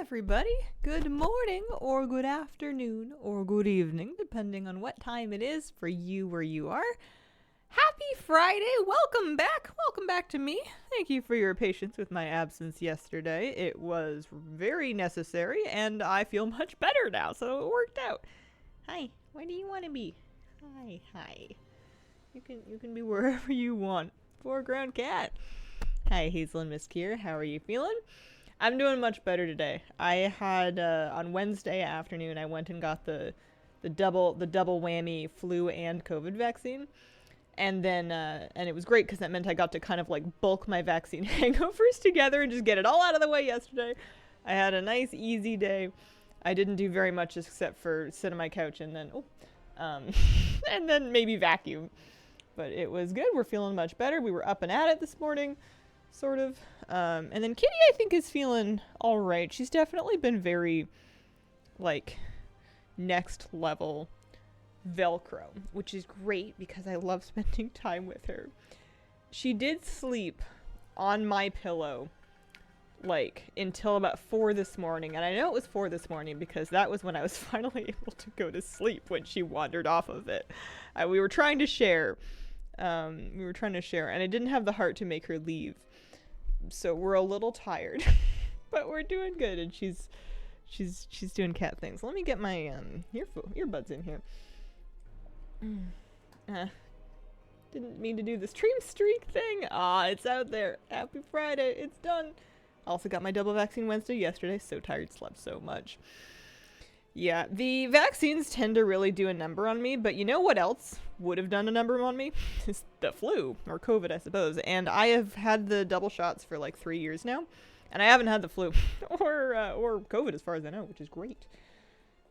everybody. Good morning, or good afternoon, or good evening, depending on what time it is for you where you are. Happy Friday. Welcome back. Welcome back to me. Thank you for your patience with my absence yesterday. It was very necessary, and I feel much better now, so it worked out. Hi, where do you want to be? Hi. You can be wherever you want. Foreground cat. Hi, Hazel and Miss Kier. How are you feeling? I'm doing much better today. I had on Wednesday afternoon I went and got the double whammy flu and COVID vaccine, and then and it was great because that meant I got to kind of like bulk my vaccine hangovers together and just get it all out of the way yesterday. I had a nice easy day. I didn't do very much except for sit on my couch and then and then maybe vacuum, but it was good. We're feeling much better. We were up and at it this morning. Sort of. And then Kitty, I think, is feeling all right. She's definitely been very, like, next level Velcro, which is great because I love spending time with her. She did sleep on my pillow, like, until about 4 this morning. And I know it was 4 this morning because that was when I was finally able to go to sleep when she wandered off of it. We were trying to share. And I didn't have the heart to make her leave. So we're a little tired, but we're doing good, and she's doing cat things. Let me get my earbuds in here. Didn't mean to do the stream streak thing. It's out there. Happy Friday. It's done. Also got my double vaccine Wednesday yesterday. So tired, slept so much. Yeah, the vaccines tend to really do a number on me, but you know what else would have done a number on me? Is the flu, or COVID, I suppose. And I have had the double shots for like 3 years now, and I haven't had the flu or COVID as far as I know, which is great.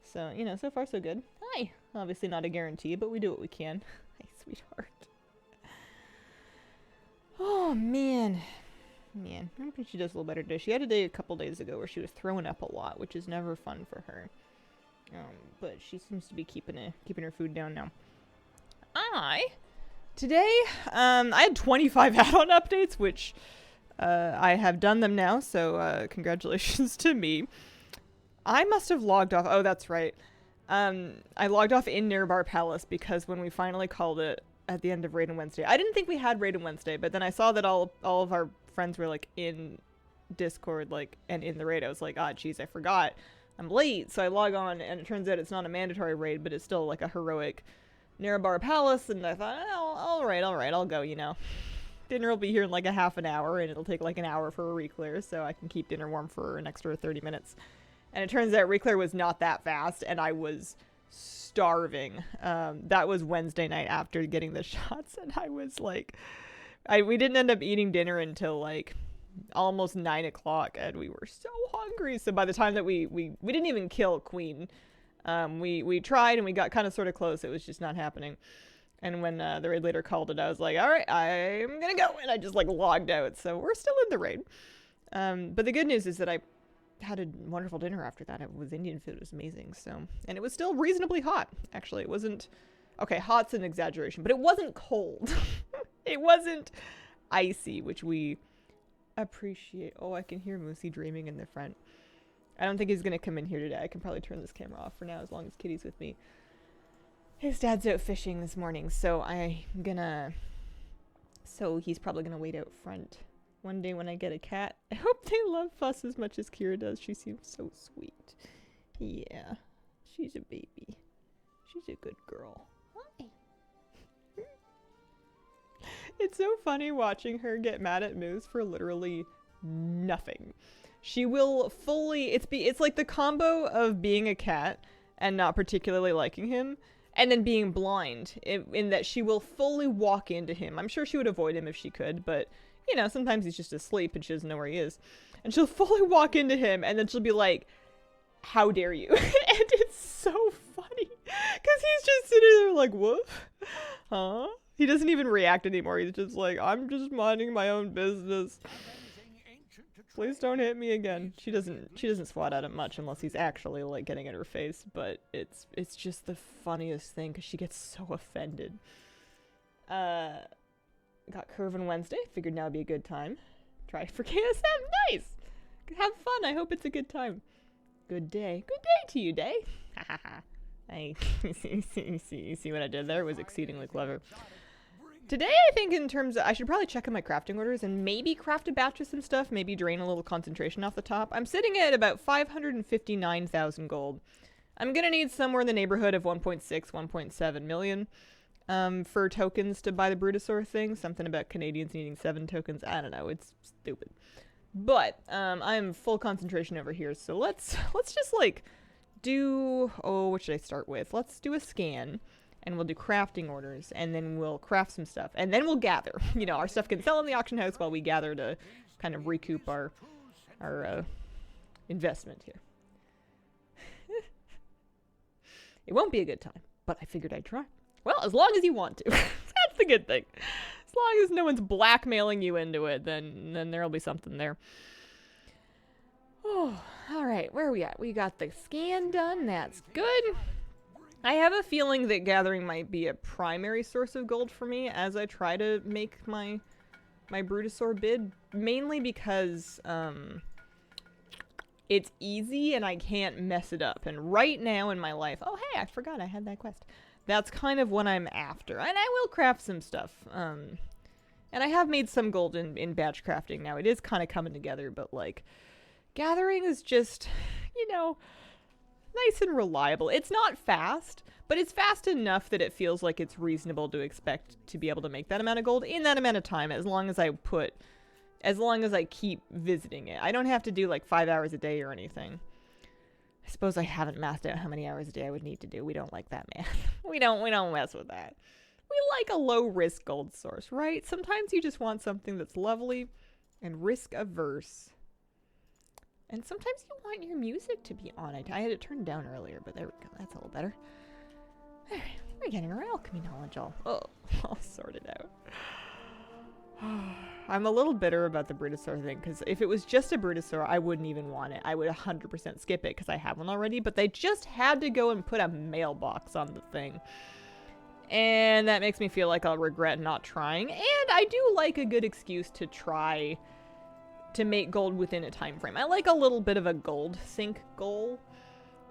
So, you know, so far so good. Hi. Obviously not a guarantee, but we do what we can. Hi, sweetheart. Oh, man. I'm hoping she does a little better today. She had a day a couple days ago where she was throwing up a lot, which is never fun for her. But she seems to be keeping her food down now. Today, I had 25 add-on updates, which I have done them now, so congratulations to me. I must have logged off. Oh, that's right. I logged off in Nearbar Palace because when we finally called it at the end of Raid on Wednesday, I didn't think we had Raid on Wednesday, but then I saw that all of our friends were like in Discord, like, and in the raid. I was like, geez, I forgot. I'm late, so I log on, and it turns out it's not a mandatory raid, but it's still like a heroic Nearbar Palace, and I thought, all right, I'll go, you know. Dinner will be here in like a half an hour, and it'll take like an hour for a reclear, so I can keep dinner warm for an extra 30 minutes. And it turns out reclear was not that fast, and I was starving. That was Wednesday night after getting the shots, and I was like, we didn't end up eating dinner until like almost 9 o'clock, and we were so hungry. So by the time that we didn't even kill Queen, we tried and we got kind of sort of close. It was just not happening. And when the raid leader called it, I was like, all right, I'm gonna go, and I just like logged out. So we're still in the raid. But the good news is that I had a wonderful dinner after that. It was Indian food. It was amazing. So, and it was still reasonably hot. Actually, it wasn't. Okay, hot's an exaggeration, but it wasn't cold. It wasn't icy, which we appreciate. Oh, I can hear Moosey dreaming in the front. I don't think he's gonna come in here today. I can probably turn this camera off for now as long as Kitty's with me. His dad's out fishing this morning, so he's probably gonna wait out front. One day when I get a cat, I hope they love Fuss as much as Kira does. She seems so sweet. Yeah, she's a baby. She's a good girl. Hi. It's so funny watching her get mad at Moose for literally nothing. She will fully, it's like the combo of being a cat and not particularly liking him, and then being blind in that she will fully walk into him. I'm sure she would avoid him if she could, but you know, sometimes he's just asleep and she doesn't know where he is. And she'll fully walk into him, and then she'll be like, how dare you? And it's so funny because he's just sitting there like, woof, huh? He doesn't even react anymore. He's just like, I'm just minding my own business. Please don't hit me again. She doesn't swat at him much unless he's actually like getting in her face, but it's just the funniest thing because she gets so offended. Got Curve on Wednesday. Figured now would be a good time. Try for KSM. Nice! Have fun. I hope it's a good time. Good day. Good day to you, Day. Ha ha ha. I see what I did there? It was exceedingly clever. Today, I think in terms of, I should probably check on my crafting orders and maybe craft a batch of some stuff, maybe drain a little concentration off the top. I'm sitting at about 559,000 gold. I'm gonna need somewhere in the neighborhood of 1.6, 1.7 million for tokens to buy the Brutosaur thing. Something about Canadians needing 7 tokens. I don't know, it's stupid. But I'm full concentration over here, so let's just like do, oh, what should I start with? Let's do a scan. And we'll do crafting orders, and then we'll craft some stuff, and then we'll gather. You know, our stuff can sell in the auction house while we gather to kind of recoup our investment here. It won't be a good time, but I figured I'd try. Well, as long as you want to. That's the good thing. As long as no one's blackmailing you into it, then there'll be something there. Oh, all right, where are we at? We got the scan done. That's good. I have a feeling that gathering might be a primary source of gold for me as I try to make my Brutosaur bid, mainly because it's easy and I can't mess it up. And right now in my life, oh hey, I forgot I had that quest. That's kind of what I'm after, and I will craft some stuff. And I have made some gold in batch crafting now. It is kind of coming together, but like gathering is just, you know, nice and reliable. It's not fast, but it's fast enough that it feels like it's reasonable to expect to be able to make that amount of gold in that amount of time, as long as I keep visiting it. I don't have to do like 5 hours a day or anything. I suppose I haven't mathed out how many hours a day I would need to do. We don't like that math. we don't mess with that. We like a low risk gold source, right? Sometimes you just want something that's lovely and risk averse. And sometimes you want your music to be on it. I had it turned down earlier, but there we go. That's a little better. Alright, we're getting our alchemy knowledge all sorted out. I'm a little bitter about the Brutosaur thing, because if it was just a Brutosaur, I wouldn't even want it. I would 100% skip it, because I have one already, but they just had to go and put a mailbox on the thing. And that makes me feel like I'll regret not trying. And I do like a good excuse to try to make gold within a time frame. I like a little bit of a gold sink goal.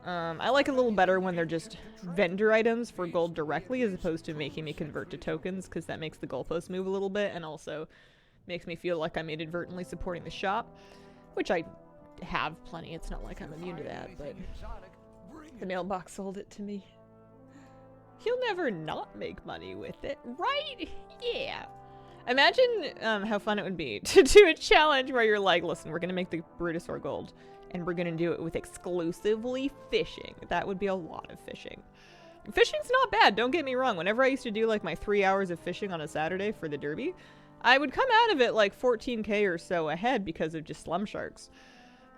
I like a little better when they're just vendor items for gold directly, as opposed to making me convert to tokens, because that makes the goalpost move a little bit, and also makes me feel like I'm inadvertently supporting the shop, which I have plenty. It's not like I'm immune to that, but the mailbox sold it to me. He'll never not make money with it, right? Yeah. Imagine how fun it would be to do a challenge where you're like, listen, we're going to make the Brutosaur gold, and we're going to do it with exclusively fishing. That would be a lot of fishing. Fishing's not bad, don't get me wrong. Whenever I used to do like my 3 hours of fishing on a Saturday for the Derby, I would come out of it like 14k or so ahead because of just slum sharks.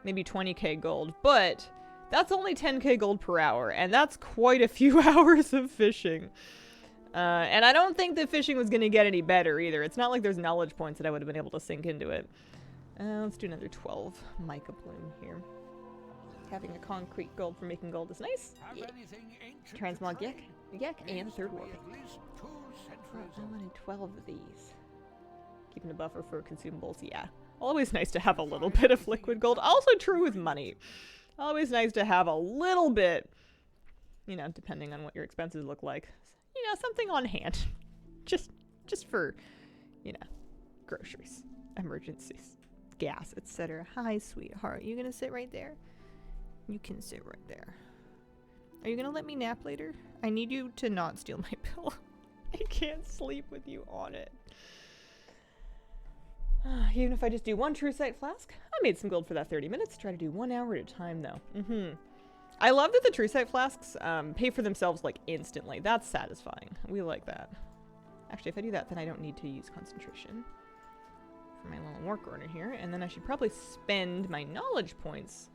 Maybe 20k gold, but that's only 10k gold per hour, and that's quite a few hours of fishing. And I don't think that fishing was going to get any better either. It's not like there's knowledge points that I would have been able to sink into it. Let's do another 12 mica bloom here. Having a concrete gold for making gold is nice. Yeah. Transmog yak, and third warping. I wanted 12 of these. Keeping a buffer for consumables, yeah. Always nice to have a little bit of liquid gold. Also true with money. Always nice to have a little bit, you know, depending on what your expenses look like. You know, something on hand. Just for, you know, groceries, emergencies, gas, etc. Hi, sweetheart. You gonna sit right there? You can sit right there. Are you gonna let me nap later? I need you to not steal my pillow. I can't sleep with you on it. Even if I just do one true sight flask, I made some gold for that 30 minutes. Try to do 1 hour at a time, though. I love that the true sight flasks pay for themselves, like, instantly. That's satisfying. We like that. Actually, if I do that, then I don't need to use concentration for my little work order here. And then I should probably spend my knowledge points.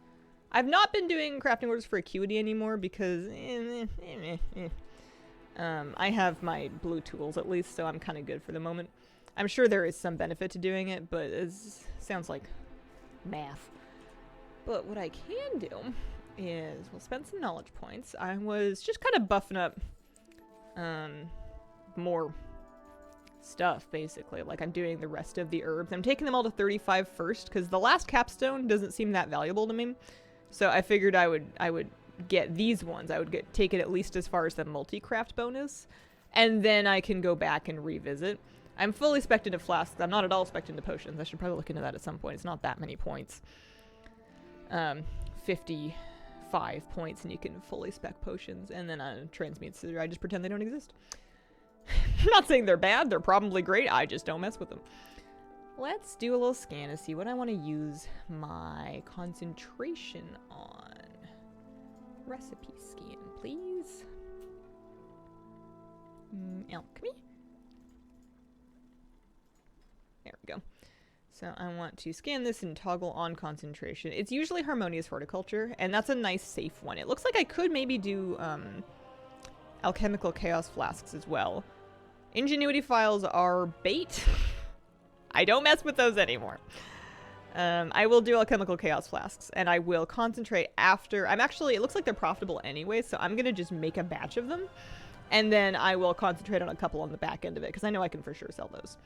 I've not been doing crafting orders for acuity anymore because I have my blue tools at least, so I'm kind of good for the moment. I'm sure there is some benefit to doing it, but it sounds like math. But what I can do is we'll spend some knowledge points. I was just kind of buffing up more stuff, basically. Like, I'm doing the rest of the herbs. I'm taking them all to 35 first, because the last capstone doesn't seem that valuable to me. So I figured I would get these ones. I would take it at least as far as the multi-craft bonus, and then I can go back and revisit. I'm fully spec'd into flasks. I'm not at all spec'd into potions. I should probably look into that at some point. It's not that many points. 55 points, and you can fully spec potions. And then on transmutes, I just pretend they don't exist. I'm not saying they're bad. They're probably great. I just don't mess with them. Let's do a little scan to see what I want to use my concentration on. Recipe scan, please. Alchemy. There we go. So I want to scan this and toggle on concentration. It's usually harmonious horticulture, and that's a nice safe one. It looks like I could maybe do alchemical chaos flasks as well. Ingenuity files are bait. I don't mess with those anymore. I will do alchemical chaos flasks, and I will concentrate after. It looks like they're profitable anyway, so I'm going to just make a batch of them, and then I will concentrate on a couple on the back end of it, because I know I can for sure sell those.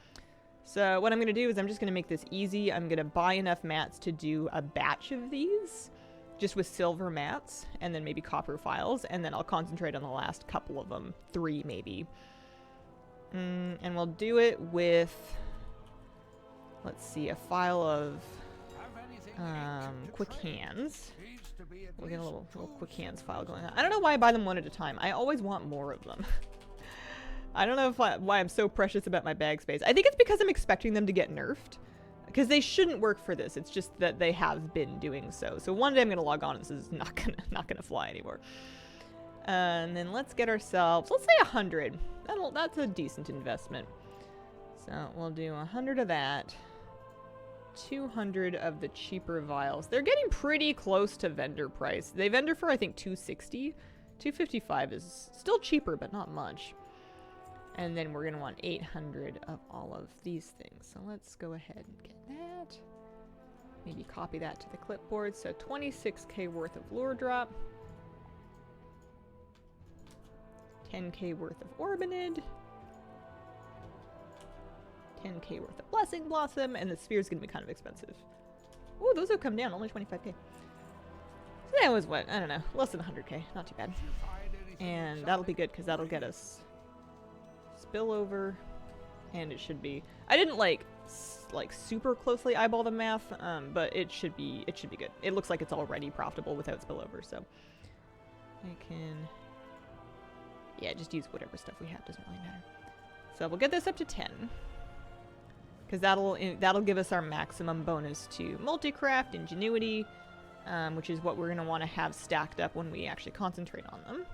So what I'm going to do is I'm just going to make this easy. I'm going to buy enough mats to do a batch of these, just with silver mats, and then maybe copper files, and then I'll concentrate on the last couple of them, 3 maybe. And we'll do it with, let's see, a file of quick hands. We'll get a little quick hands file going on. I don't know why I buy them one at a time. I always want more of them. I don't know why I'm so precious about my bag space. I think it's because I'm expecting them to get nerfed. Because they shouldn't work for this. It's just that they have been doing so. So one day I'm going to log on and this is not gonna fly anymore. And then let's get ourselves, let's say 100. That's a decent investment. So we'll do 100 of that. 200 of the cheaper vials. They're getting pretty close to vendor price. They vendor for, I think, 260. 255 is still cheaper, but not much. And then we're going to want 800 of all of these things. So let's go ahead and get that. Maybe copy that to the clipboard. So 26k worth of lure drop. 10k worth of Orbinid. 10k worth of Blessing Blossom. And the sphere's going to be kind of expensive. Oh, those have come down. Only 25k. So that was what? I don't know. Less than 100k. Not too bad. And that'll be good because that'll get us spillover, and it should be. I didn't like super closely eyeball the math, but it should be good. It looks like it's already profitable without spillover, so I can, yeah, just use whatever stuff we have. Doesn't really matter. So we'll get this up to 10, because that'll give us our maximum bonus to multi-craft, ingenuity, which is what we're gonna want to have stacked up when we actually concentrate on them.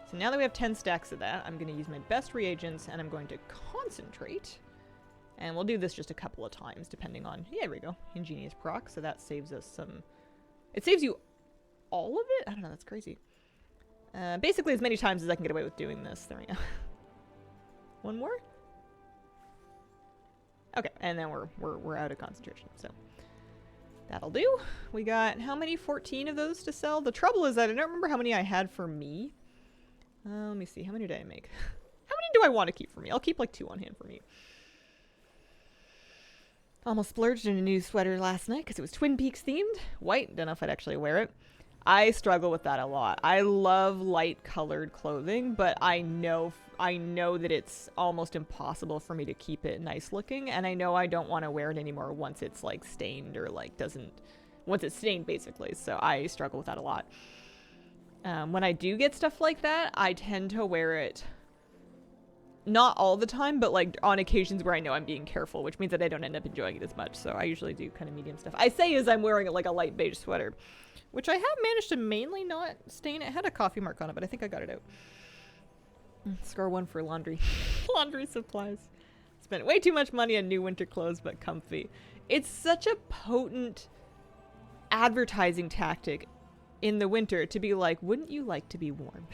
So now that we have 10 stacks of that, I'm going to use my best reagents, and I'm going to concentrate. And we'll do this just a couple of times, depending on... Yeah, there we go. Ingenious proc, so that saves us some... It saves you all of it? I don't know, that's crazy. Basically, as many times as I can get away with doing this. There we go. One more? Okay, and then we're out of concentration, so... That'll do. We got, how many? 14 of those to sell? The trouble is that I don't remember how many I had for me. Let me see. How many did I make? How many do I want to keep for me? I'll keep like 2 on hand for me. Almost splurged in a new sweater last night because it was Twin Peaks themed. White. Don't know if I'd actually wear it. I struggle with that a lot. I love light colored clothing, but I know that it's almost impossible for me to keep it nice looking, and I know I don't want to wear it anymore once it's like stained or like once it's stained basically. So I struggle with that a lot. When I do get stuff like that, I tend to wear it not all the time, but like on occasions where I know I'm being careful, which means that I don't end up enjoying it as much. So I usually do kind of medium stuff. I say as I'm wearing like a light beige sweater, which I have managed to mainly not stain. It had a coffee mark on it, but I think I got it out. Score 1 for laundry. Laundry supplies. Spent way too much money on new winter clothes, but comfy. It's such a potent advertising tactic in the winter to be like, wouldn't you like to be warm?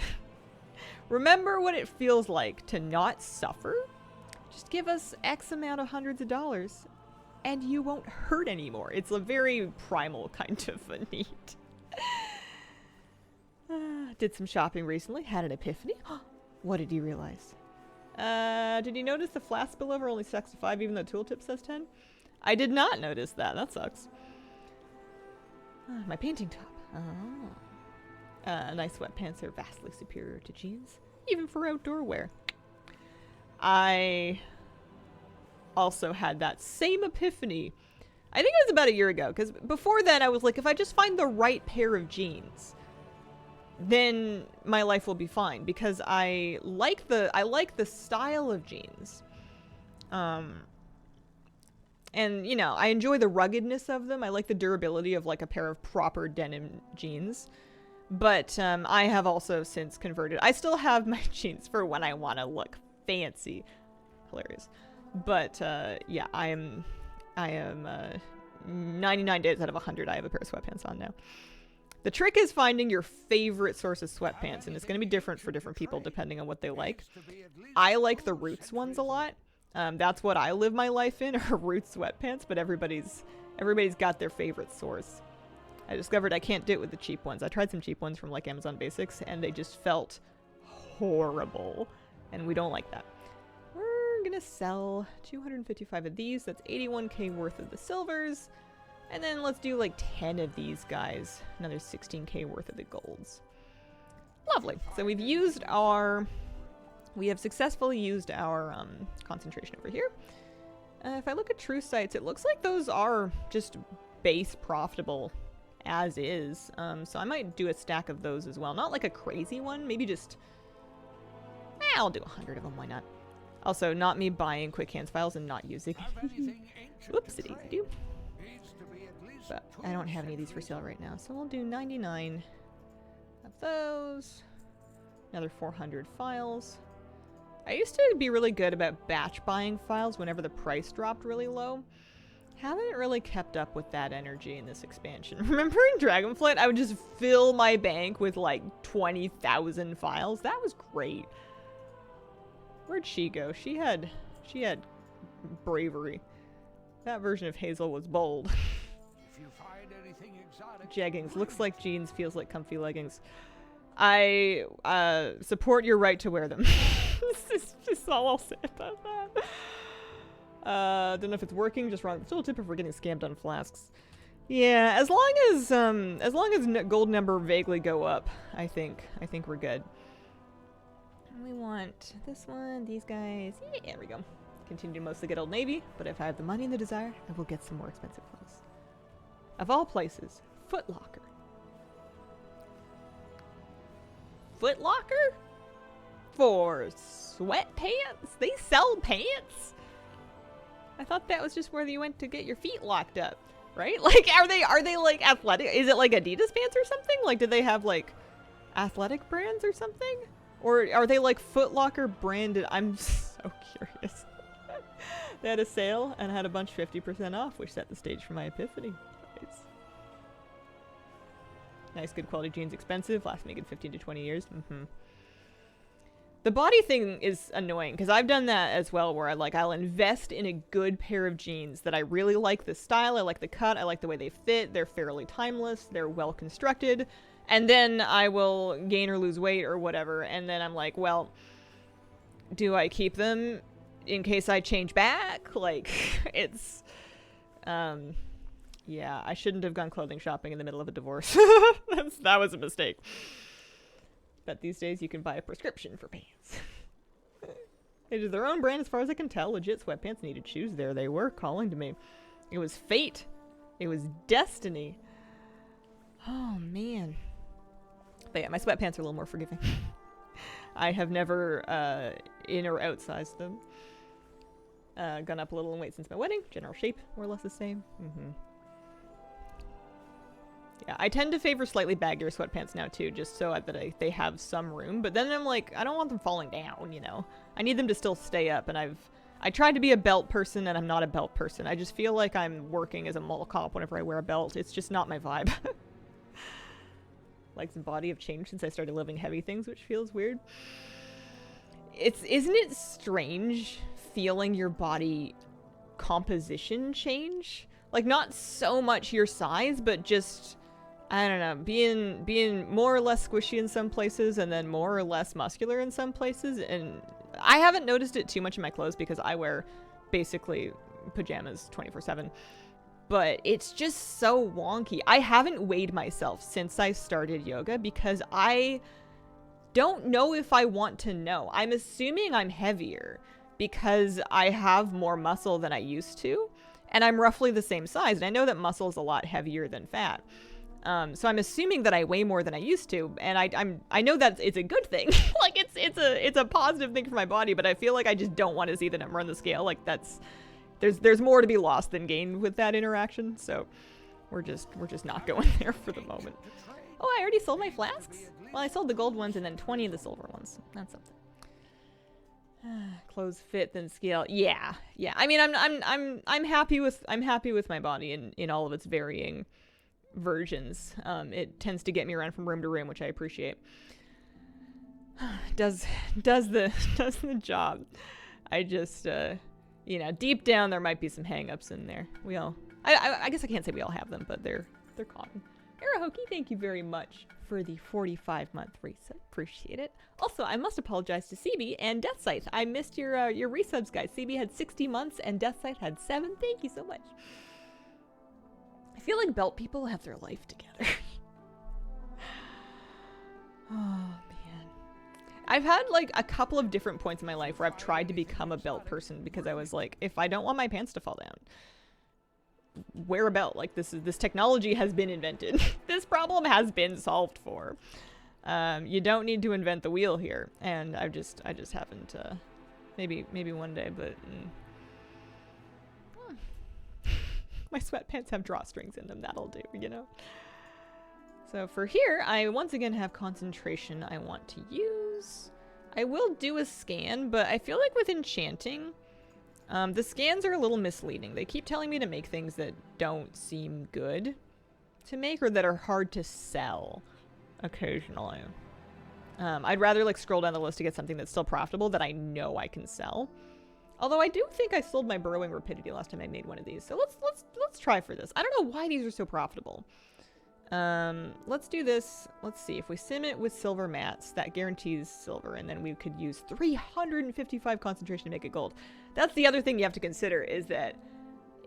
Remember what it feels like to not suffer? Just give us X amount of hundreds of dollars and you won't hurt anymore. It's a very primal kind of a need. Did some shopping recently, had an epiphany. What did you realize? Did you notice the flask spillover only stacks to 5 even though tooltip says 10? I did not notice that. That sucks. My painting top. Oh. Nice sweatpants are vastly superior to jeans, even for outdoor wear. I also had that same epiphany. I think it was about a year ago, because before then I was like, if I just find the right pair of jeans, then my life will be fine, because I like the style of jeans. And, you know, I enjoy the ruggedness of them. I like the durability of, like, a pair of proper denim jeans. But I have also since converted. I still have my jeans for when I want to look fancy. Hilarious. But, yeah, I am 99 days out of 100, I have a pair of sweatpants on now. The trick is finding your favorite source of sweatpants, and it's going to be different for different people depending on what they like. I like the Roots ones a lot. That's what I live my life in, are Roots sweatpants, but everybody's got their favorite source. I discovered I can't do it with the cheap ones. I tried some cheap ones from like Amazon Basics, and they just felt horrible, and we don't like that. We're gonna sell 255 of these. That's 81k worth of the silvers, and then let's do like 10 of these guys. Another 16k worth of the golds. Lovely. So we have successfully used our concentration over here. If I look at true sites, it looks like those are just base profitable as is. So I might do a stack of those as well. Not like a crazy one, maybe just... I'll do 100 of them, why not? Also, not me buying quick hands files and not using. Whoops, it easy do. But I don't have any of these for sale right now, so we'll do 99 of those. Another 400 files. I used to be really good about batch buying files whenever the price dropped really low. Haven't really kept up with that energy in this expansion. Remember in Dragonflight, I would just fill my bank with like 20,000 files? That was great. Where'd she go? She had bravery. That version of Hazel was bold. If you find anything exotic, Jeggings. Looks like jeans, feels like comfy leggings. I support your right to wear them. This is just all I'll say about that. Don't know if it's working, just wrong. Still a tip if we're getting scammed on flasks. Yeah, as long as gold number vaguely go up, I think we're good. We want this one, these guys. Yeah, there we go. Continue to mostly get Old Navy, but if I have the money and the desire, I will get some more expensive clothes. Of all places, Foot Locker. Foot Locker? For sweatpants? They sell pants? I thought that was just where you went to get your feet locked up, right? Like, are they like athletic? Is it like Adidas pants or something? Like, do they have like athletic brands or something? Or are they like Foot Locker branded? I'm so curious. They had a sale and had a bunch 50% off, which set the stage for my epiphany. Nice, good quality jeans, expensive, last me a good 15 to 20 years. The body thing is annoying, because I've done that as well, where I'll invest in a good pair of jeans that I really like the style, I like the cut, I like the way they fit, they're fairly timeless, they're well constructed, and then I will gain or lose weight or whatever, and then I'm like, well, do I keep them in case I change back? Like, it's, yeah, I shouldn't have gone clothing shopping in the middle of a divorce. That was a mistake. But these days you can buy a prescription for pants. It is their own brand as far as I can tell. Legit sweatpants, needed shoes. There they were, calling to me. It was fate. It was destiny. Oh, man. But yeah, my sweatpants are a little more forgiving. I have never in or outsized them. Gone up a little in weight since my wedding. General shape, more or less the same. Yeah, I tend to favor slightly baggier sweatpants now too, just so that they have some room. But then I'm like, I don't want them falling down, you know? I need them to still stay up, and I tried to be a belt person, and I'm not a belt person. I just feel like I'm working as a mall cop whenever I wear a belt. It's just not my vibe. Legs and body have changed since I started lifting heavy things, which feels weird. Isn't it strange feeling your body composition change? Like, not so much your size, but just, I don't know, being more or less squishy in some places and then more or less muscular in some places. And I haven't noticed it too much in my clothes because I wear basically pajamas 24/7. but it's just so wonky. I haven't weighed myself since I started yoga because I don't know if I want to know. I'm assuming I'm heavier because I have more muscle than I used to, and I'm roughly the same size. And I know that muscle is a lot heavier than fat. So I'm assuming that I weigh more than I used to, and I know that it's a good thing. Like it's a positive thing for my body, but I feel like I just don't want to see the number on the scale. Like there's more to be lost than gained with that interaction. So we're just not going there for the moment. Oh, I already sold my flasks? Well, I sold the gold ones and then 20 of the silver ones. That's something. Clothes fit then scale. Yeah. I mean, I'm happy with my body in all of its varying versions. It tends to get me around from room to room, which I appreciate. does the job. I just deep down there might be some hang-ups in there. I guess I can't say we all have them, but they're common. Arahoki, thank you very much for the 45-month resub. Appreciate it. Also, I must apologize to CB and Deathsight. I missed your resubs, guys. CB had 60 months and Deathsight had 7. Thank you so much. I feel like belt people have their life together. Oh, man. I've had like a couple of different points in my life where I've tried to become a belt person because I was like, if I don't want my pants to fall down, wear a belt. Like this technology has been invented. This problem has been solved for. You don't need to invent the wheel here. And I just haven't, maybe one day, but my sweatpants have drawstrings in them. That'll do, you know? So for here, I once again have concentration I want to use. I will do a scan, but I feel like with enchanting, the scans are a little misleading. They keep telling me to make things that don't seem good to make or that are hard to sell occasionally. I'd rather like scroll down the list to get something that's still profitable that I know I can sell. Although I do think I sold my burrowing rapidity last time I made one of these. So let's try for this. I don't know why these are so profitable. Let's do this. Let's see. If we sim it with silver mats, that guarantees silver, and then we could use 355 concentration to make it gold. That's the other thing you have to consider is that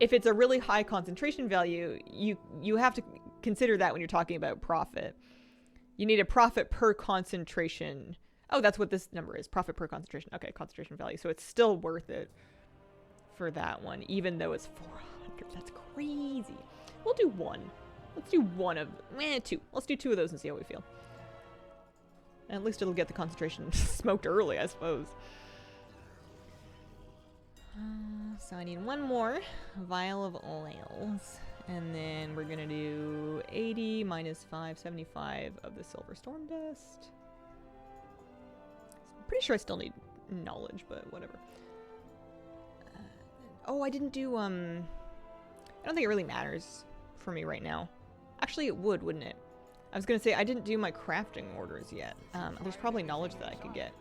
if it's a really high concentration value, you have to consider that when you're talking about profit. You need a profit per concentration. Oh, that's what this number is. Profit per concentration. Okay, concentration value. So it's still worth it for that one, even though it's 400. That's crazy. We'll do one. Let's do one of... two. Let's do 2 of those and see how we feel. At least it'll get the concentration smoked early, I suppose. So I need one more vial of oils. And then we're going to do 80 minus 5, 75 of the silver storm dust. I'm pretty sure I still need knowledge, but whatever. Oh, I didn't do... I don't think it really matters for me right now. Actually, it would, wouldn't it? I was going to say, I didn't do my crafting orders yet. There's probably knowledge that I could get.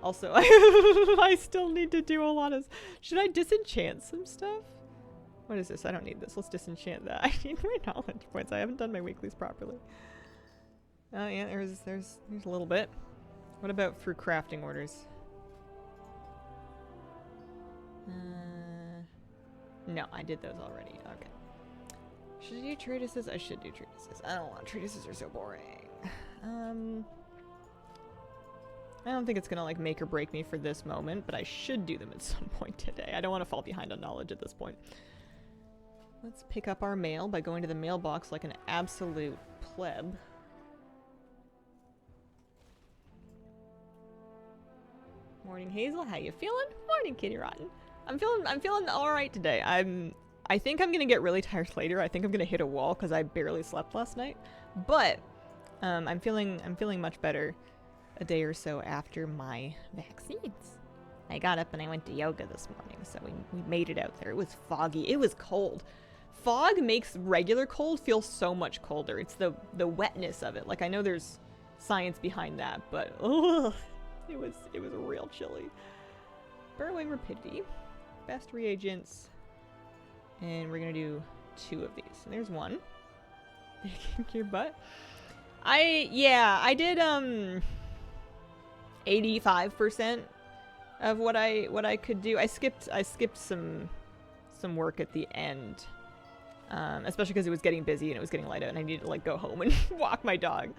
Also, I still need to do a lot of... Should I disenchant some stuff? What is this? I don't need this. Let's disenchant that. I need my knowledge points. I haven't done my weeklies properly. Oh, yeah, there's a little bit. What about through crafting orders? No, I did those already. Okay. Should I do treatises? I should do treatises. I don't want treatises. Are so boring. I don't think it's gonna like make or break me for this moment, but I should do them at some point today. I don't want to fall behind on knowledge at this point. Let's pick up our mail by going to the mailbox like an absolute pleb. Morning, Hazel. How you feeling? Morning, Kitty Rotten. I'm feeling all right today. I think I'm gonna get really tired later. I think I'm gonna hit a wall because I barely slept last night. But I'm feeling much better a day or so after my vaccines. I got up and I went to yoga this morning, so we made it out there. It was foggy. It was cold. Fog makes regular cold feel so much colder. It's the wetness of it. Like, I know there's science behind that, but ugh, it was real chilly. Burrowing rapidity, best reagents, and we're gonna do 2 of these. And there's one. Kick your butt. I did 85% of what I could do. I skipped some work at the end especially because it was getting busy and it was getting light out and I needed to like go home and walk my dog.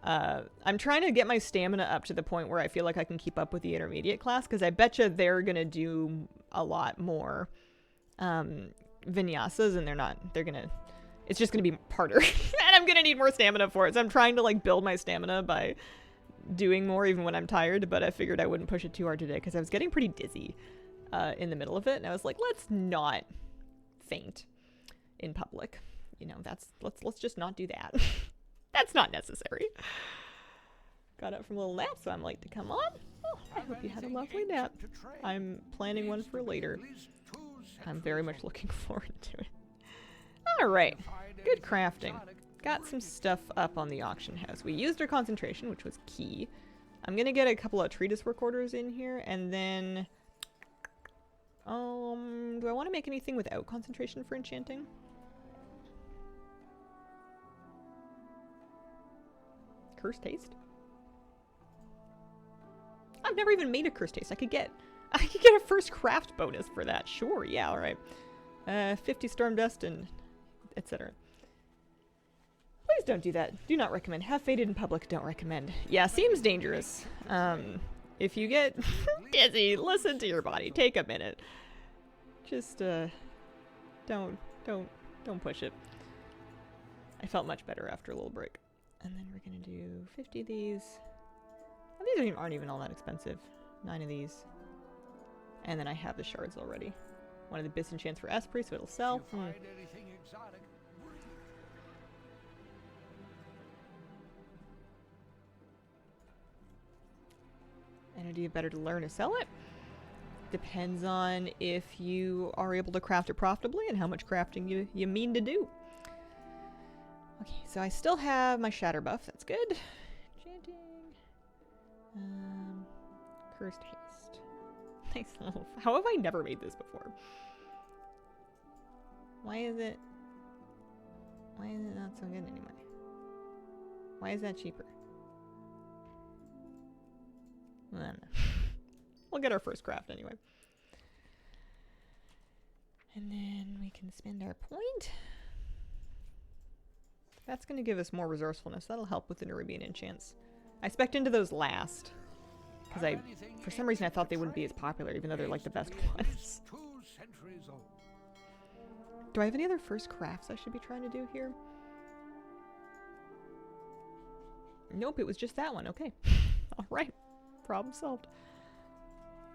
I'm trying to get my stamina up to the point where I feel like I can keep up with the intermediate class, because I betcha they're gonna do a lot more vinyasas, and it's just gonna be harder and I'm gonna need more stamina for it. So I'm trying to like build my stamina by doing more even when I'm tired, but I figured I wouldn't push it too hard today because I was getting pretty dizzy in the middle of it, and I was like, let's not faint in public. You know, let's just not do that. That's not necessary. Got up from a little nap, so I'm late to come on. Oh, I hope you had a lovely nap. I'm planning one for later. I'm very much looking forward to it. Alright, good crafting. Got some stuff up on the auction house. We used our concentration, which was key. I'm gonna get a couple of treatise work orders in here, and then... do I want to make anything without concentration for enchanting? Cursed Taste? I've never even made a Cursed Taste. I could get a first craft bonus for that. Sure, yeah, alright. 50 Storm Dust and etc. Please don't do that. Do not recommend. Have faded in public, don't recommend. Yeah, seems dangerous. If you get dizzy, listen to your body. Take a minute. Just, don't push it. I felt much better after a little break. And then we're gonna do 50 of these. Oh, these aren't even all that expensive. 9 of these. And then I have the shards already. One of the disenchants for Esprit, so it'll sell. And it'd be better to learn to sell it. Depends on if you are able to craft it profitably and how much crafting you mean to do. Okay, so I still have my shatter buff. That's good. Enchanting. Cursed haste. Nice little... How have I never made this before? Why is it not so good anymore? Why is that cheaper? I don't know. We'll get our first craft anyway. And then we can spend our point. That's going to give us more resourcefulness. That'll help with the Nerubian enchants. I spec'd into those last. Because for some reason I thought they wouldn't be as popular, even though they're like the best ones. Do I have any other first crafts I should be trying to do here? Nope, it was just that one. Okay. Alright. Problem solved.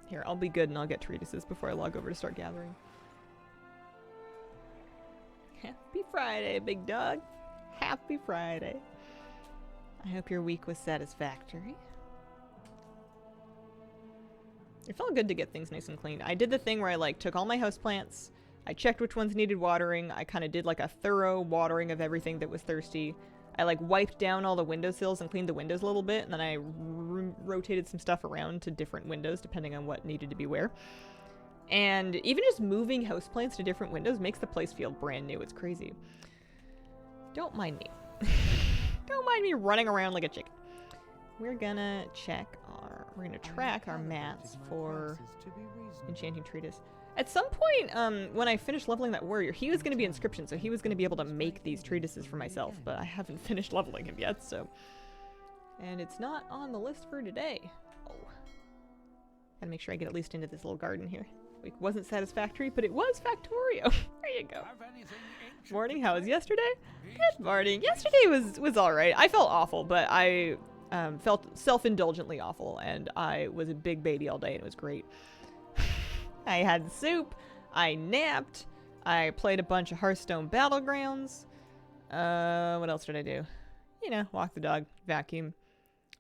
Here, I'll be good and I'll get treatises before I log over to start gathering. Happy Friday, big dog. Happy Friday. I hope your week was satisfactory. It felt good to get things nice and clean. I did the thing where I like took all my houseplants, I checked which ones needed watering, I kind of did like a thorough watering of everything that was thirsty. I like wiped down all the windowsills and cleaned the windows a little bit, and then I rotated some stuff around to different windows depending on what needed to be where. And even just moving houseplants to different windows makes the place feel brand new. It's crazy. Don't mind me. Don't mind me running around like a chicken. We're gonna track our mats for Enchanting Treatise. At some point, when I finished leveling that warrior, he was going to be inscription, so he was going to be able to make these treatises for myself, but I haven't finished leveling him yet, so... And it's not on the list for today. Oh. Gotta make sure I get at least into this little garden here. Week wasn't satisfactory, but it was Factorio. There you go. Morning, how was yesterday? Good morning. Yesterday was alright. I felt awful, but I felt self-indulgently awful, and I was a big baby all day, and it was great. I had soup, I napped, I played a bunch of Hearthstone Battlegrounds. What else did I do? You know, walk the dog, vacuum.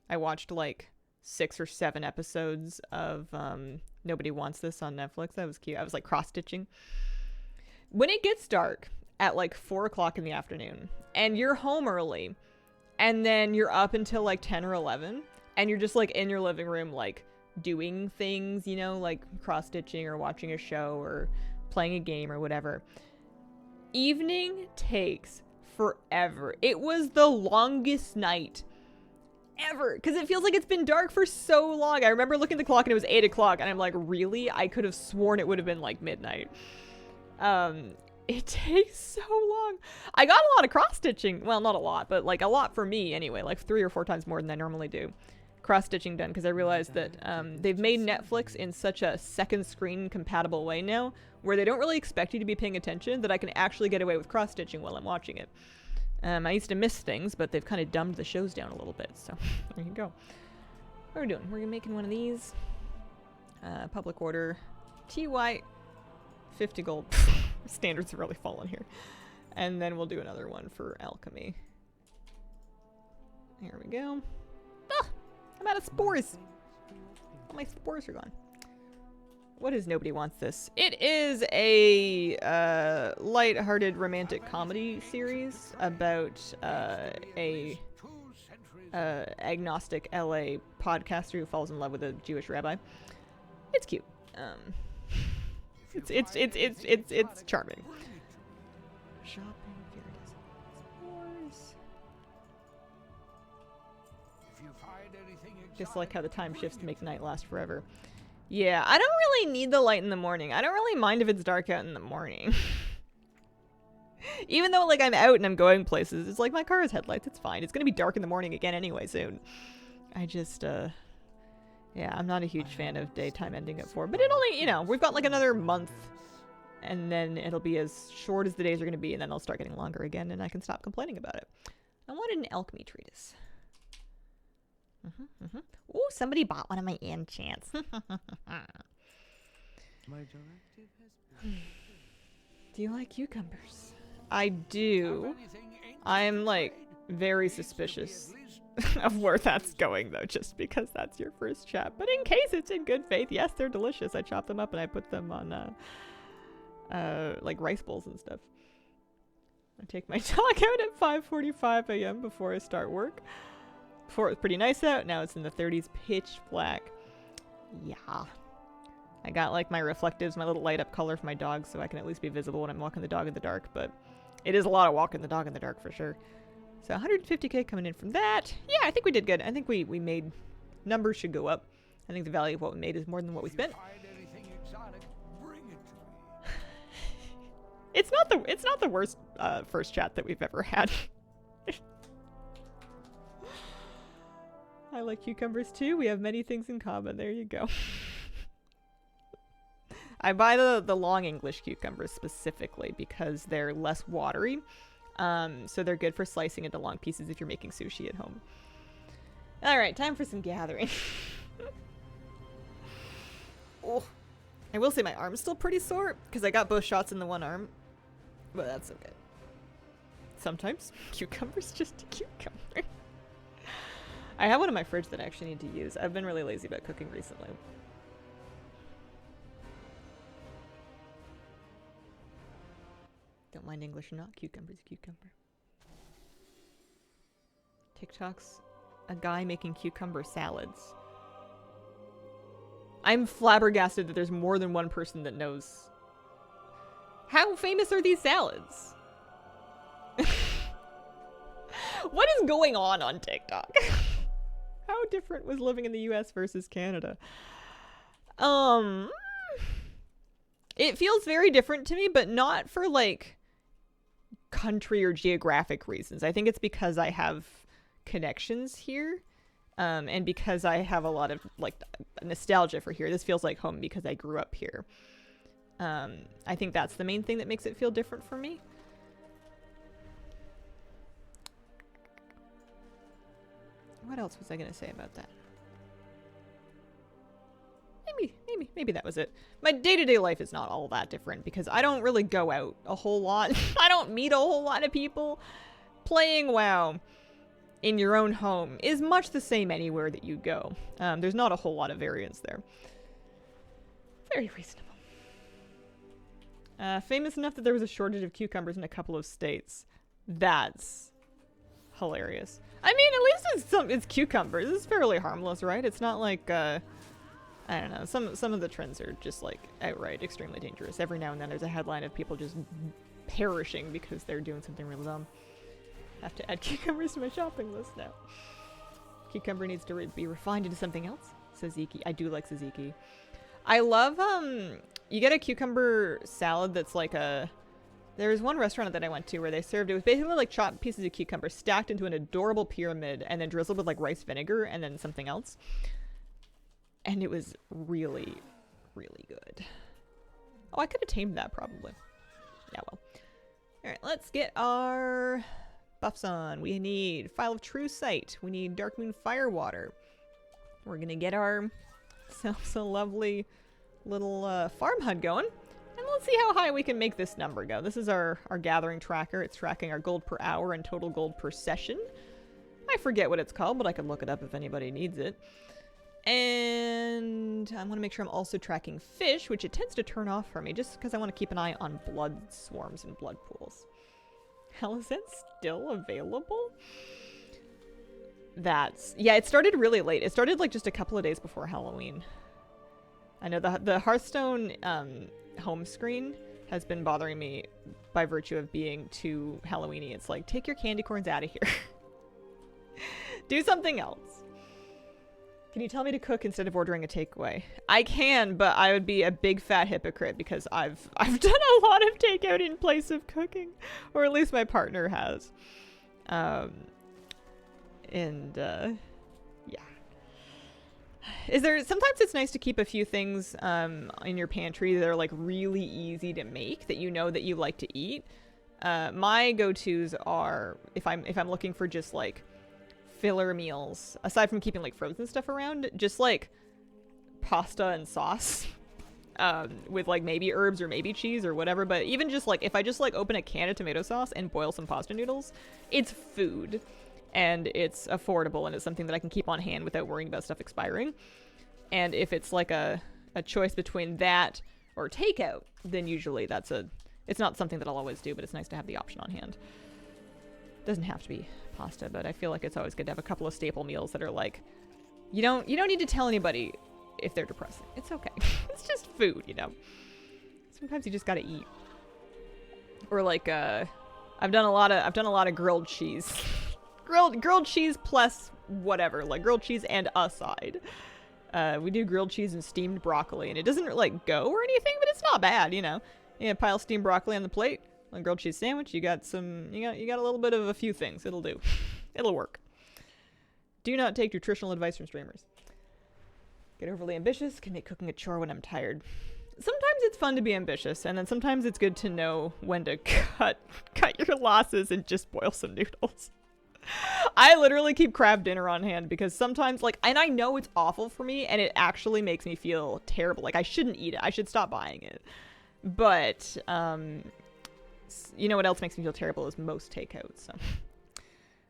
I watched like 6 or 7 episodes of Nobody Wants This on Netflix. That was cute. I was like cross-stitching. When it gets dark at like 4 o'clock in the afternoon and you're home early and then you're up until like 10 or 11 and you're just like in your living room like doing things, you know, like cross-stitching or watching a show or playing a game or whatever. Evening takes forever. It was the longest night ever because it feels like it's been dark for so long. I remember looking at the clock and it was 8 o'clock and I'm like, really? I could have sworn it would have been like midnight. It takes so long. I got a lot of cross-stitching. Well, not a lot, but like a lot for me anyway. Like 3 or 4 times more than I normally do. Cross-stitching done because I realized that they've made Netflix in such a second screen compatible way now where they don't really expect you to be paying attention that I can actually get away with cross-stitching while I'm watching it. I used to miss things, but they've kind of dumbed the shows down a little bit, so there you go. What are we doing? We're making one of these. Public order. TY 50 gold. Standards have really fallen here. And then we'll do another one for alchemy. Here we go. Ah! I'm out of spores! All my spores are gone. What is Nobody Wants This? It is a light-hearted romantic comedy series about a agnostic LA podcaster who falls in love with a Jewish rabbi. It's cute. It's charming. Shopping, spores. Just like how the time shifts to make night last forever. Yeah, I don't really need the light in the morning. I don't really mind if it's dark out in the morning. Even though, like, I'm out and I'm going places, it's like my car has headlights. It's fine. It's gonna be dark in the morning again anyway soon. I just, yeah, I'm not a huge fan of daytime ending at 4. But it only, you know, we've got like another month. And then it'll be as short as the days are gonna be, and then they'll start getting longer again, and I can stop complaining about it. I wanted an alchemy treatise. Ooh, somebody bought one of my enchants. Do you like cucumbers? I do. I'm like very suspicious of where that's going though, just because that's your first chat. But in case it's in good faith, yes, they're delicious. I chop them up and I put them on like rice bowls and stuff. I take my dog out at 5:45 a.m. before I start work. Before it was pretty nice out, now it's in the 30s, pitch black. Yeah. I got like my reflectives, my little light up color for my dog so I can at least be visible when I'm walking the dog in the dark, but it is a lot of walking the dog in the dark for sure. So 150k coming in from that. Yeah, I think we did good. I think we made, numbers should go up. I think the value of what we made is more than what we spent. It's not the worst first chat that we've ever had. I like cucumbers too. We have many things in common. There you go. I buy the long English cucumbers specifically because they're less watery. So they're good for slicing into long pieces if you're making sushi at home. All right, time for some gathering. Oh, I will say my arm's still pretty sore because I got both shots in the one arm, but that's okay. Sometimes cucumber's just a cucumber. I have one in my fridge that I actually need to use. I've been really lazy about cooking recently. Don't mind English or not, cucumber's a cucumber. TikTok's a guy making cucumber salads. I'm flabbergasted that there's more than one person that knows. How famous are these salads? What is going on TikTok? How different was living in the US versus Canada? It feels very different to me, but not for like country or geographic reasons. I think it's because I have connections here, and because I have a lot of like nostalgia for here. This feels like home because I grew up here. I think that's the main thing that makes it feel different for me. What else was I gonna say about that? Maybe that was it. My day-to-day life is not all that different because I don't really go out a whole lot. I don't meet a whole lot of people. Playing WoW in your own home is much the same anywhere that you go. There's not a whole lot of variance there. Very reasonable. Famous enough that there was a shortage of cucumbers in a couple of states. That's hilarious. I mean, at least it's cucumbers. It's fairly harmless, right? It's not like, I don't know. Some of the trends are just like outright extremely dangerous. Every now and then there's a headline of people just perishing because they're doing something really dumb. Have to add cucumbers to my shopping list now. Cucumber needs to be refined into something else. Tzatziki. I do like tzatziki. I love, you get a cucumber salad that's like a There was one restaurant that I went to where they served, it was basically like chopped pieces of cucumber stacked into an adorable pyramid and then drizzled with like rice vinegar and then something else. And it was really, really good. Oh, I could have tamed that probably. Yeah, well. Alright, let's get our buffs on. We need File of True Sight. We need Dark Moon Firewater. We're gonna get ourselves a lovely little farm hut going. And let's see how high we can make this number go. This is our gathering tracker. It's tracking our gold per hour and total gold per session. I forget what it's called, but I can look it up if anybody needs it. And I want to make sure I'm also tracking fish, which it tends to turn off for me, just because I want to keep an eye on blood swarms and blood pools. Hell, is it still available? Yeah, it started really late. It started like just a couple of days before Halloween. I know the Hearthstone home screen has been bothering me by virtue of being too Halloweeny. It's like, take your candy corns out of here. Do something else. Can you tell me to cook instead of ordering a takeaway? I can, but I would be a big fat hypocrite because I've done a lot of takeout in place of cooking, or at least my partner has. Yeah. Sometimes it's nice to keep a few things in your pantry that are like really easy to make that you know that you like to eat. My go-tos are if I'm looking for just like filler meals, aside from keeping like frozen stuff around, just like pasta and sauce with like maybe herbs or maybe cheese or whatever. But even just like if I just like open a can of tomato sauce and boil some pasta noodles, it's food. And it's affordable, and it's something that I can keep on hand without worrying about stuff expiring. And if it's like a choice between that or takeout, then usually it's not something that I'll always do, but it's nice to have the option on hand. Doesn't have to be pasta, but I feel like it's always good to have a couple of staple meals that are like, you don't need to tell anybody if they're depressing. It's okay. It's just food, you know. Sometimes you just gotta eat. Or like I've done a lot of grilled cheese. Grilled cheese plus whatever, like grilled cheese and a side. We do grilled cheese and steamed broccoli, and it doesn't like go or anything, but it's not bad, you know. You got a pile of steamed broccoli on the plate, a grilled cheese sandwich. You got a little bit of a few things. It'll do. It'll work. Do not take nutritional advice from streamers. Get overly ambitious. Can make cooking a chore when I'm tired. Sometimes it's fun to be ambitious, and then sometimes it's good to know when to cut your losses and just boil some noodles. I literally keep crab dinner on hand because sometimes, like, and I know it's awful for me and it actually makes me feel terrible. Like, I shouldn't eat it. I should stop buying it. But, you know what else makes me feel terrible is most takeout. So,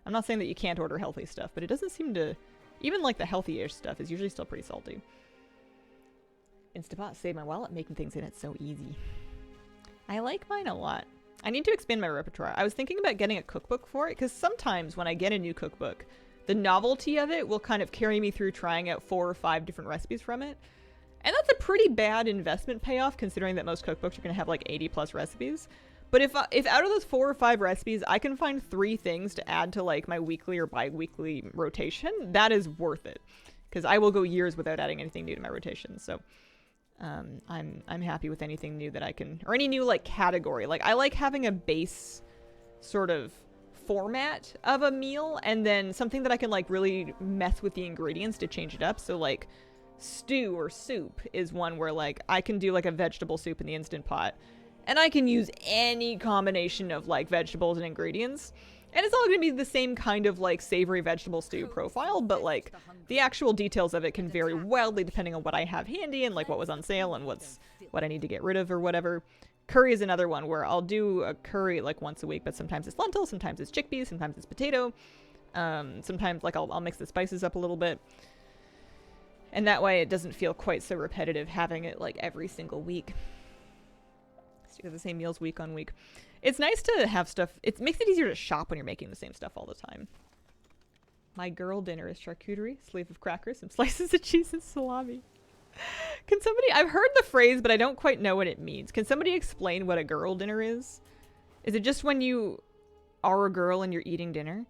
I'm not saying that you can't order healthy stuff, but it doesn't seem to, even like the healthy-ish stuff is usually still pretty salty. Instapot saved my wallet, making things in it so easy. I like mine a lot. I need to expand my repertoire. I was thinking about getting a cookbook for it, because sometimes when I get a new cookbook, the novelty of it will kind of carry me through trying out 4 or 5 different recipes from it. And that's a pretty bad investment payoff, considering that most cookbooks are going to have like 80 plus recipes. But if out of those 4 or 5 recipes, I can find 3 things to add to like my weekly or bi-weekly rotation, that is worth it. Because I will go years without adding anything new to my rotation, so... I'm happy with anything new that I can, or any new like category. Like I like having a base sort of format of a meal and then something that I can like really mess with the ingredients to change it up. So like stew or soup is one where like I can do like a vegetable soup in the Instant Pot and I can use any combination of like vegetables and ingredients. And it's all going to be the same kind of like savory vegetable stew profile, but like the actual details of it can vary wildly depending on what I have handy and like what was on sale and what I need to get rid of or whatever. Curry is another one where I'll do a curry like once a week, but sometimes it's lentils, sometimes it's chickpeas, sometimes it's potato. Sometimes like I'll mix the spices up a little bit. And that way it doesn't feel quite so repetitive having it like every single week. Stick to the same meals week on week. It's nice to have stuff. It makes it easier to shop when you're making the same stuff all the time. My girl dinner is charcuterie, sleeve of crackers, and slices of cheese and salami. Can somebody... I've heard the phrase, but I don't quite know what it means. Can somebody explain what a girl dinner is? Is it just when you are a girl and you're eating dinner?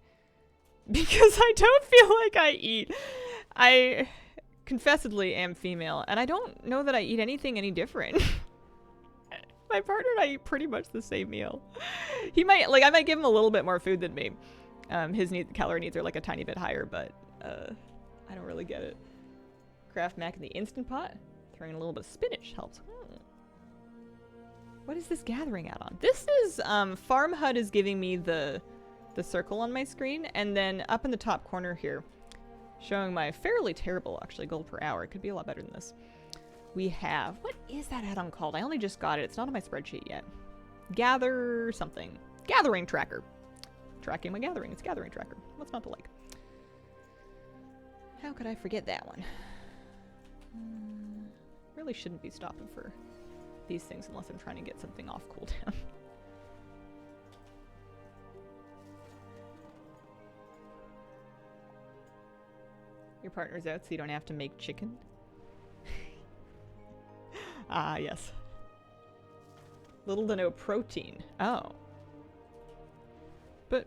Because I don't feel like I eat. I confessedly am female, and I don't know that I eat anything any different. My partner and I eat pretty much the same meal. He might, like, I might give him a little bit more food than me. His calorie needs are like a tiny bit higher, but I don't really get it. Kraft mac in the Instant Pot. Throwing in a little bit of spinach helps. What is this gathering out on? This is, Farm HUD is giving me the circle on my screen, and then up in the top corner here, showing my fairly terrible, actually, gold per hour. It could be a lot better than this. We have, what is that add-on called? I only just got it. It's not on my spreadsheet yet. Gather something. Gathering tracker. Tracking my gathering. It's gathering tracker. What's not to like? How could I forget that one? Really shouldn't be stopping for these things unless I'm trying to get something off cooldown. Your partner's out so you don't have to make chicken. Ah, yes. Little to no protein. Oh. But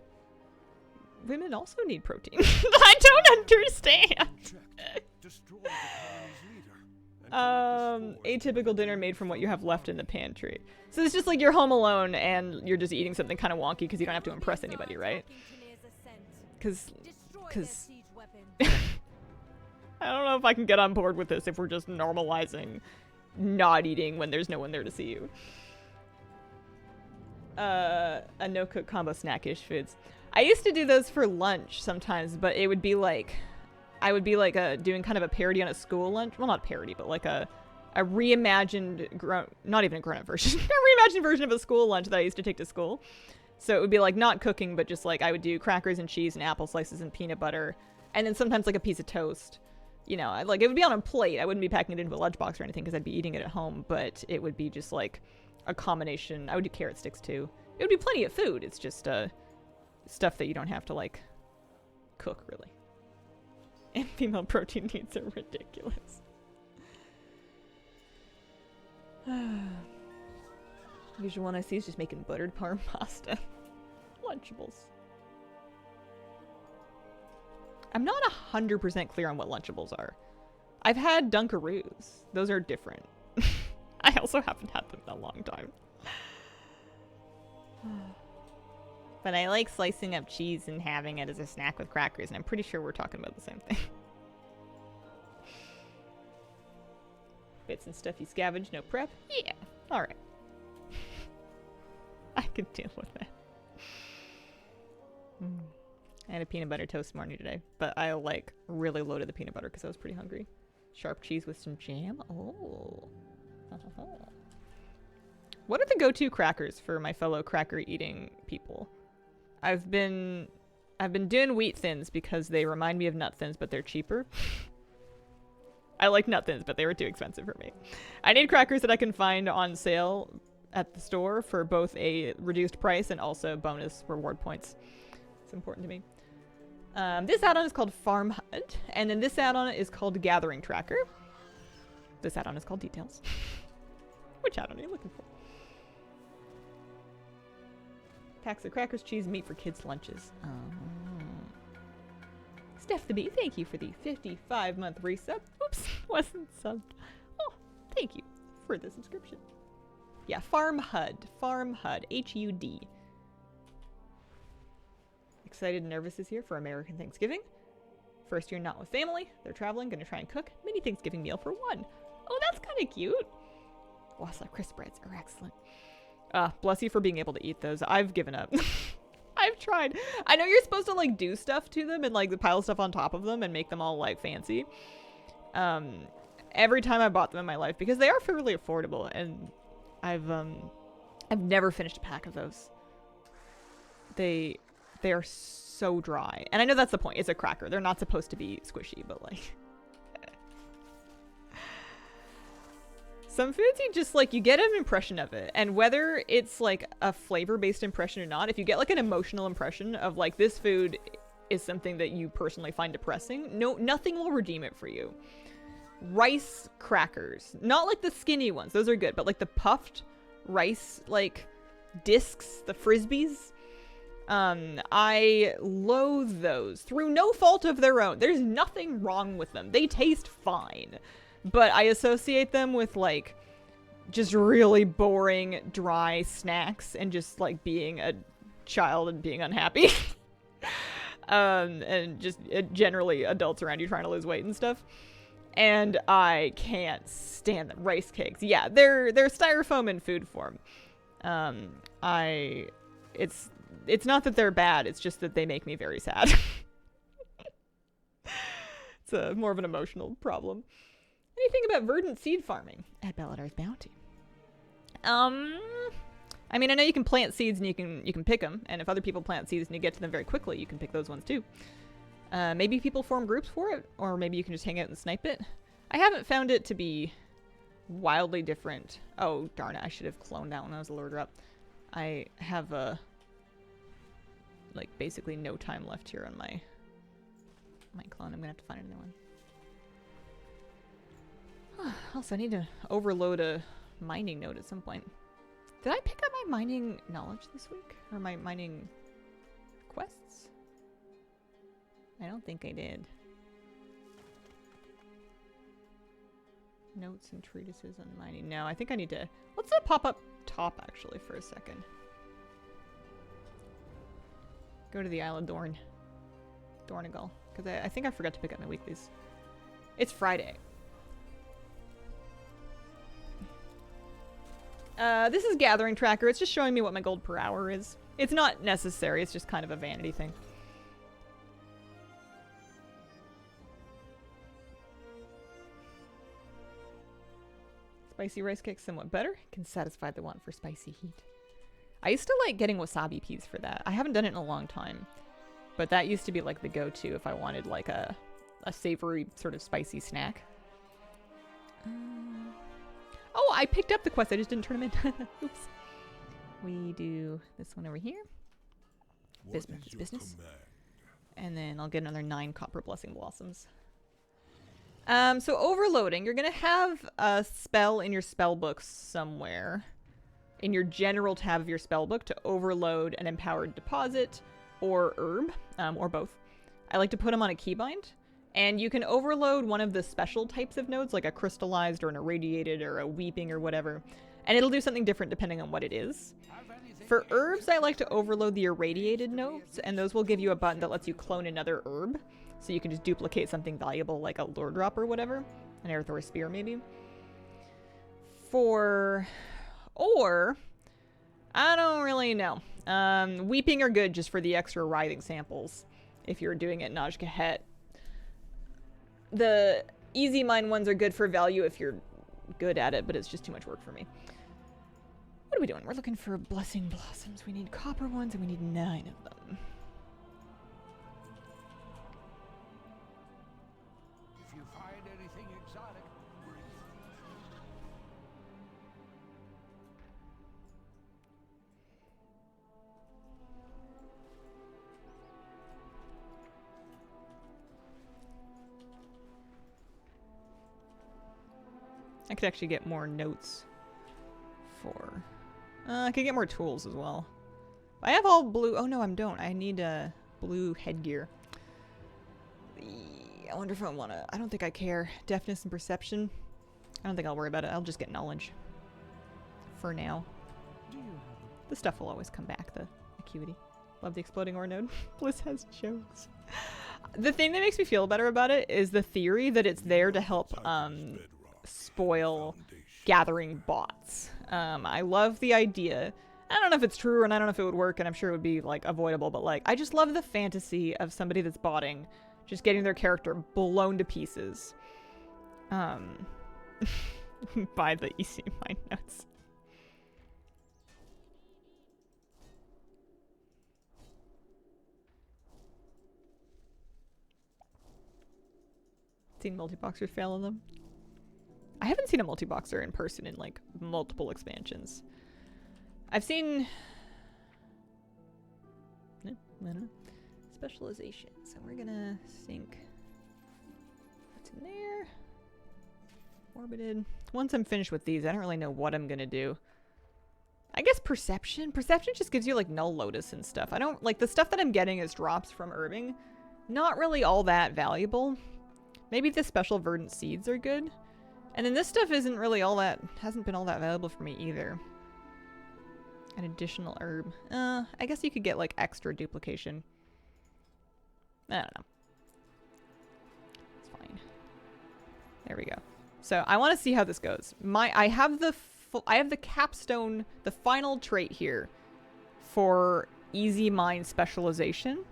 women also need protein. I don't understand. Destroy the colony's leader. And Atypical dinner made from what you have left in the pantry. So it's just like you're home alone and you're just eating something kind of wonky because you don't have to impress anybody, right? Because I don't know if I can get on board with this if we're just normalizing not eating when there's no one there to see you. A no-cook combo snackish foods. I used to do those for lunch sometimes, but it would be like, I would be like doing kind of a parody on a school lunch. Well, not a parody, but like a reimagined, not even a grown-up version, a reimagined version of a school lunch that I used to take to school. So it would be like not cooking, but just like I would do crackers and cheese and apple slices and peanut butter, and then sometimes like a piece of toast. You know, like it would be on a plate. I wouldn't be packing it into a lunchbox or anything because I'd be eating it at home, but it would be just like a combination. I would do carrot sticks too. It would be plenty of food. It's just stuff that you don't have to like cook really. And female protein needs are ridiculous. Usual one I see is just making buttered parm pasta. Lunchables. I'm not 100% clear on what Lunchables are. I've had Dunkaroos. Those are different. I also haven't had them in a long time. But I like slicing up cheese and having it as a snack with crackers, and I'm pretty sure we're talking about the same thing. Bits and stuff you scavenge, no prep? Yeah, alright. I can deal with that. I had a peanut butter toast morning today, but I like really loaded the peanut butter because I was pretty hungry. Sharp cheese with some jam. Oh. What are the go-to crackers for my fellow cracker eating people? I've been doing wheat thins because they remind me of nut thins, but they're cheaper. I like nut thins, but they were too expensive for me. I need crackers that I can find on sale at the store for both a reduced price and also bonus reward points. It's important to me. This add-on is called Farm HUD, and then this add-on is called Gathering Tracker. This add-on is called Details. Which add-on are you looking for? Packs of crackers, cheese, meat for kids' lunches. Steph the Bee, thank you for the 55-month resub. Oops, wasn't subbed. Oh, thank you for the subscription. Yeah, Farm HUD. Farm HUD. H-U-D. Excited and nervous this year for American Thanksgiving. First year not with family. They're traveling, gonna try and cook. Mini Thanksgiving meal for one. Oh, that's kind of cute. Wasla crisp breads are excellent. Bless you for being able to eat those. I've given up. I've tried. I know you're supposed to like do stuff to them and like pile stuff on top of them and make them all like fancy. Every time I bought them in my life because they are fairly affordable, and I've never finished a pack of those. They are so dry. And I know that's the point. It's a cracker. They're not supposed to be squishy, but like some foods you just like, you get an impression of it. And whether it's like a flavor-based impression or not, if you get like an emotional impression of like this food is something that you personally find depressing, nothing will redeem it for you. Rice crackers. Not like the skinny ones. Those are good. But like the puffed rice like discs, the Frisbees. I loathe those through no fault of their own. There's nothing wrong with them. They taste fine. But I associate them with like just really boring, dry snacks and just like being a child and being unhappy. And just generally adults around you trying to lose weight and stuff. And I can't stand them. Rice cakes. Yeah, they're styrofoam in food form. It's not that they're bad, it's just that they make me very sad. It's more of an emotional problem. Anything about verdant seed farming at Beledar's Bounty? I mean, I know you can plant seeds and you can pick them, and if other people plant seeds and you get to them very quickly, you can pick those ones too. Maybe people form groups for it, or maybe you can just hang out and snipe it. I haven't found it to be wildly different. Oh, darn it, I should have cloned that when I was a lurder up. I have like basically no time left here on my clone. I'm gonna have to find another one. Also, I need to overload a mining node at some point. Did I pick up my mining knowledge this week? Or my mining quests? I don't think I did. Notes and treatises on mining. No, I think I need to... Let's pop up top, actually, for a second. Go to the Isle of Dornigal. Because I think I forgot to pick up my weeklies. It's Friday. This is Gathering Tracker. It's just showing me what my gold per hour is. It's not necessary. It's just kind of a vanity thing. Spicy rice cake somewhat better. Can satisfy the want for spicy heat. I used to like getting wasabi peas for that. I haven't done it in a long time. But that used to be like the go-to if I wanted like a savory sort of spicy snack. Oh, I picked up the quest. I just didn't turn them in. Oops. We do this one over here. Business. And then I'll get another 9 copper blessing blossoms. So overloading. You're going to have a spell in your spell book somewhere. In your general tab of your spell book to overload an empowered deposit or herb, or both. I like to put them on a keybind. And you can overload one of the special types of nodes, like a crystallized or an irradiated or a weeping or whatever. And it'll do something different depending on what it is. For herbs, I like to overload the irradiated nodes, and those will give you a button that lets you clone another herb. So you can just duplicate something valuable like a lore drop or whatever. An Aerithor spear, maybe. For ore, I don't really know. Weeping are good just for the extra writhing samples if you're doing it in Najkahet. The easy mine ones are good for value if you're good at it, but it's just too much work for me. What are we doing? We're looking for blessing blossoms. We need copper ones and we need 9 of them. If you find anything exotic, I could actually get more notes for... I could get more tools as well. I have all blue... Oh no, I don't. I need blue headgear. I wonder if I want to... I don't think I care. Deafness and perception. I don't think I'll worry about it. I'll just get knowledge. For now. The stuff will always come back, the acuity. Love the exploding ore node. Bliss has jokes. The thing that makes me feel better about it is the theory that it's there to help spoil gathering bots. I love the idea. I don't know if it's true and I don't know if it would work, and I'm sure it would be like avoidable, but like I just love the fantasy of somebody that's botting just getting their character blown to pieces by the EC mind notes. Seen multi-boxers fail on them? I haven't seen a multi-boxer in person in like multiple expansions. I've seen... No, I don't know. Specialization. So we're gonna sync what's in there. Orbited. Once I'm finished with these, I don't really know what I'm gonna do. I guess perception. Perception just gives you like null lotus and stuff. I don't like the stuff that I'm getting as drops from herbing. Not really all that valuable. Maybe the special verdant seeds are good. And then this stuff isn't really all that, hasn't been all that valuable for me either. An additional herb. I guess you could get like extra duplication. I don't know. It's fine. There we go. So I want to see how this goes. I have the capstone, the final trait here for easy mine specialization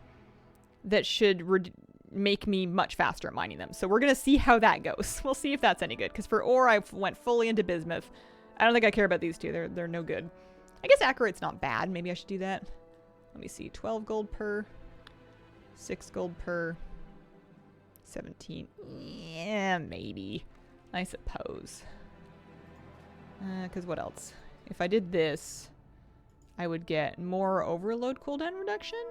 that should make me much faster at mining them. So we're going to see how that goes. We'll see if that's any good. Because for ore, I went fully into bismuth. I don't think I care about these two. They're no good. I guess accurate's not bad. Maybe I should do that. Let me see. 12 gold per. 6 gold per. 17. Yeah, maybe. I suppose. Because what else? If I did this, I would get more overload cooldown reduction.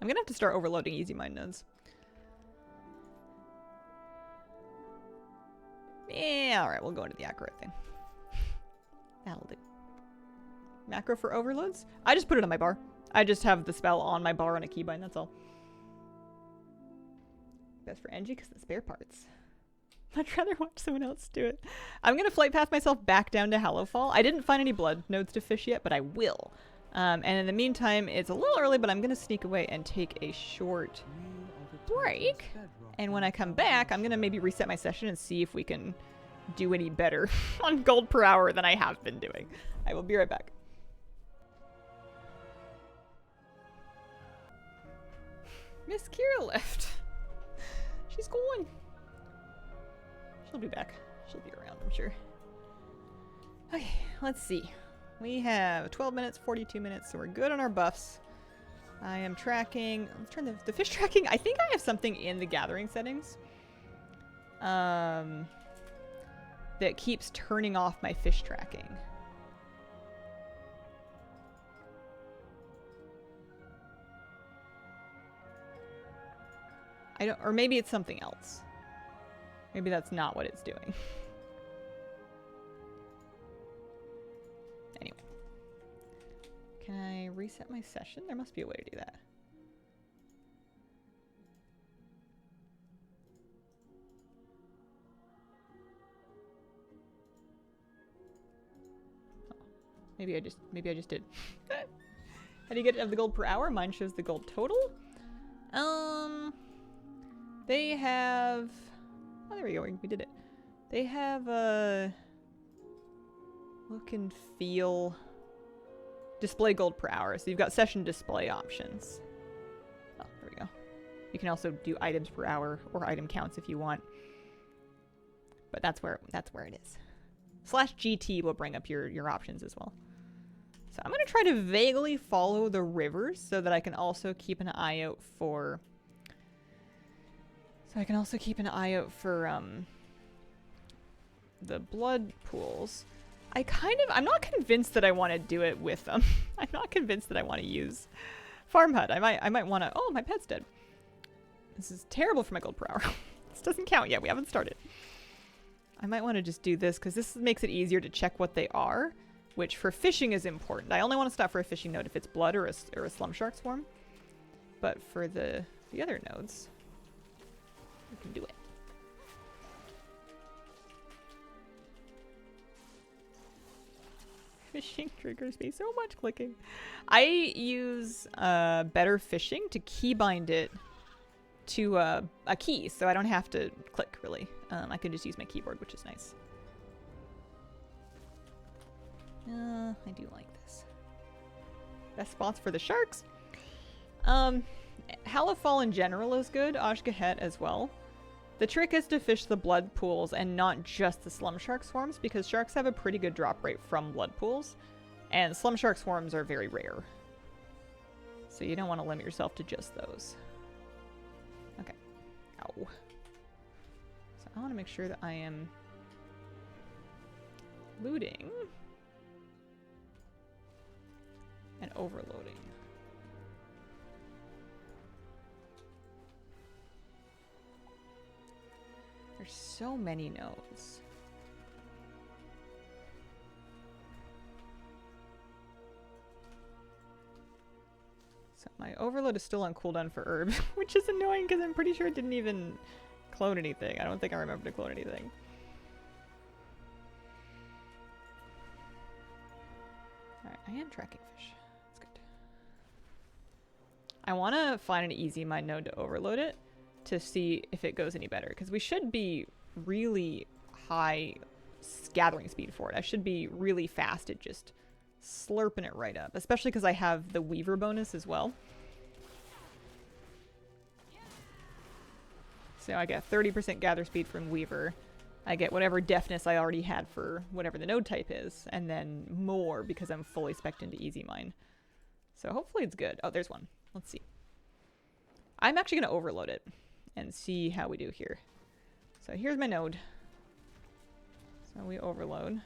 I'm gonna have to start overloading easy mine nodes. Yeah, alright, we'll go into the accurate thing. That'll do. Macro for overloads? I just put it on my bar. I just have the spell on my bar on a keybind, that's all. Best for Angie because the spare parts. I'd rather watch someone else do it. I'm gonna flight path myself back down to Hallowfall. I didn't find any blood nodes to fish yet, but I will. And in the meantime, it's a little early, but I'm gonna sneak away and take a short break. And when I come back, I'm gonna maybe reset my session and see if we can do any better on gold per hour than I have been doing. I will be right back. Miss Kira left. She's gone. She'll be back. She'll be around, I'm sure. Okay, let's see. We have 12 minutes, 42 minutes, so we're good on our buffs. I am tracking. Let's turn the fish tracking. I think I have something in the gathering settings that keeps turning off my fish tracking. I don't, or maybe it's something else. Maybe that's not what it's doing. Anyway. Can I reset my session? There must be a way to do that. Oh, maybe I just did. How do you get the gold per hour? Mine shows the gold total. They have... Oh, there we go. We did it. They have a look and feel display gold per hour. So you've got session display options. Oh, there we go. You can also do items per hour or item counts if you want. But that's where it is. /GT will bring up your options as well. So I'm going to try to vaguely follow the rivers so that I can also keep an eye out for... the blood pools. I'm not convinced that I want to do it with them. I'm not convinced that I want to use Farm Hut. I might want to... Oh, my pet's dead. This is terrible for my gold per hour. This doesn't count yet. We haven't started. I might want to just do this because this makes it easier to check what they are, which for fishing is important. I only want to stop for a fishing node if it's blood or a slum shark swarm. But for the other nodes, we can do it. Fishing triggers me so much clicking. I use better fishing to keybind it to a key, so I don't have to click really. I can just use my keyboard, which is nice. I do like this. Best spots for the sharks. Hallowfall in general is good. Ashgahet as well. The trick is to fish the blood pools and not just the slum shark swarms, because sharks have a pretty good drop rate from blood pools, and slum shark swarms are very rare. So you don't want to limit yourself to just those. Okay. Ow. So I want to make sure that I am looting and overloading. There's so many nodes. So my overload is still on cooldown for herb, which is annoying because I'm pretty sure it didn't even clone anything. I don't think I remember to clone anything. Alright, I am tracking fish. That's good. I want to find an easy mine node to overload it to see if it goes any better. Because we should be really high gathering speed for it. I should be really fast at just slurping it right up. Especially because I have the Weaver bonus as well. So I get 30% gather speed from Weaver. I get whatever deftness I already had for whatever the node type is. And then more because I'm fully spec'd into Easy Mine. So hopefully it's good. Oh, there's one. Let's see. I'm actually going to overload it and see how we do here. So here's my node. So we overload.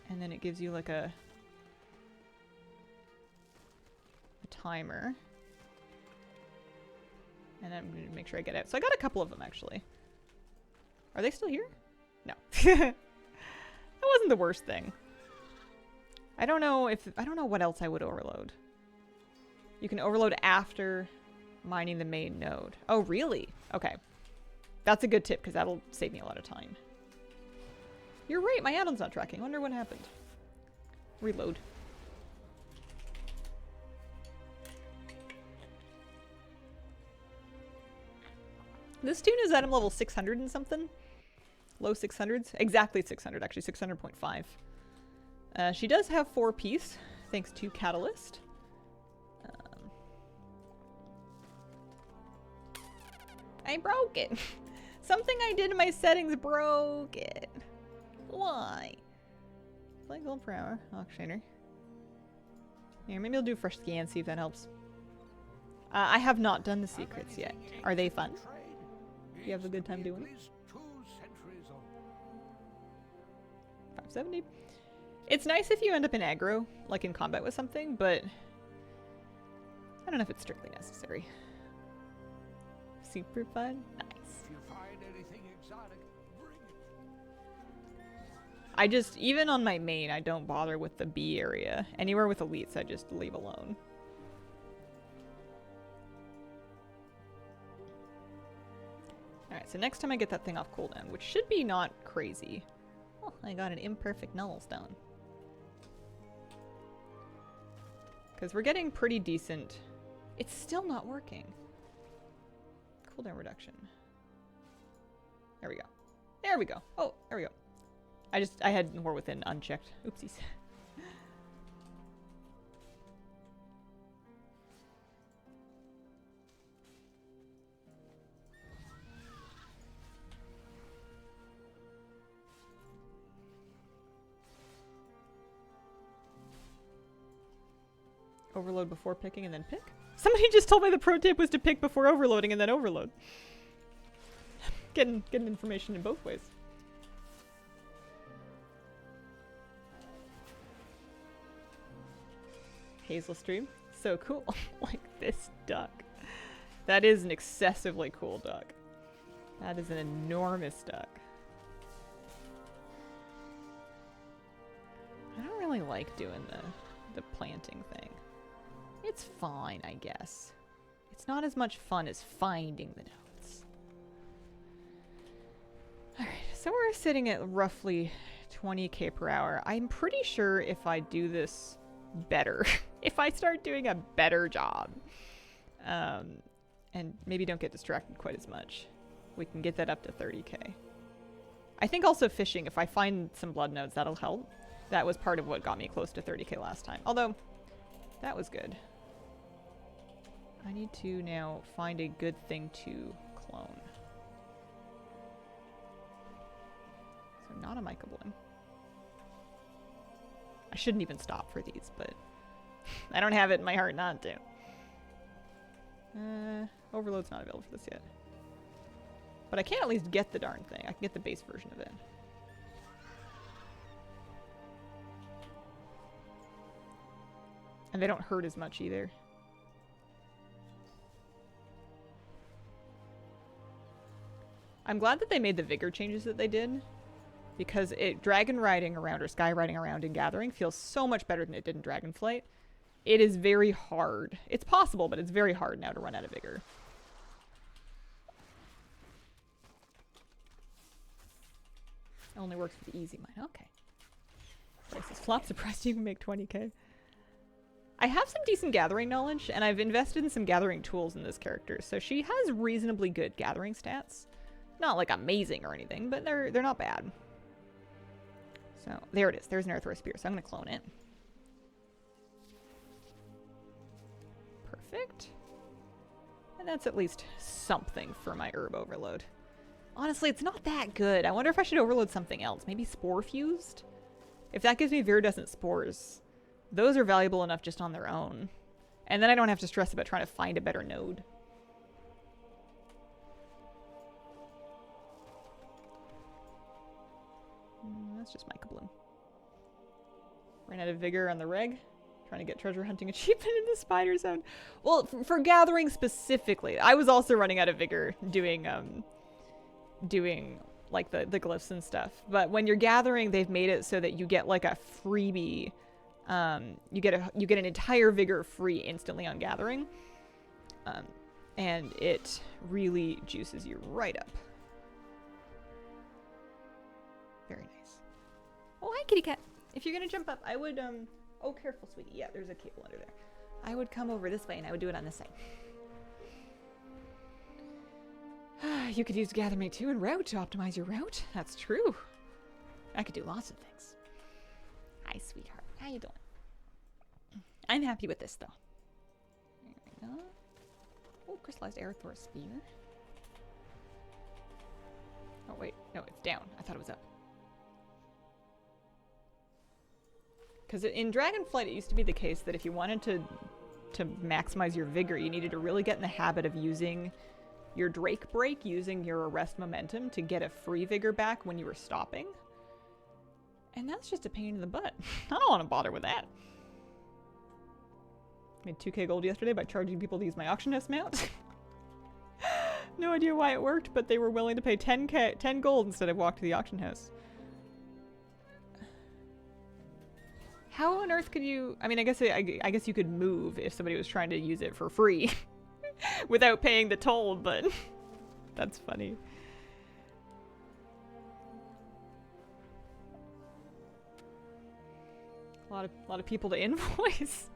And then it gives you like a timer. And I'm going to make sure I get out. So I got a couple of them, actually. Are they still here? No. That wasn't the worst thing. I don't know what else I would overload. You can overload after mining the main node. Oh, really? Okay. That's a good tip, because that'll save me a lot of time. You're right, my add-on's not tracking. I wonder what happened. Reload. This tune is item level 600 and something. Low 600s. Exactly 600, actually. 600.5. She does have 4 piece, thanks to Catalyst. I broke it. Something I did in my settings broke it. Why? Play gold per hour. Auctioneer. Here, maybe I'll do a fresh scan, see if that helps. I have not done the secrets yet. Are they fun? You have a good time doing it? 570. It's nice if you end up in aggro, like in combat with something, but I don't know if it's strictly necessary. Super fun. Nice. If you find anything exotic, bring it. I just, even on my main, I don't bother with the B area. Anywhere with elites, I just leave alone. Alright, so next time I get that thing off cooldown, which should be not crazy. Oh, I got an imperfect nullstone. Because we're getting pretty decent. It's still not working. Cooldown reduction. There we go. There we go. Oh, there we go. I had more within unchecked. Oopsies. Overload before picking and then pick? Somebody just told me the pro tip was to pick before overloading and then overload. Getting information in both ways. Hazel stream. So cool. Like this duck. That is an excessively cool duck. That is an enormous duck. I don't really like doing the planting thing. It's fine, I guess. It's not as much fun as finding the notes. Alright, so we're sitting at roughly 20k per hour. I'm pretty sure if I do this better, if I start doing a better job, and maybe don't get distracted quite as much, we can get that up to 30k. I think also fishing, if I find some blood nodes, that'll help. That was part of what got me close to 30k last time. Although, that was good. I need to now find a good thing to clone. So not a Mycobloom. I shouldn't even stop for these, but I don't have it in my heart not to. Overload's not available for this yet. But I can at least get the darn thing. I can get the base version of it. And they don't hurt as much either. I'm glad that they made the vigor changes that they did, because dragon riding around or sky riding around in Gathering feels so much better than it did in Dragonflight. It is very hard. It's possible, but it's very hard now to run out of vigor. Only works for the easy mine. Okay. Prices flop. Surprised you can make 20k. I have some decent gathering knowledge, and I've invested in some gathering tools in this character, so she has reasonably good gathering stats. Not like amazing or anything, but they're not bad. So there it is. There's an Earthworm Spear, so I'm gonna clone it. Perfect. And that's at least something for my herb overload. Honestly, it's not that good. I wonder if I should overload something else. Maybe spore fused? If that gives me viridescent spores, those are valuable enough just on their own. And then I don't have to stress about trying to find a better node. That's just mica bloom. Ran out of vigor on the reg. Trying to get treasure hunting achievement in the spider zone. Well, for gathering specifically, I was also running out of vigor doing like the glyphs and stuff. But when you're gathering, they've made it so that you get like a freebie. You get an entire vigor free instantly on gathering. And it really juices you right up. Very nice. Oh, hi, kitty cat. If you're gonna jump up, I would oh, careful, sweetie. Yeah, there's a cable under there. I would come over this way, and I would do it on this side. You could use Gather Mate 2 and Route to optimize your route. That's true. I could do lots of things. Hi, sweetheart. How you doing? I'm happy with this, though. There we go. Oh, crystallized Earthworm Spear. Oh, wait. No, it's down. I thought it was up. Because in Dragonflight, it used to be the case that if you wanted to maximize your vigor, you needed to really get in the habit of using your Drake Break, using your Arrest Momentum to get a free vigor back when you were stopping. And that's just a pain in the butt. I don't want to bother with that. Made 2k gold yesterday by charging people to use my auction house mount. No idea why it worked, but they were willing to pay 10 gold instead of walk to the auction house. How on earth could you... I mean, I guess you could move if somebody was trying to use it for free without paying the toll, but that's funny. A lot of people to invoice.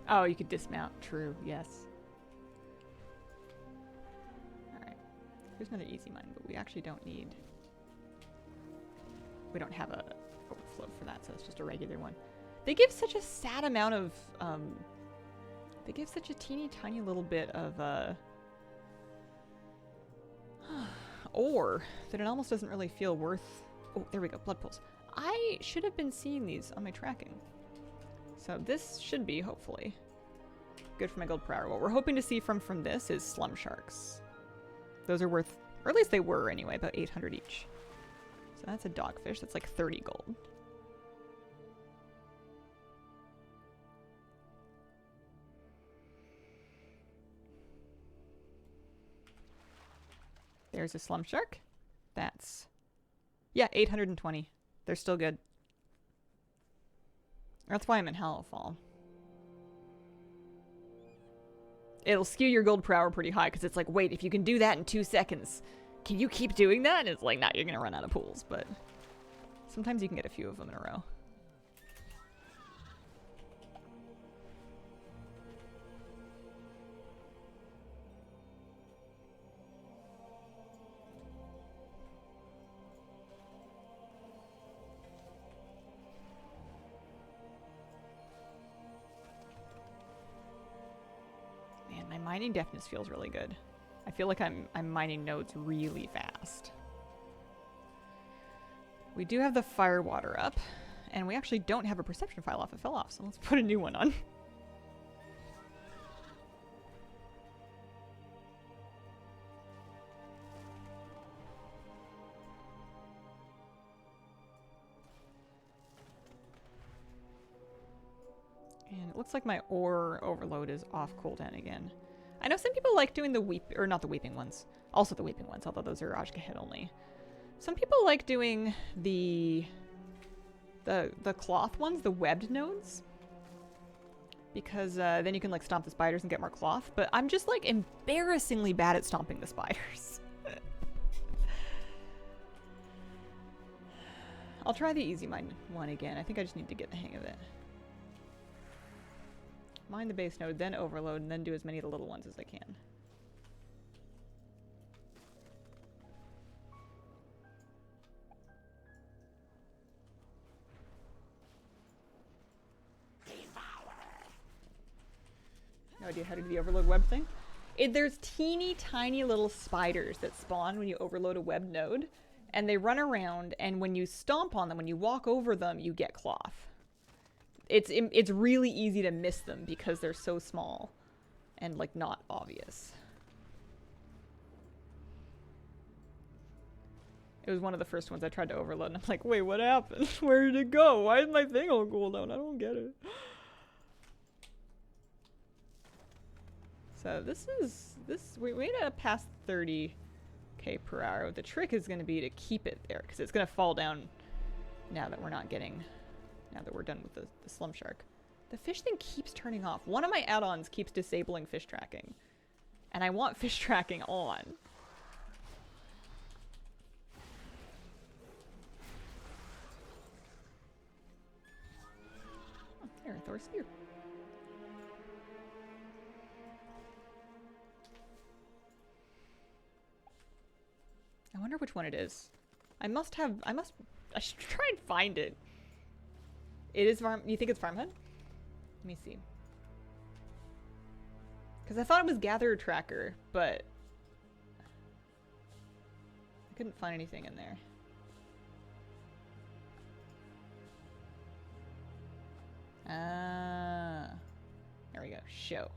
Oh, you could dismount. True, yes. Alright. Here's another easy mine, but we actually don't need... We don't have a overflow for that, so it's just a regular one. They give such a sad amount of, they give such a teeny tiny little bit of, ore that it almost doesn't really feel worth... Oh, there we go, blood pools. I should have been seeing these on my tracking. So this should be, hopefully, good for my gold per hour. What we're hoping to see from this is slum sharks. Those are worth, or at least they were anyway, about 800 each. So that's a dogfish. That's like 30 gold. There's a slum shark. That's... Yeah, 820. They're still good. That's why I'm in Hellfall. It'll skew your gold per hour pretty high, because it's like, wait, if you can do that in 2 seconds... Can you keep doing that? And it's like, nah, you're gonna run out of pools, but sometimes you can get a few of them in a row. Man, my mining deftness feels really good. I feel like I'm mining nodes really fast. We do have the firewater up, and we actually don't have a perception file off. It fell off, so let's put a new one on. And it looks like my ore overload is off cooldown again. I know some people like doing the not the weeping ones. Also the weeping ones, although those are Ajka hit only. Some people like doing the cloth ones, the webbed nodes. because then you can like stomp the spiders and get more cloth. But I'm just like embarrassingly bad at stomping the spiders. I'll try the easy mine one again. I think I just need to get the hang of it. Mine the base node, then overload, and then do as many of the little ones as I can. No idea how to do the overload web thing. There's teeny tiny little spiders that spawn when you overload a web node, and they run around, and when you stomp on them, when you walk over them, you get cloth. It's really easy to miss them because they're so small and like not obvious. It was one of the first ones I tried to overload, and I'm like, wait, what happened? Where did it go? Why is my thing on cooldown? I don't get it. So we made it past 30k per hour. The trick is going to be to keep it there because it's going to fall down now that we're not getting, now that we're done with the slum shark. The fish thing keeps turning off. One of my add-ons keeps disabling fish tracking, and I want fish tracking on. Oh, there, Thor's spear. I wonder which one it is. I should try and find it. It is you think it's Farmhead? Let me see. Because I thought it was Gatherer Tracker, but I couldn't find anything in there. Ah. There we go. Show.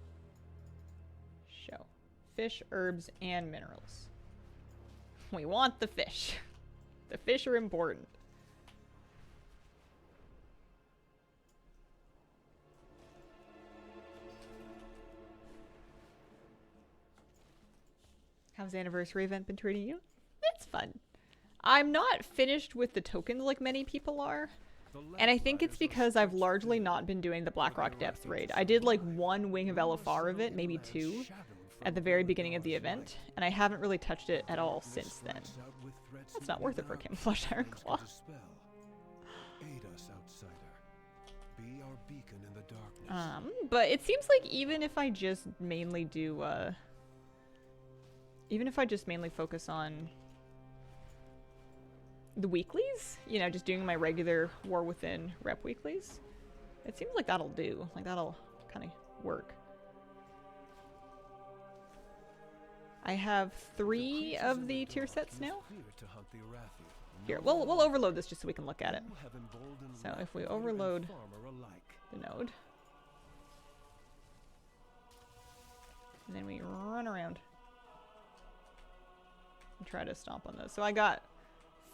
Fish, herbs, and minerals. We want the fish. The fish are important. How's the anniversary event been treating you? It's fun. I'm not finished with the tokens like many people are. And I think it's because I've largely not been doing the Blackrock Depths raid. I did like one Wing of Elefar of it, maybe two, at the very beginning of the event, and I haven't really touched it at all since then. That's not worth it for a camouflaged iron claw. But it seems like even if I just mainly do, even if I just mainly focus on the weeklies, you know, just doing my regular War Within rep weeklies, it seems like that'll do. Like that'll kind of work. I have 3 of the tier sets now. Here, we'll overload this just so we can look at it. So if we overload the node, and then we run around and try to stomp on those. So I got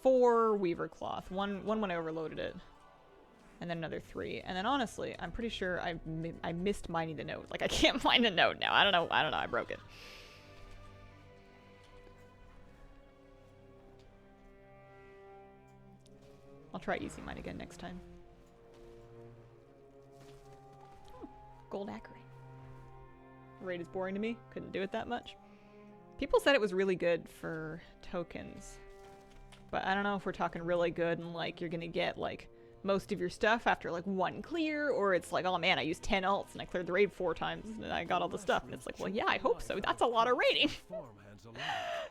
4 Weaver Cloth. One when I overloaded it, and then another 3. And then honestly, I'm pretty sure I missed mining the node. Like I can't mine the node now. I don't know. I broke it. I'll try easy mine again next time. Oh, gold acre. Raid is boring to me. Couldn't do it that much. People said it was really good for tokens, but I don't know if we're talking really good and like you're gonna get like most of your stuff after like 1 clear, or it's like, oh man, I used 10 alts and I cleared the raid 4 times and I got all the stuff. And it's like, well, yeah, I hope so. That's a lot of raiding.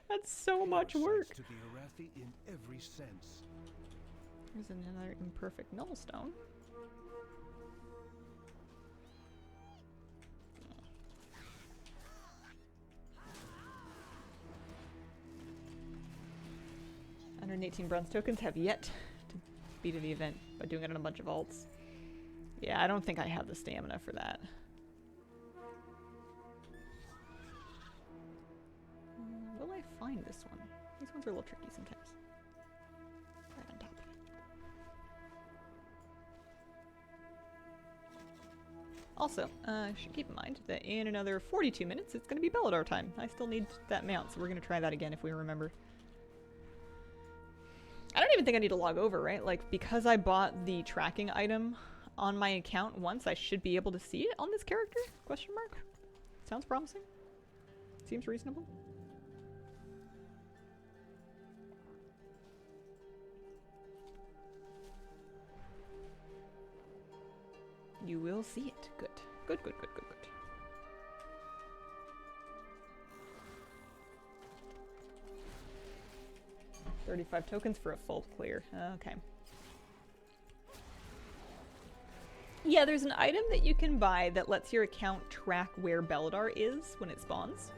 That's so much work. There's another imperfect nullstone. Oh. 118 bronze tokens have yet to beat the event by doing it on a bunch of alts. Yeah, I don't think I have the stamina for that. Will I find this one? These ones are a little tricky sometimes. Right on top. Also, should keep in mind that in another 42 minutes, it's going to be Beledar time. I still need that mount, so we're going to try that again if we remember. I don't even think I need to log over, right? Like, because I bought the tracking item, on my account once, I should be able to see it on this character? Question mark? Sounds promising. Seems reasonable. You will see it. Good. Good, good, good, good, good. $35 tokens for a full clear. Okay. Yeah, there's an item that you can buy that lets your account track where Beledar is when it spawns.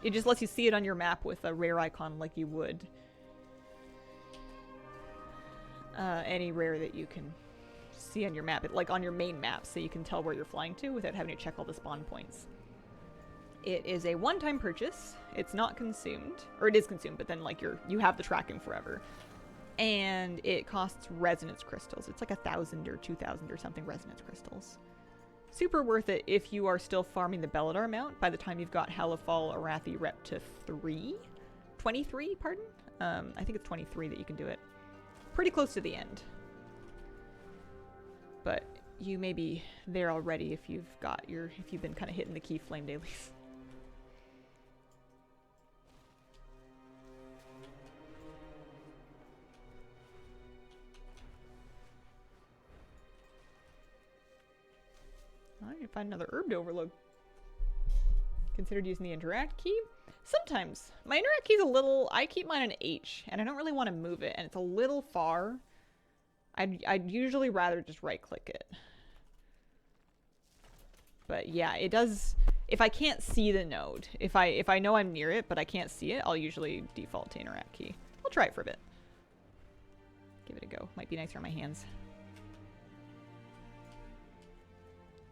It just lets you see it on your map with a rare icon like you would any rare that you can see on your map, like on your main map, so you can tell where you're flying to without having to check all the spawn points. It is a one-time purchase. It's not consumed, or it is consumed, but then like you have the tracking forever. And it costs resonance crystals. It's like 1,000 or 2,000 or something resonance crystals. Super worth it if you are still farming the Beledar mount by the time you've got Halifal Arathi rep to 23, pardon? I think it's 23 that you can do it. Pretty close to the end. But you may be there already if you've been kind of hitting the key flame dailies. I need to find another herb to overload. Considered using the interact key? Sometimes. My interact key is a little... I keep mine on H, and I don't really want to move it, and it's a little far. I'd usually rather just right-click it. But yeah, it does... If I can't see the node, if I know I'm near it, but I can't see it, I'll usually default to interact key. I'll try it for a bit. Give it a go. Might be nicer on my hands.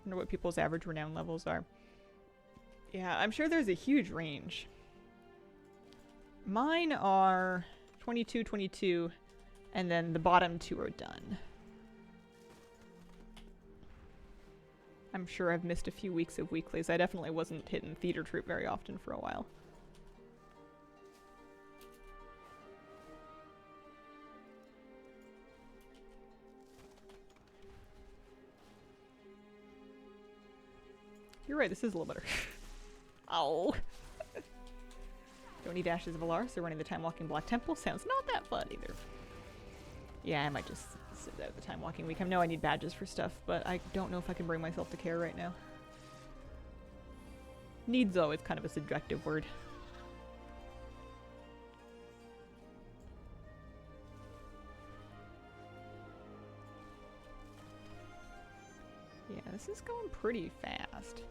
Wonder what people's average renown levels are. Yeah, I'm sure there's a huge range. Mine are 22, 22, and then the bottom two are done. I'm sure I've missed a few weeks of weeklies. I definitely wasn't hitting theater troupe very often for a while. You're right, this is a little better. Oh. Don't need Ashes of Alar, so running the Time Walking Black Temple sounds not that fun either. Yeah, I might just sit out the Time Walking week. I know I need badges for stuff, but I don't know if I can bring myself to care right now. Needs, though, is kind of a subjective word. Yeah, this is going pretty fast.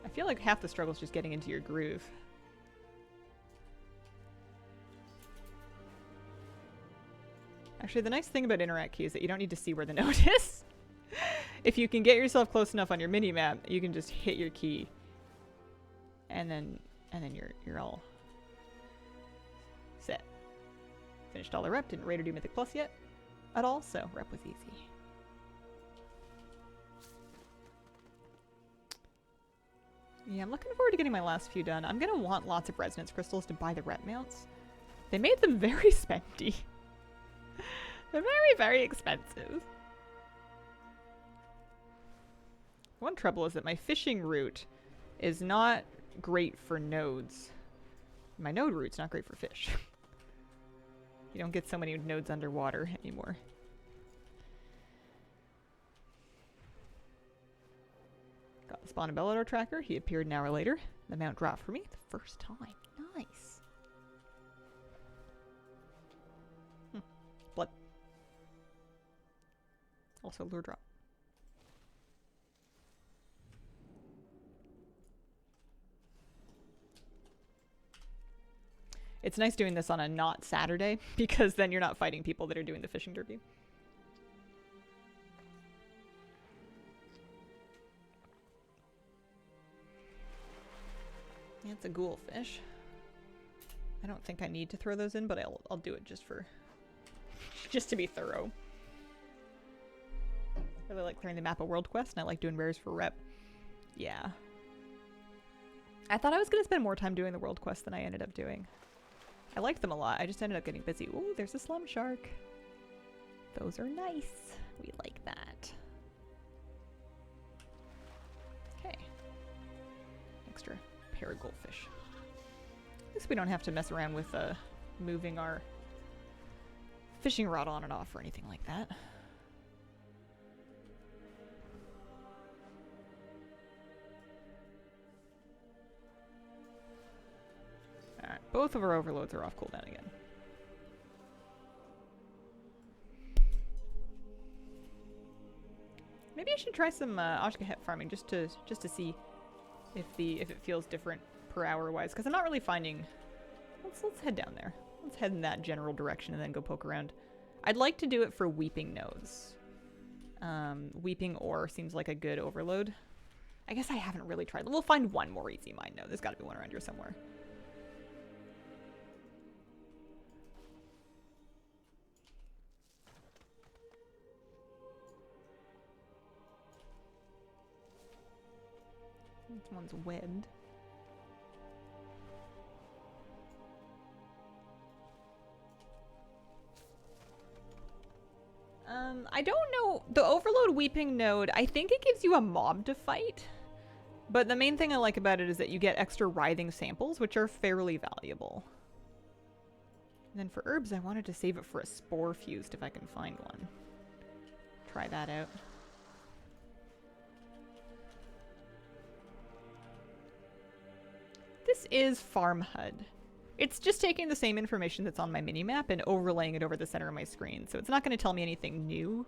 I feel like half the struggle is just getting into your groove. Actually, the nice thing about interact key is that you don't need to see where the node is. If you can get yourself close enough on your mini-map, you can just hit your key. And then you're all set. Finished all the rep, didn't raid or do Mythic Plus yet at all, so rep was easy. Yeah, I'm looking forward to getting my last few done. I'm gonna want lots of resonance crystals to buy the rep mounts. They made them very spendy. They're very, very expensive. One trouble is that my fishing route is not great for nodes. My node route's not great for fish. You don't get so many nodes underwater anymore. Got the spawn of Beledar tracker. He appeared an hour later. The mount dropped for me the first time. Nice. Blood. Also lure drop. It's nice doing this on a not Saturday, because then you're not fighting people that are doing the fishing derby. Yeah, it's a ghoul fish. I don't think I need to throw those in, but I'll do it just to be thorough. I really like clearing the map of World Quest, and I like doing rares for rep. Yeah. I thought I was going to spend more time doing the World Quest than I ended up doing. I liked them a lot. I just ended up getting busy. Ooh, there's a slum shark. Those are nice. We like that. or a goldfish. At least we don't have to mess around with moving our fishing rod on and off or anything like that. Alright, both of our overloads are off cooldown again. Maybe I should try some Oshkahet farming just to see if it feels different per hour wise, because I'm not really finding. Let's head down there. Let's head in that general direction and then go poke around. I'd like to do it for weeping nodes. Weeping ore seems like a good overload. I guess I haven't really tried. We'll find one more easy mine node. There's got to be one around here somewhere. This one's webbed. I don't know. The Overload Weeping node, I think it gives you a mob to fight. But the main thing I like about it is that you get extra writhing samples, which are fairly valuable. And then for herbs, I wanted to save it for a spore fused if I can find one. Try that out. This is Farm HUD. It's just taking the same information that's on my minimap and overlaying it over the center of my screen. So it's not going to tell me anything new.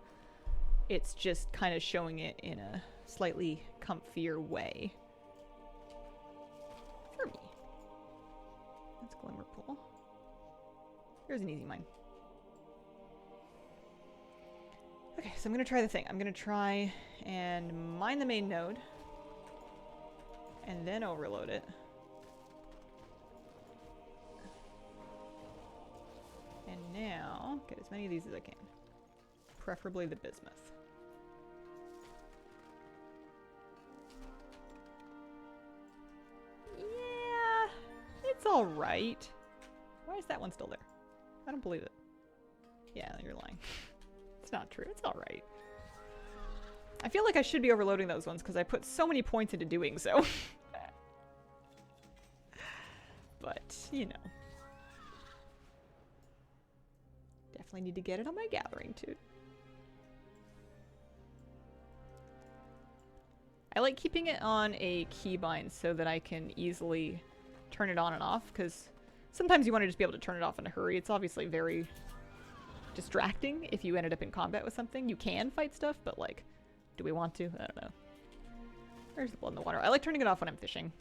It's just kind of showing it in a slightly comfier way. For me. That's Glimmerpool. Here's an easy mine. Okay, so I'm going to try the thing. I'm going to try and mine the main node. And then overload it. And now, get as many of these as I can. Preferably the bismuth. Yeah, it's alright. Why is that one still there? I don't believe it. Yeah, you're lying. It's not true. It's alright. I feel like I should be overloading those ones because I put so many points into doing so. But, you know. Definitely need to get it on my gathering too. I like keeping it on a keybind so that I can easily turn it on and off, because sometimes you want to just be able to turn it off in a hurry. It's obviously very distracting if you ended up in combat with something. You can fight stuff, but like, do we want to? I don't know. There's the blood in the water. I like turning it off when I'm fishing.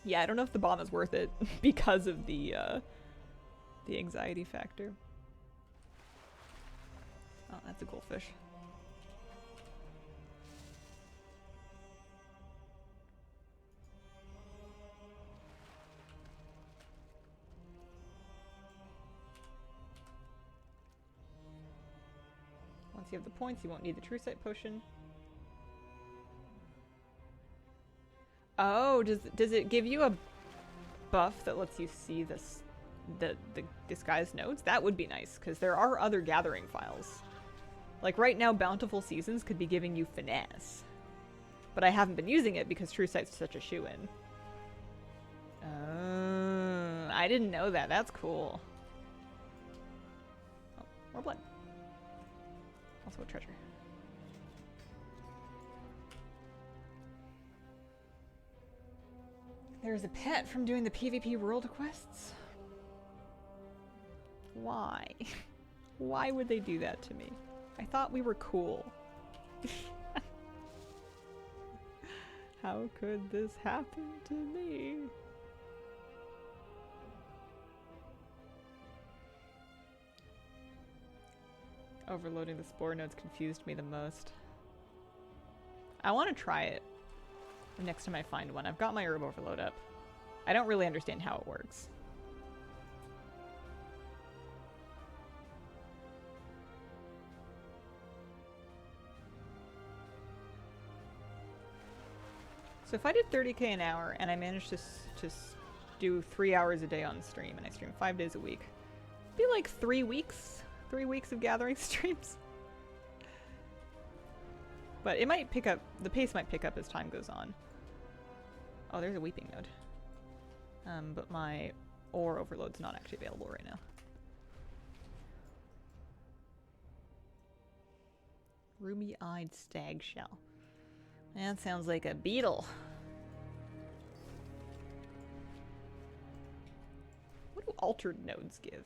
Yeah, I don't know if the bomb is worth it because of the anxiety factor. Oh, that's a goldfish. Once you have the points, you won't need the true sight potion. Oh, does it give you a buff that lets you see this the disguised nodes? That would be nice, because there are other gathering files. Like right now, Bountiful Seasons could be giving you finesse. But I haven't been using it because True Sight's such a shoo-in. I didn't know that. That's cool. Oh, more blood. Also a treasure. There's a pet from doing the PvP world quests. Why? Why would they do that to me? I thought we were cool. How could this happen to me? Overloading the spore nodes confused me the most. I want to try it next time I find one. I've got my herb overload up. I don't really understand how it works. So if I did 30k an hour and I managed to do 3 hours a day on stream, and I stream 5 days a week, it'd be like 3 weeks. 3 weeks of gathering streams. But it might pick up, the pace might pick up as time goes on. Oh, there's a weeping node. But my ore overload's not actually available right now. Ruby-eyed stag shell. That sounds like a beetle. What do altered nodes give?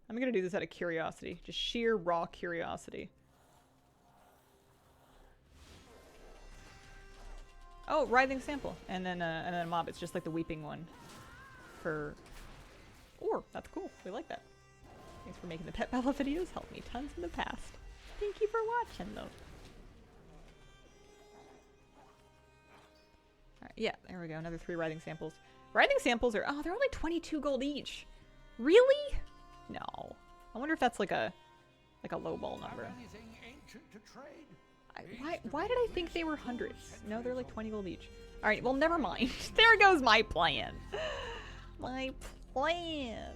I'm gonna do this out of curiosity. Just sheer raw curiosity. Oh, writhing sample. And then a mob. It's just like the weeping one. For ore. That's cool. We like that. Thanks for making the Pet Bella videos. Helped me tons in the past. Thank you for watching, though. Alright, yeah, there we go. Another 3 writhing samples. Writhing samples are... Oh, they're only 22 gold each. Really? No. I wonder if that's like a lowball number. Why did I think they were hundreds? No, they're like 20 gold each. Alright, well, never mind. There goes my plan. My plan.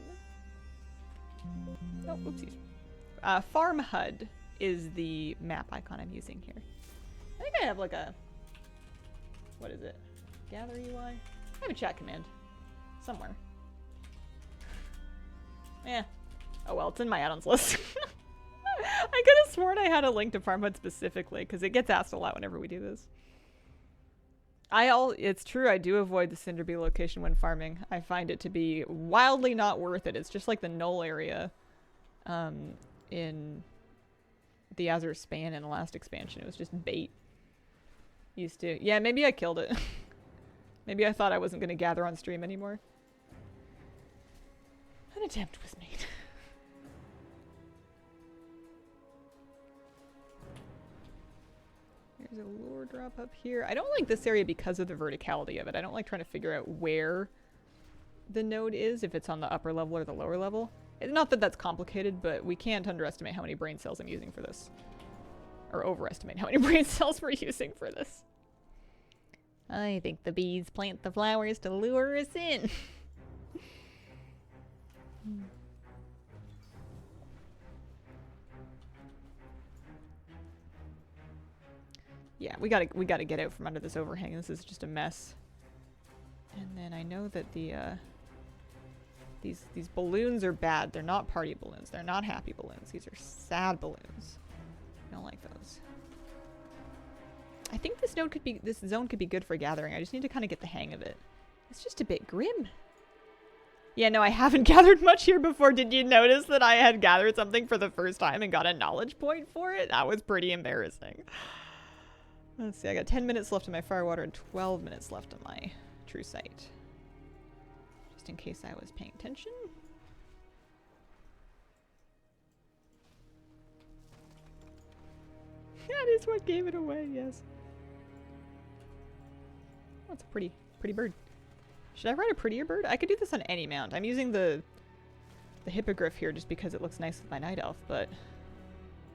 Oh, oopsies. Farm HUD is the map icon I'm using here. I think I have like a... What is it? Gather UI? I have a chat command. Somewhere. Eh. Oh well, it's in my add-ons list. I could have sworn I had a link to Farm HUD specifically, because it gets asked a lot whenever we do this. It's true, I do avoid the Cinderbee location when farming. I find it to be wildly not worth it. It's just like the Null area in the Azure Span in the last expansion. It was just bait. Used to. Yeah, maybe I killed it. Maybe I thought I wasn't going to gather on stream anymore. An attempt was made. There's a lure drop up here. I don't like this area because of the verticality of it. I don't like trying to figure out where the node is, if it's on the upper level or the lower level. It's not that that's complicated, but we can't underestimate how many brain cells I'm using for this. Or overestimate how many brain cells we're using for this. I think the bees plant the flowers to lure us in. Yeah, we gotta get out from under this overhang. This is just a mess. And then I know that the these balloons are bad. They're not party balloons. They're not happy balloons. These are sad balloons. I don't like those. I think this zone could be good for gathering. I just need to kind of get the hang of it. It's just a bit grim. Yeah, no, I haven't gathered much here before. Did you notice that I had gathered something for the first time and got a knowledge point for it? That was pretty embarrassing. Let's see, I got 10 minutes left on my firewater and 12 minutes left on my true sight. Just in case I was paying attention. That is what gave it away, yes. Oh, it's a pretty bird. Should I ride a prettier bird? I could do this on any mount. I'm using the hippogriff here just because it looks nice with my night elf, but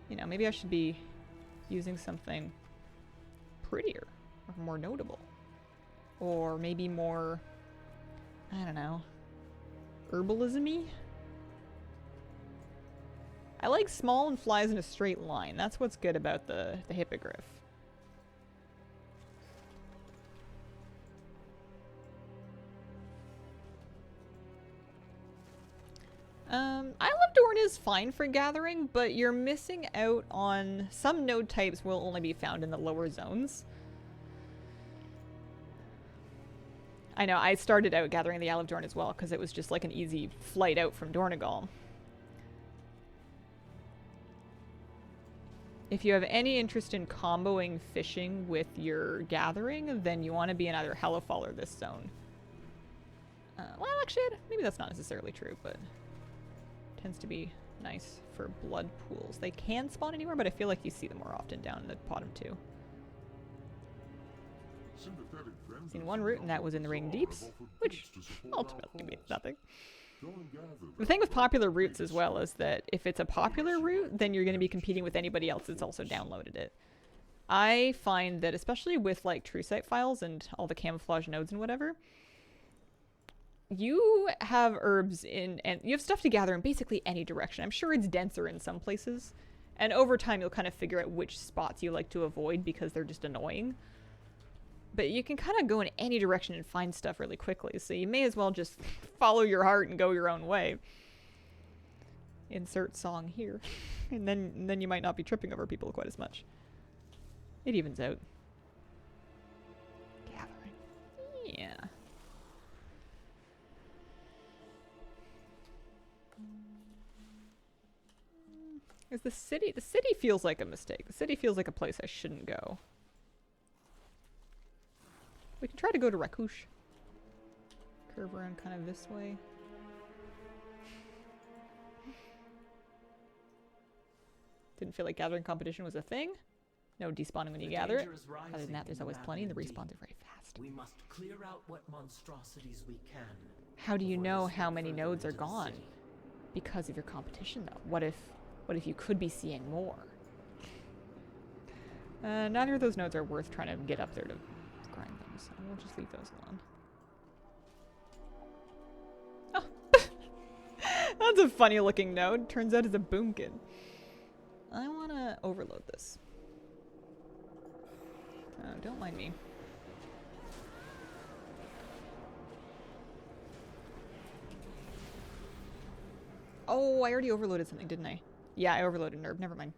you know, maybe I should be using something prettier or more notable, or maybe more, I don't know, herbalism-y. I like small and flies in a straight line. That's what's good about the hippogriff. Isle of Dorn is fine for gathering, but you're missing out on some node types will only be found in the lower zones. I know, I started out gathering the Isle of Dorn as well, because it was just like an easy flight out from Dornegal. If you have any interest in comboing fishing with your gathering, then you want to be in either Hellafall or this zone. Well, actually, maybe that's not necessarily true, but tends to be nice for blood pools. They can spawn anywhere, but I feel like you see them more often down in the bottom too. Seen one route, and that was in the Ring Deeps, which ultimately means nothing. The thing with popular routes as well is that if it's a popular route, then you're going to be competing with anybody else that's also downloaded it. I find that especially with like true sight files and all the camouflage nodes and whatever, you have herbs in, and you have stuff to gather in basically any direction. I'm sure it's denser in some places, And over time, you'll kind of figure out which spots you like to avoid because they're just annoying. But you can kind of go in any direction and find stuff really quickly, so you may as well just follow your heart and go your own way. Insert song here. and then you might not be tripping over people quite as much. It evens out. Gathering. Yeah. Is the city feels like a mistake. The city feels like a place I shouldn't go. We can try to go to Rakush. Curve around kind of this way. Didn't feel like gathering competition was a thing. No despawning when you gather it. Other than that, there's always plenty, and the respawns are very fast. We must clear out what monstrosities we can. How do you know how many nodes are gone? Because of your competition, though. What if you could be seeing more? Neither of those nodes are worth trying to get up there to grind them, so we'll just leave those alone. Oh! That's a funny looking node. Turns out it's a boomkin. I want to overload this. Oh, don't mind me. Oh, I already overloaded something, didn't I? Yeah, I overloaded Nerve. Never mind.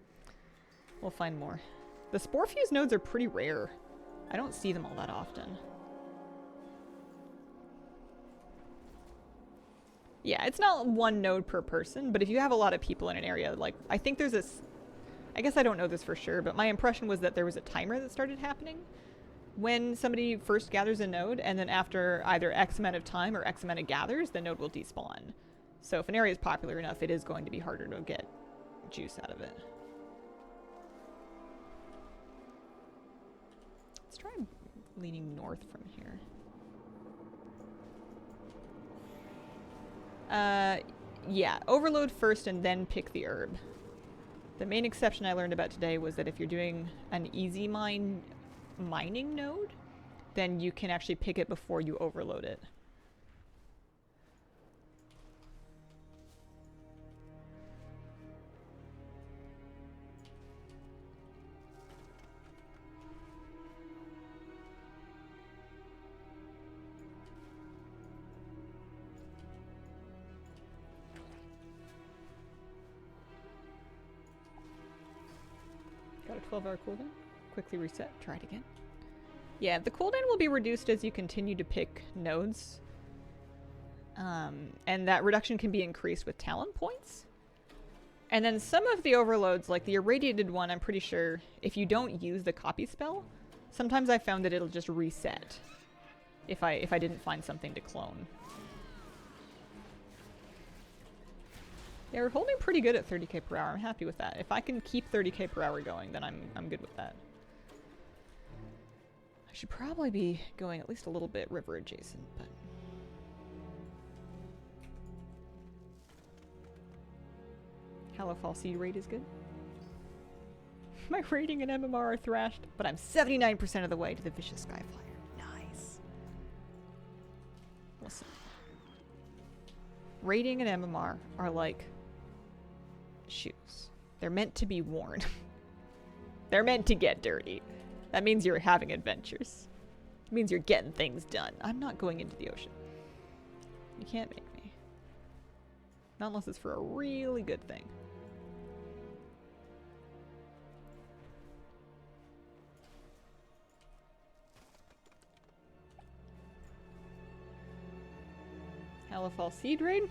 We'll find more. The Spore Fuse nodes are pretty rare. I don't see them all that often. Yeah, it's not one node per person, but if you have a lot of people in an area, like, I think there's this... I guess I don't know this for sure, but my impression was that there was a timer that started happening when somebody first gathers a node, and then after either X amount of time or X amount of gathers, the node will despawn. So if an area is popular enough, it is going to be harder to get juice out of it. Let's try leaning north from here. Yeah, overload first and then pick the herb. The main exception I learned about today was that if you're doing an easy mining node, then you can actually pick it before you overload it. Got a 12-hour cooldown. Quickly reset. Try it again. Yeah, the cooldown will be reduced as you continue to pick nodes. And that reduction can be increased with talent points. And then some of the overloads, like the irradiated one, I'm pretty sure if you don't use the copy spell, sometimes I found that it'll just reset if I didn't find something to clone. Yeah, we're holding pretty good at 30k per hour. I'm happy with that. If I can keep 30k per hour going, then I'm good with that. I should probably be going at least a little bit river adjacent, but... Hallowfall seed rate is good. My rating and MMR are thrashed, but I'm 79% of the way to the Vicious Skyflyer. Nice. Listen. Rating and MMR are like shoes. They're meant to be worn. They're meant to get dirty. That means you're having adventures. It means you're getting things done. I'm not going into the ocean. You can't make me. Not unless it's for a really good thing. Hallowfall seed raid?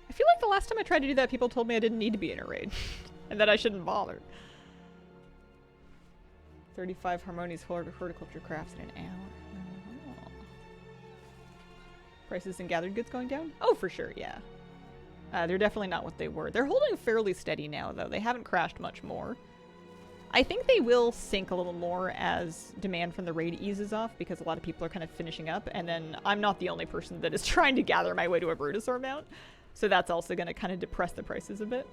I feel like the last time I tried to do that, people told me I didn't need to be in a raid. And that I shouldn't bother. 35 harmonious horticulture crafts in an hour. Oh. Prices in gathered goods going down? Oh, for sure, yeah. They're definitely not what they were. They're holding fairly steady now, though. They haven't crashed much more. I think they will sink a little more as demand from the raid eases off, because a lot of people are kind of finishing up, and then I'm not the only person that is trying to gather my way to a Brutosaur mount, so that's also going to kind of depress the prices a bit.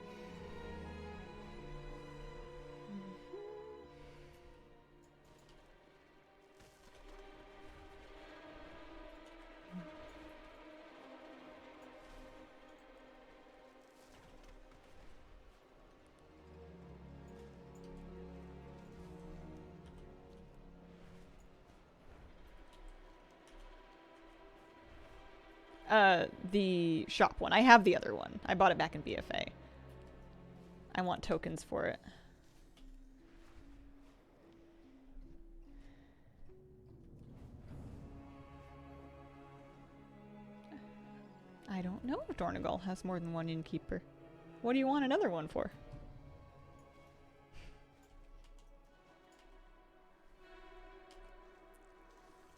the shop one. I have the other one. I bought it back in BFA. I want tokens for it. I don't know if Dornegal has more than one innkeeper. What do you want another one for?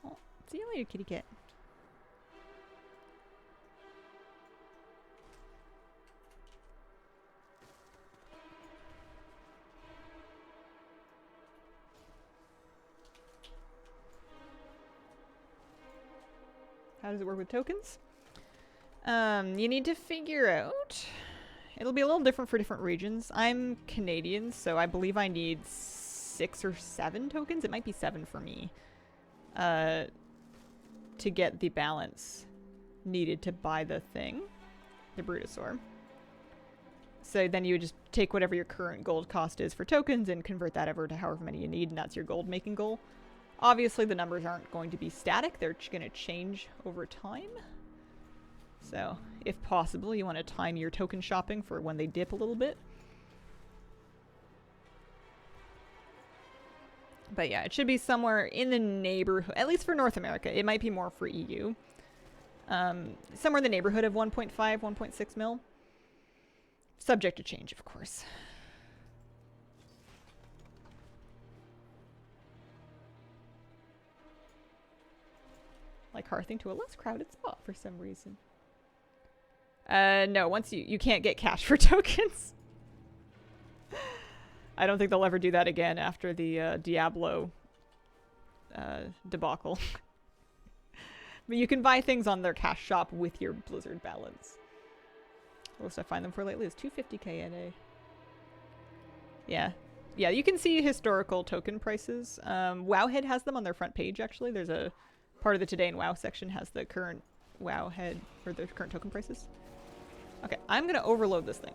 Oh, see you later, kitty cat. How does it work with tokens? You need to figure out... It'll be a little different for different regions. I'm Canadian, so I believe I need 6 or 7 tokens. It might be 7 for me. To get the balance needed to buy the thing. The Brutosaur. So then you would just take whatever your current gold cost is for tokens and convert that over to however many you need, and that's your gold making goal. Obviously the numbers aren't going to be static. They're going to change over time. So, if possible, you want to time your token shopping for when they dip a little bit. But yeah, it should be somewhere in the neighborhood, at least for North America. It might be more for EU. Somewhere in the neighborhood of 1.5, 1.6 mil. Subject to change, of course. Like hearthing to a less crowded spot for some reason. No, once you can't get cash for tokens. I don't think they'll ever do that again after the Diablo debacle. But you can buy things on their cash shop with your Blizzard balance. Lowest I find them for lately is 250k NA. Yeah. Yeah, you can see historical token prices. Wowhead has them on their front page, actually. There's a part of the Today in WoW section has the current Wowhead, or the current token prices. Okay, I'm gonna overload this thing.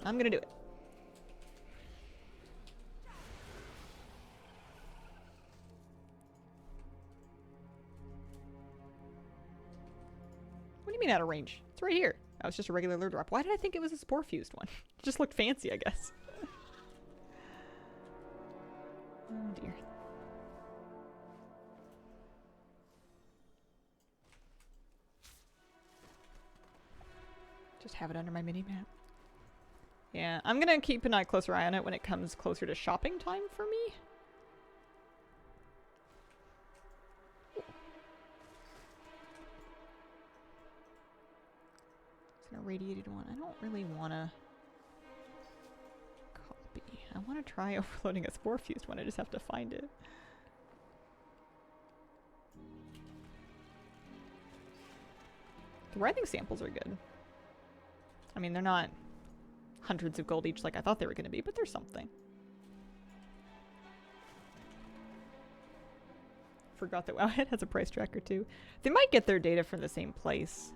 I'm gonna do it. What do you mean out of range? It's right here. Oh, it's just a regular lure drop. Why did I think it was a spore fused one? It just looked fancy, I guess. Oh dear. Just have it under my mini-map. Yeah, I'm gonna keep an closer eye on it when it comes closer to shopping time for me. It's an irradiated one. I don't really want to copy. I want to try overloading a spore-fused one. I just have to find it. The writhing samples are good. I mean, they're not hundreds of gold each like I thought they were going to be, but they're something. Forgot that Wowhead has a price tracker too. They might get their data from the same place.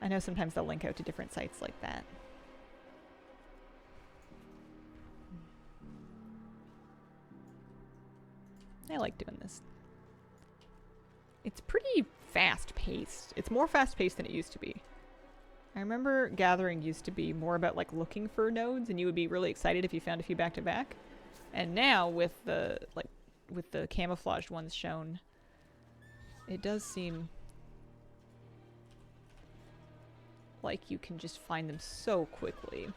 I know sometimes they'll link out to different sites like that. I like doing this. It's pretty fast-paced. It's more fast-paced than it used to be. I remember gathering used to be more about like looking for nodes, and you would be really excited if you found a few back to back. And now with the camouflaged ones shown, it does seem like you can just find them so quickly.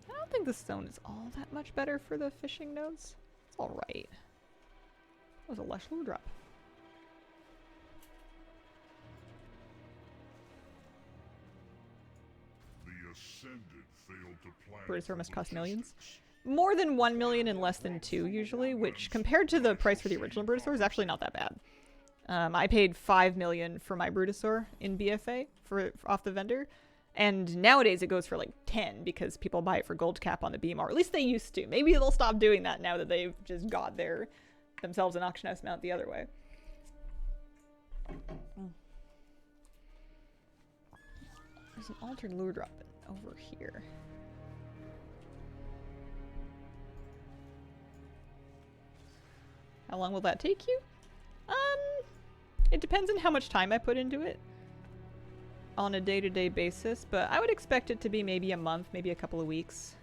I don't think the stone is all that much better for the fishing nodes. It's alright. That was a lush lure drop. The Ascended failed to plan. Brutosaur must cost millions. More than 1 million and less than 2 usually, which compared to the price for the original Brutosaur is actually not that bad. I paid 5 million for my Brutosaur in BFA off the vendor, and nowadays it goes for like 10 because people buy it for gold cap on the beam, or at least they used to. Maybe they'll stop doing that now that they've just got themselves an auction house mount the other way. There's an altered lure drop over here. How long will that take you? It depends on how much time I put into it on a day-to-day basis, but I would expect it to be maybe a month, maybe a couple of weeks.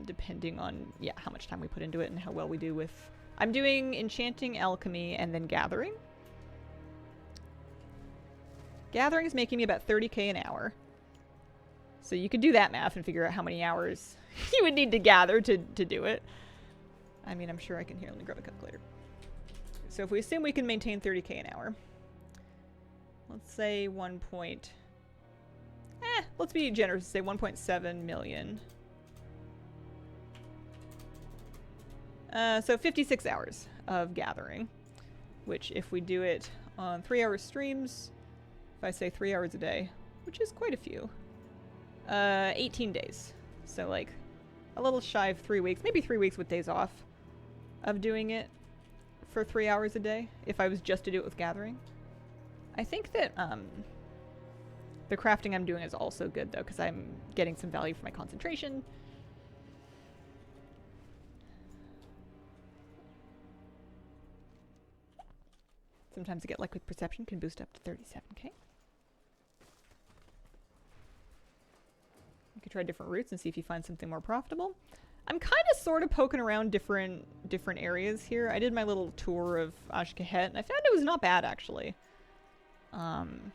Depending on, yeah, how much time we put into it and how well we do with... I'm doing Enchanting, Alchemy, and then Gathering. Gathering is making me about 30k an hour. So you could do that math and figure out how many hours you would need to gather to do it. I mean, I'm sure I can here. Let me grab a calculator. So if we assume we can maintain 30k an hour, let's say let's be generous, say 1.7 million. So 56 hours of gathering, which if we do it on 3-hour streams, if I say 3 hours a day, which is quite a few, 18 days. So like a little shy of 3 weeks, maybe 3 weeks with days off of doing it for 3 hours a day if I was just to do it with gathering. I think that the crafting I'm doing is also good though, because I'm getting some value for my concentration. Sometimes I get luck with perception, can boost up to 37k. You could try different routes and see if you find something more profitable. I'm kind of sort of poking around different areas here. I did my little tour of Ashkahet, and I found it was not bad, actually. I'm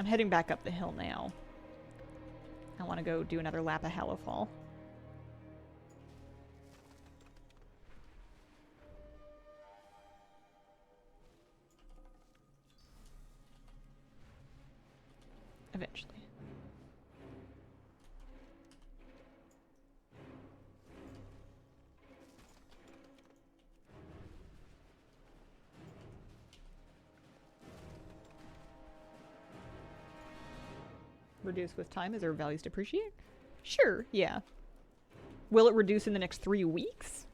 heading back up the hill now. I want to go do another lap of Hallowfall. Eventually. Reduce with time as our values depreciate? Sure, yeah. Will it reduce in the next 3 weeks?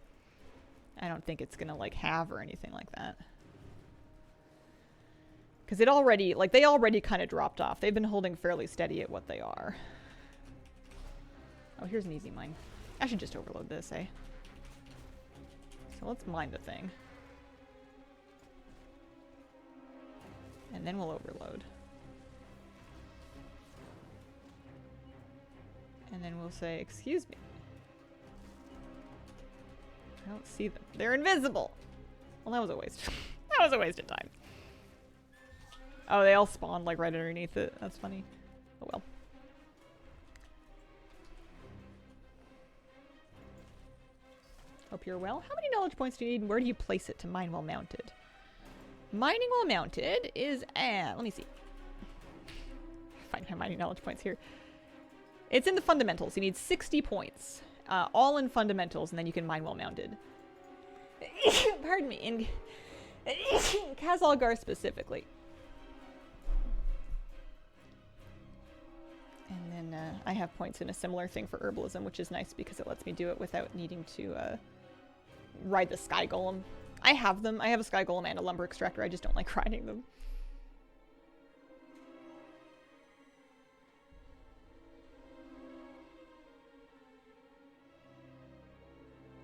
I don't think it's gonna, like, halve or anything like that. Because it already, like, they already kind of dropped off. They've been holding fairly steady at what they are. Oh, here's an easy mine. I should just overload this, eh? So let's mine the thing. And then we'll overload. And then we'll say, excuse me. I don't see them. They're invisible! Well, that was a waste. That was a waste of time. Oh, they all spawned, like, right underneath it. That's funny. Oh, well. Hope you're well. How many knowledge points do you need, and where do you place it to mine while mounted? Mining while mounted is let me see. Find my mining knowledge points here. It's in the fundamentals. You need 60 points. All in fundamentals, and then you can mine while mounted. Pardon me. In Kazalgar specifically. And then I have points in a similar thing for herbalism, which is nice because it lets me do it without needing to ride the sky golem. I have them. I have a sky golem and a lumber extractor. I just don't like riding them.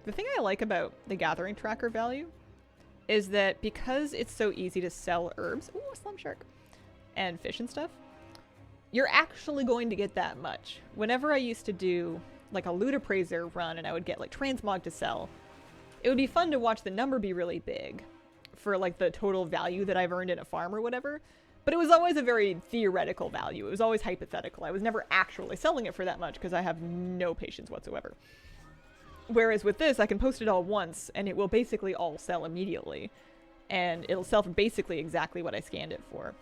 The thing I like about the gathering tracker value is that because it's so easy to sell herbs, ooh, slum shark, and fish and stuff, you're actually going to get that much. Whenever I used to do like a loot appraiser run and I would get like transmog to sell, it would be fun to watch the number be really big for like the total value that I've earned in a farm or whatever. But it was always a very theoretical value. It was always hypothetical. I was never actually selling it for that much because I have no patience whatsoever. Whereas with this, I can post it all once, and it will basically all sell immediately. And it'll sell for basically exactly what I scanned it for.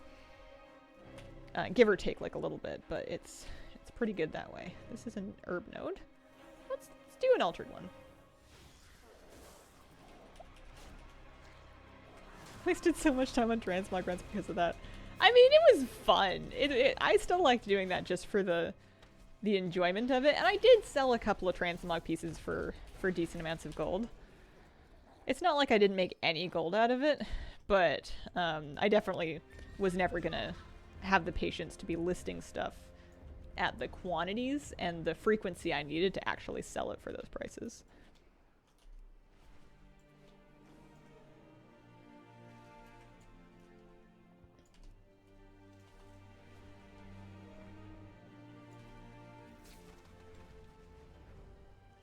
Give or take like a little bit, but it's pretty good that way. This is an herb node. Let's do an altered one. Wasted so much time on transmog runs because of that. I mean, it was fun. I still liked doing that just for the enjoyment of it, and I did sell a couple of transmog pieces for decent amounts of gold. It's not like I didn't make any gold out of it, but I definitely was never gonna have the patience to be listing stuff at the quantities and the frequency I needed to actually sell it for those prices.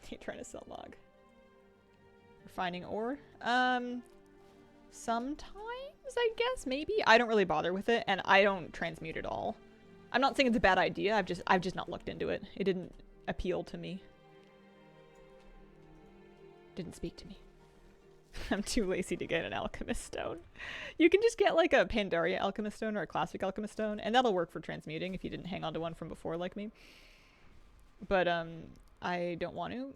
You're trying to sell log. Refining ore? Sometimes, I guess, maybe. I don't really bother with it, and I don't transmute at all. I'm not saying it's a bad idea, I've just not looked into it. It didn't appeal to me. Didn't speak to me. I'm too lazy to get an alchemist stone. You can just get like a Pandaria alchemist stone or a classic alchemist stone, and that'll work for transmuting if you didn't hang on to one from before like me. But, I don't want to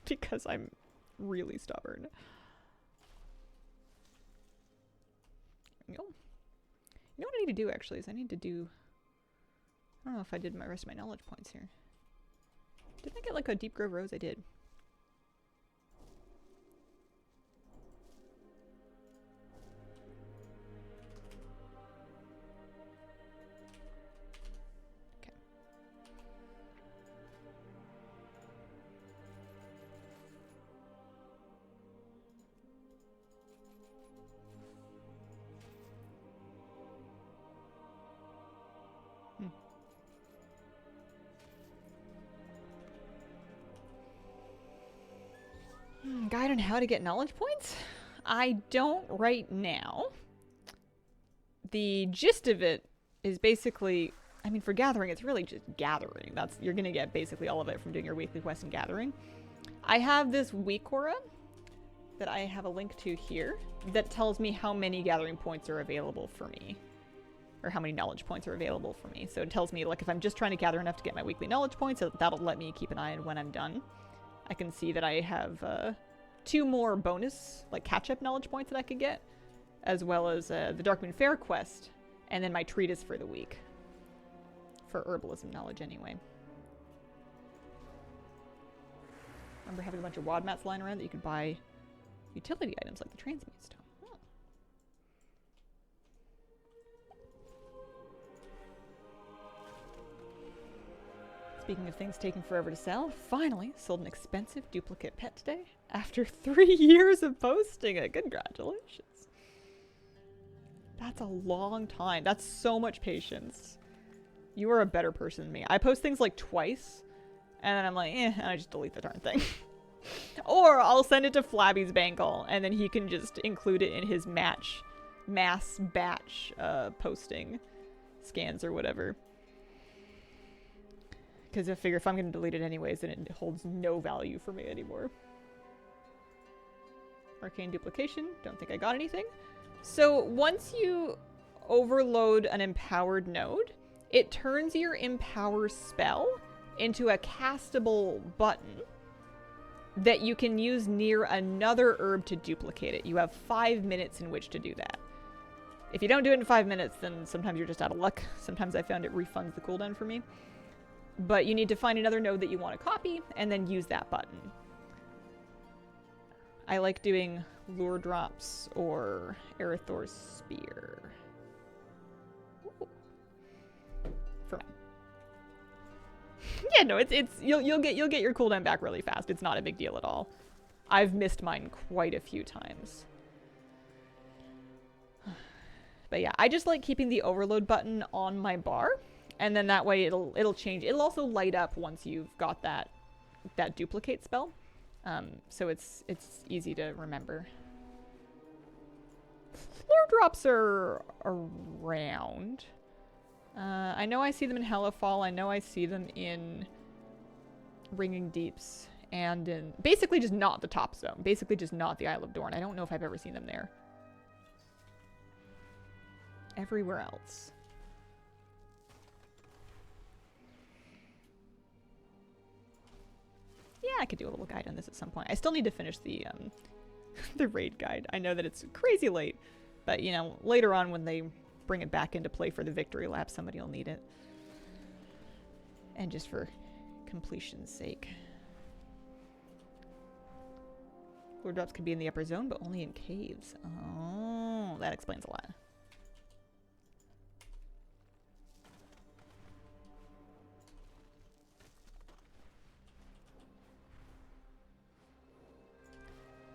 because I'm really stubborn. You know what I need to do actually is I need to do, I don't know if I did my rest of my knowledge points here. Didn't I get like a Deep Grove Rose? I did. Guide on how to get knowledge points? I don't right now. The gist of it is basically, I mean, for gathering, it's really just gathering. You're gonna get basically all of it from doing your weekly quest and gathering. I have this week aura that I have a link to here that tells me how many gathering points are available for me. Or how many knowledge points are available for me. So it tells me, like, if I'm just trying to gather enough to get my weekly knowledge points, that'll let me keep an eye on when I'm done. I can see that I have 2 more bonus, like, catch-up knowledge points that I could get, as well as the Darkmoon Fair quest, and then my treatise for the week. For herbalism knowledge, anyway. Remember having a bunch of wad mats lying around that you could buy utility items like the transmute stone. Oh. Speaking of things taking forever to sell, finally sold an expensive duplicate pet today after 3 years of posting it. Congratulations. That's a long time. That's so much patience. You are a better person than me. I post things like twice, and then I'm like, and I just delete the darn thing. Or I'll send it to Flabby's Bangle, and then he can just include it in his mass batch posting scans or whatever. Because I figure if I'm going to delete it anyways, then it holds no value for me anymore. Arcane duplication. Don't think I got anything. So once you overload an empowered node, it turns your empower spell into a castable button that you can use near another herb to duplicate it. You have 5 minutes in which to do that. If you don't do it in 5 minutes, then sometimes you're just out of luck. Sometimes I found it refunds the cooldown for me. But you need to find another node that you want to copy, and then use that button. I like doing lure drops or Erythor's spear. Ooh. For me. Yeah, no, it's you'll get your cooldown back really fast. It's not a big deal at all. I've missed mine quite a few times. But yeah, I just like keeping the overload button on my bar. And then that way it'll change. It'll also light up once you've got that duplicate spell. So it's easy to remember. Lure drops are around. I know I see them in Hellafall. I know I see them in Ringing Deeps. And in basically just not the top zone. Basically just not the Isle of Dorn. I don't know if I've ever seen them there. Everywhere else. Yeah, I could do a little guide on this at some point. I still need to finish the the raid guide. I know that it's crazy late, but you know, later on when they bring it back into play for the victory lap, somebody will need it. And just for completion's sake. Lure drops can be in the upper zone, but only in caves. Oh, that explains a lot.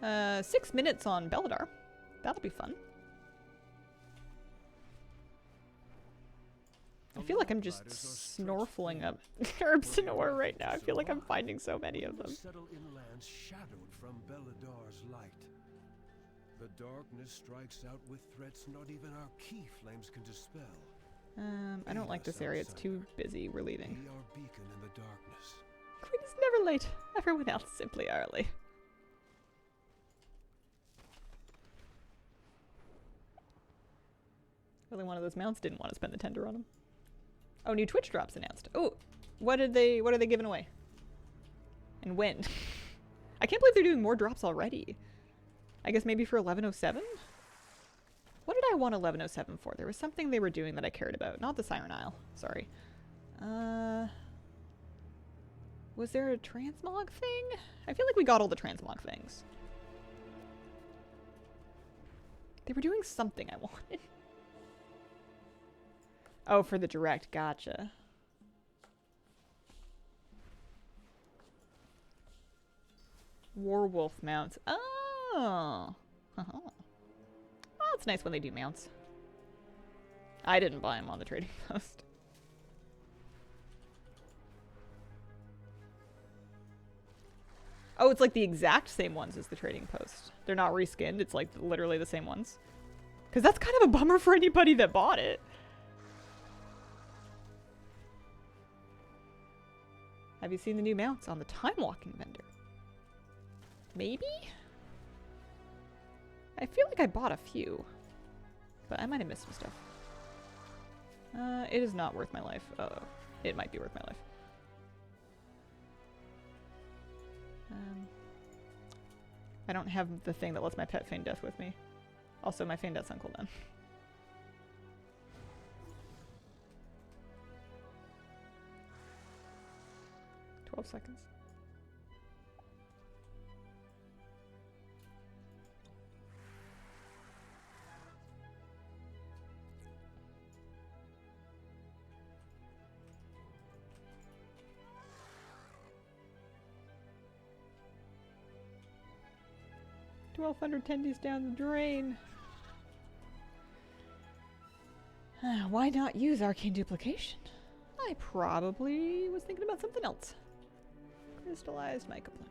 6 minutes on Beledar. That'll be fun. I feel like I'm just snorkeling up herbs and ore right now. I feel like I'm finding so many of them. Settle in lands shadowed from Beledar's light. The darkness strikes out with threats not even our key flames can dispel. I don't like this area. It's too busy. We're leaving. Be our beacon in the darkness. Queen is never late. Everyone else simply early. Really, one of those mounts didn't want to spend the tender on him. Oh, new Twitch drops announced. Oh, what are they giving away? And when? I can't believe they're doing more drops already. I guess maybe for 1107? What did I want 1107 for? There was something they were doing that I cared about. Not the Siren Isle. Sorry. Was there a transmog thing? I feel like we got all the transmog things. They were doing something I wanted. Oh, for the direct. Gotcha. Warwolf mounts. Oh. Well, it's nice when they do mounts. I didn't buy them on the trading post. Oh, it's like the exact same ones as the trading post. They're not reskinned. It's like literally the same ones. Because that's kind of a bummer for anybody that bought it. Have you seen the new mounts on the time walking vendor? Maybe? I feel like I bought a few. But I might have missed some stuff. It is not worth my life. It might be worth my life. I don't have the thing that lets my pet feign death with me. Also, my feign death's on cooldown. 12 seconds. $1,200 tendies down the drain. Why not use arcane duplication? I probably was thinking about something else. Crystallized mycoplan.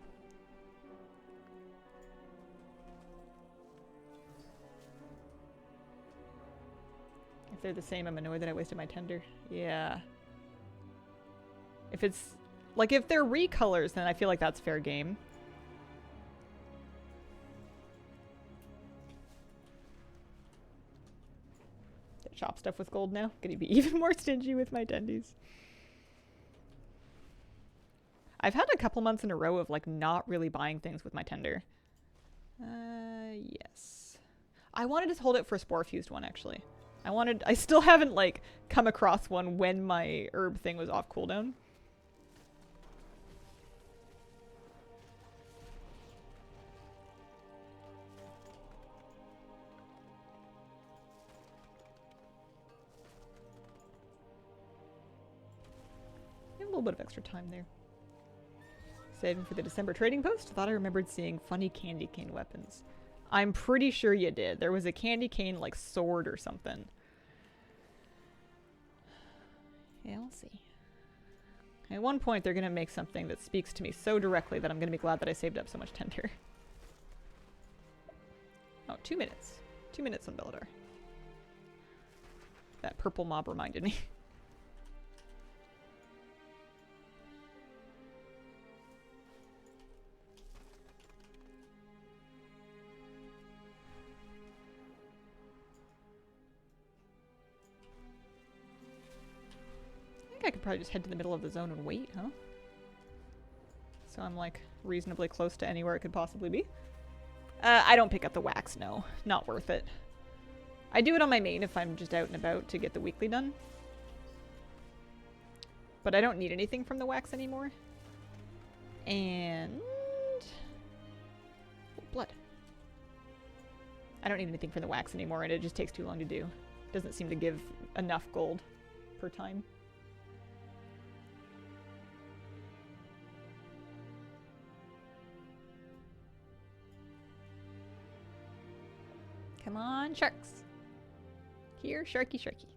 If they're the same, I'm annoyed that I wasted my tender. Yeah. If it's like if they're recolors, then I feel like that's fair game. Shop stuff with gold now. Gonna be even more stingy with my tendies. I've had a couple months in a row of like not really buying things with my tender. Yes. I wanted to hold it for a spore fused one actually. I still haven't like come across one when my herb thing was off cooldown. A little bit of extra time there. Saving for the December trading post? Thought I remembered seeing funny candy cane weapons. I'm pretty sure you did. There was a candy cane like sword or something. Yeah, we'll see. At one point they're gonna make something that speaks to me so directly that I'm gonna be glad that I saved up so much tender. Oh, 2 minutes. 2 minutes on Beledar. That purple mob reminded me. I could probably just head to the middle of the zone and wait, huh? So I'm like reasonably close to anywhere it could possibly be. I don't pick up the wax, no. Not worth it. I do it on my main if I'm just out and about to get the weekly done. But I don't need anything from the wax anymore. And... oh, blood. I don't need anything from the wax anymore and it just takes too long to do. Doesn't seem to give enough gold per time. Come on, sharks. Here, sharky, sharky.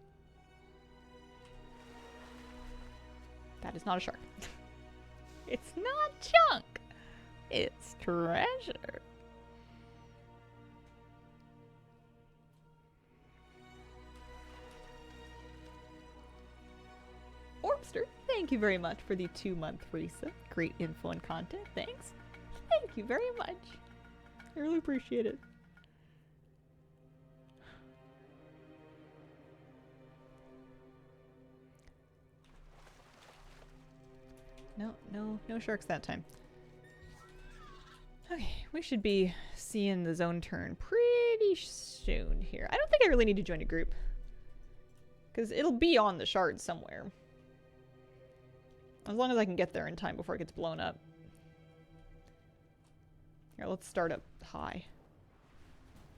That is not a shark. It's not junk. It's treasure. Orbster, thank you very much for the 2-month resub. Great info and content. Thanks. Thank you very much. I really appreciate it. No sharks that time. Okay, we should be seeing the zone turn pretty soon here. I don't think I really need to join a group, because it'll be on the shard somewhere. As long as I can get there in time before it gets blown up. Here, let's start up high.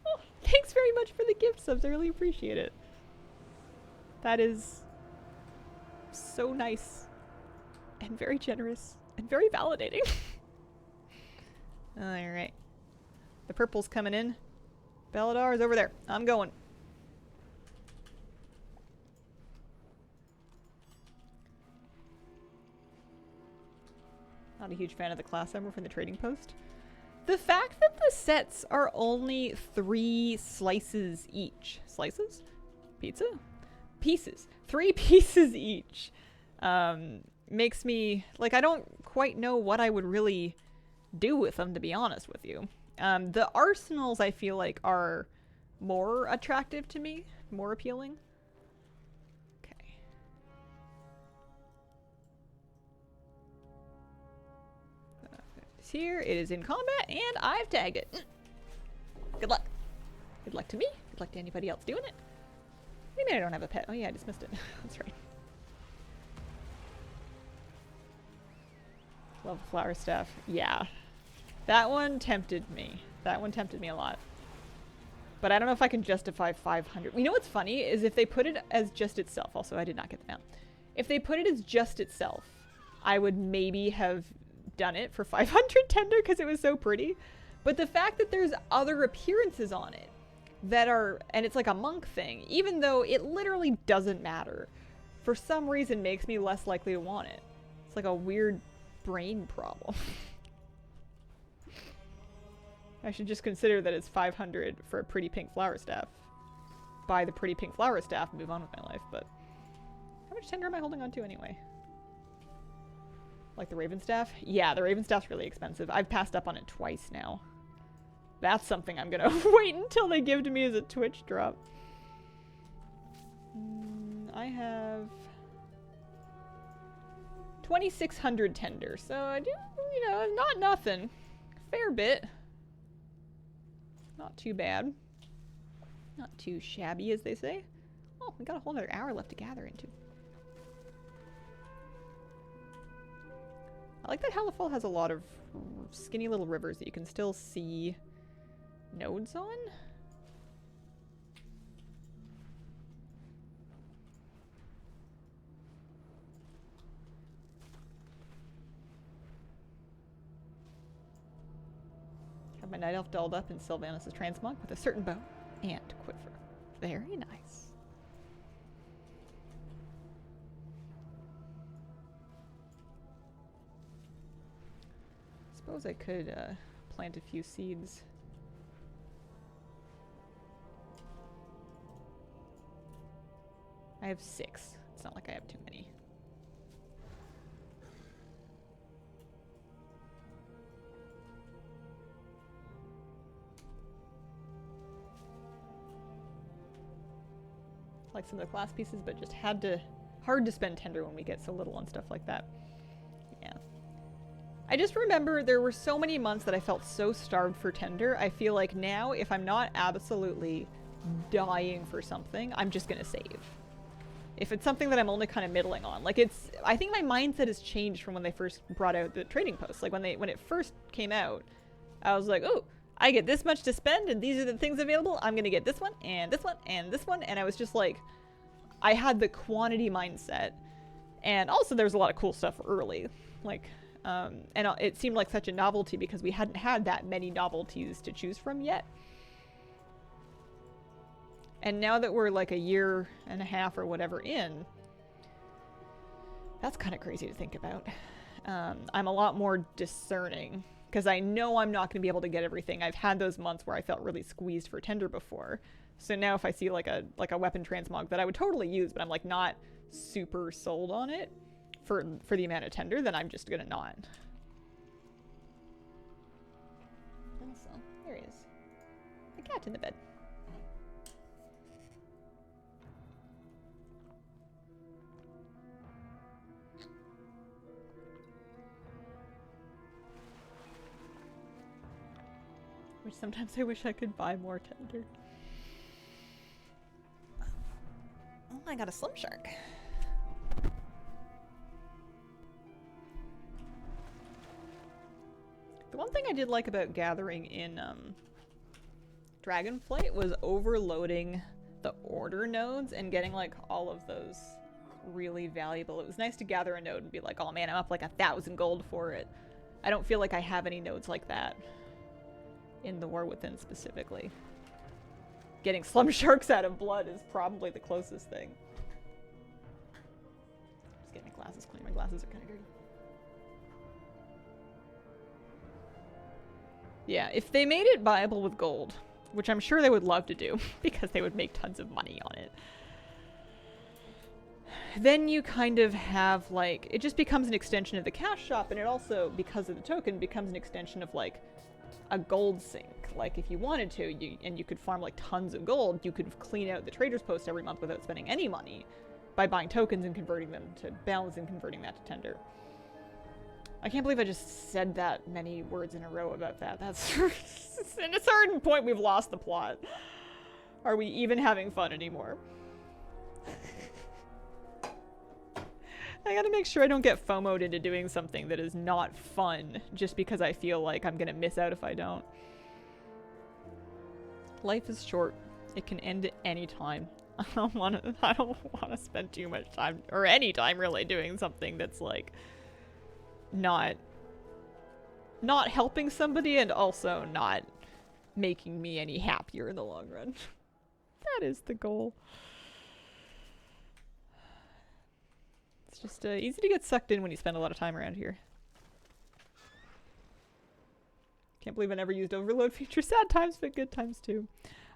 Oh, thanks very much for the gift subs. I really appreciate it. That is so nice and very generous and very validating. Alright. The purple's coming in. Beledar is over there. I'm going. Not a huge fan of the class armor from the trading post. The fact that the sets are only 3 slices each. Slices? Pizza? Pieces. 3 pieces each. Makes me... like, I don't quite know what I would really do with them, to be honest with you. The arsenals, I feel like, are more attractive to me. More appealing. Okay. It's here. It is in combat, and I've tagged it. Good luck. Good luck to me. Good luck to anybody else doing it. What do you mean I don't have a pet? Oh yeah, I just missed it. That's right. Love the flower staff. Yeah. That one tempted me. That one tempted me a lot. But I don't know if I can justify 500. You know what's funny is if they put it as just itself. Also, I did not get the mount. If they put it as just itself, I would maybe have done it for 500 tender because it was so pretty. But the fact that there's other appearances on it that are, and it's like a monk thing, even though it literally doesn't matter, for some reason makes me less likely to want it. It's like a weird brain problem. I should just consider that it's 500 for a pretty pink flower staff. Buy the pretty pink flower staff and move on with my life, but how much tender am I holding on to anyway? Like the Raven staff? Yeah, the Raven staff's really expensive. I've passed up on it twice now. That's something I'm gonna wait until they give to me as a Twitch drop. I have 2,600 tender, so I do, you know, not nothing. Fair bit. Not too bad. Not too shabby, as they say. Oh, we got a whole other hour left to gather into. I like that Halifal has a lot of skinny little rivers that you can still see nodes on. Have my night elf dolled up in Sylvanus' transmog with a certain bow and quiver. Very nice. Suppose I could plant a few seeds. I have 6. It's not like I have too many. Like some of the class pieces, but just hard to spend tender when we get so little on stuff like that. Yeah. I just remember there were so many months that I felt so starved for tender. I feel like now, if I'm not absolutely dying for something, I'm just gonna save. If it's something that I'm only kind of middling on. Like it's, I think my mindset has changed from when they first brought out the trading posts. Like when it first came out, I was like, oh, I get this much to spend and these are the things available. I'm gonna get this one and this one and this one. And I was just like, I had the quantity mindset. And also there's a lot of cool stuff early. Like, and it seemed like such a novelty because we hadn't had that many novelties to choose from yet. And now that we're like a year and a half or whatever in, that's kind of crazy to think about. I'm a lot more discerning because I know I'm not going to be able to get everything. I've had those months where I felt really squeezed for Tender before. So now if I see like a weapon transmog that I would totally use, but I'm like not super sold on it for the amount of Tender, then I'm just gonna not. Also, there he is. A cat in the bed. Which sometimes I wish I could buy more Tender. Oh, I got a Slim Shark. The one thing I did like about gathering in Dragonflight was overloading the order nodes and getting like all of those really valuable. It was nice to gather a node and be like, oh man, I'm up like 1,000 gold for it. I don't feel like I have any nodes like that in the War Within specifically. Getting Slum Sharks out of blood is probably the closest thing. Just getting my glasses clean. My glasses are kind of dirty. Yeah, if they made it buyable with gold, which I'm sure they would love to do, because they would make tons of money on it, then you kind of have, like, it just becomes an extension of the cash shop, and it also, because of the token, becomes an extension of, like, a gold sink. Like, if you wanted to, and you could farm, like, tons of gold, you could clean out the trader's post every month without spending any money by buying tokens and converting them to balance and converting that to Tender. I can't believe I just said that many words in a row about that. That's... at a certain point, we've lost the plot. Are we even having fun anymore? I gotta make sure I don't get FOMO'd into doing something that is not fun just because I feel like I'm gonna miss out if I don't. Life is short. It can end at any time. I don't wanna spend too much time, or any time really, doing something that's like not helping somebody and also not making me any happier in the long run. That is the goal. It's just easy to get sucked in when you spend a lot of time around here. Can't believe I never used overload feature. Sad times, but good times too.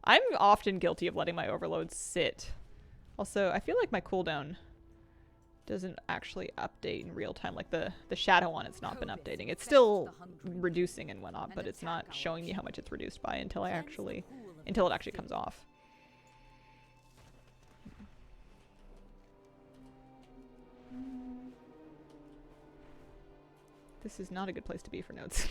I'm often guilty of letting my overloads sit. Also, I feel like my cooldown doesn't actually update in real time. Like the shadow on it's not been updating. It's still reducing and whatnot, but it's not showing me how much it's reduced by until it actually comes off. This is not a good place to be for notes.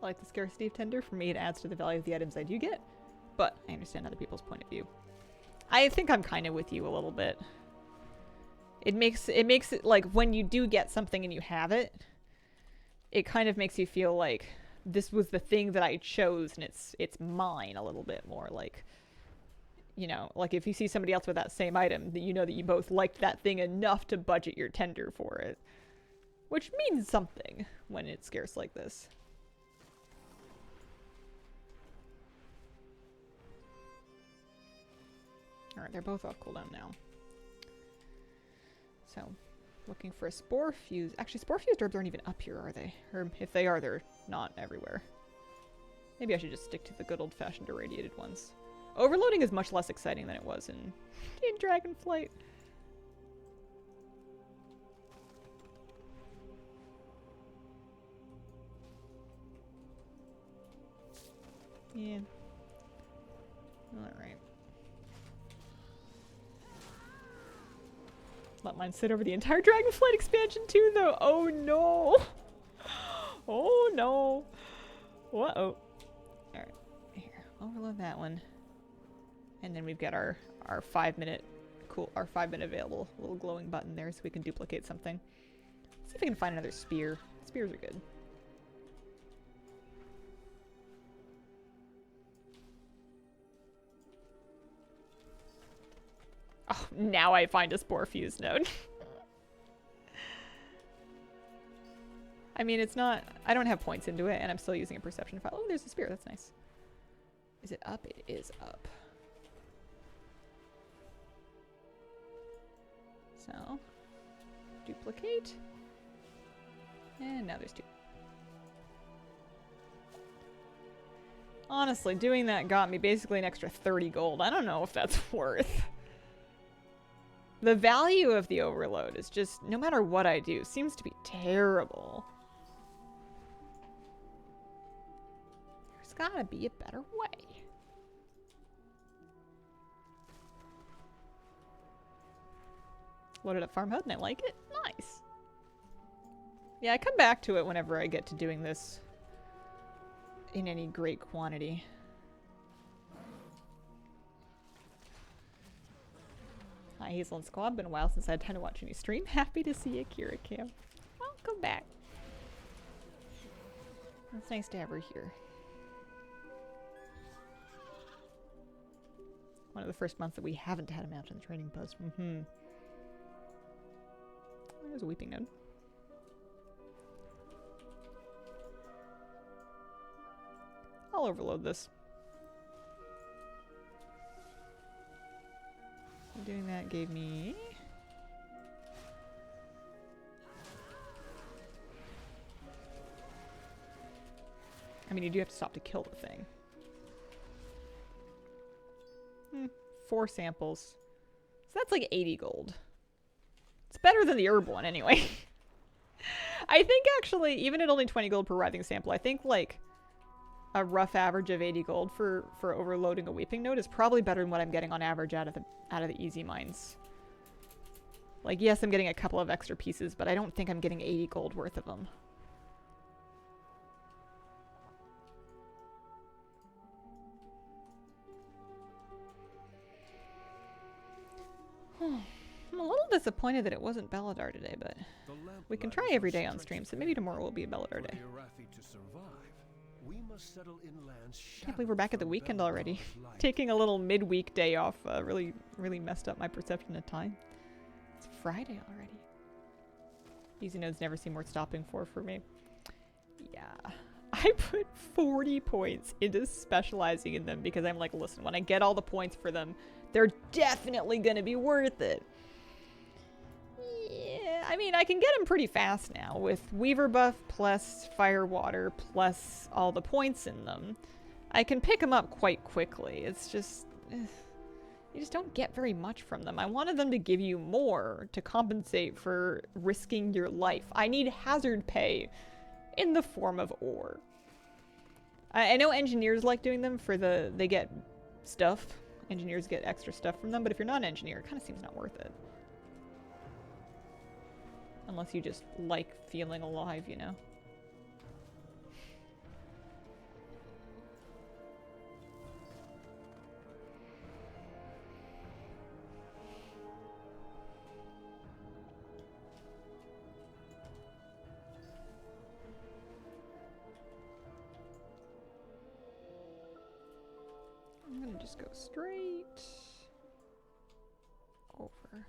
I like the scarcity of Tender. For me, it adds to the value of the items I do get, but I understand other people's point of view. I think I'm kind of with you a little bit. It makes it like when you do get something and you have it, it kind of makes you feel like this was the thing that I chose and it's mine a little bit more. Like, you know, like if you see somebody else with that same item, that you know that you both liked that thing enough to budget your Tender for it, which means something when it's scarce like this. Alright, they're both off cooldown now. So, looking for a Spore Fuse. Actually, Spore Fused Herbs aren't even up here, are they? Or if they are, they're not everywhere. Maybe I should just stick to the good old-fashioned irradiated ones. Overloading is much less exciting than it was in Dragonflight. Yeah. Alright. Let mine sit over the entire Dragonflight expansion too, though. Oh no! Oh no! Uh-oh. Alright. Here. Overload that one. And then we've got our 5-minute our 5-minute available little glowing button there so we can duplicate something. Let's see if I can find another spear. Spears are good. Oh, now I find a spore fuse node. I mean, it's not... I don't have points into it, and I'm still using a perception file. Oh, there's a spear. That's nice. Is it up? It is up. So, duplicate. And now there's 2. Honestly, doing that got me basically an extra 30 gold. I don't know if that's worth. The value of the overload is just, no matter what I do, seems to be terrible. There's gotta be a better way. Loaded up farm hut and I like it. Nice. Yeah, I come back to it whenever I get to doing this in any great quantity. Hi, Hazel and Squad. Been a while since I had time to watch any stream. Happy to see you, Kira Cam. Welcome back. It's nice to have her here. One of the first months that we haven't had a match in the training post. There's a weeping node. I'll overload this. Doing that gave me... I mean, you do have to stop to kill the thing. 4 samples. So that's like 80 gold. It's better than the herb one anyway. I think actually, even at only 20 gold per writhing sample, I think like a rough average of 80 gold for overloading a weeping node is probably better than what I'm getting on average out of the easy mines. Like, yes, I'm getting a couple of extra pieces, but I don't think I'm getting 80 gold worth of them. I'm a little disappointed that it wasn't Beledar today, but we can try every day on stream, so maybe tomorrow will be a Beledar day. Can't believe we're back at the weekend already. Taking a little midweek day off really messed up my perception of time. It's Friday already. Easy nodes never seem worth stopping for me. Yeah. I put 40 points into specializing in them because I'm like, listen, when I get all the points for them, they're definitely going to be worth it. Yeah, I mean, I can get them pretty fast now with Weaver buff plus Fire Water plus all the points in them. I can pick them up quite quickly. It's just... you just don't get very much from them. I wanted them to give you more to compensate for risking your life. I need hazard pay in the form of ore. I know engineers like doing them for they get stuff. Engineers get extra stuff from them, but if you're not an engineer, it kind of seems not worth it. Unless you just like feeling alive, you know? I'm gonna just go straight over.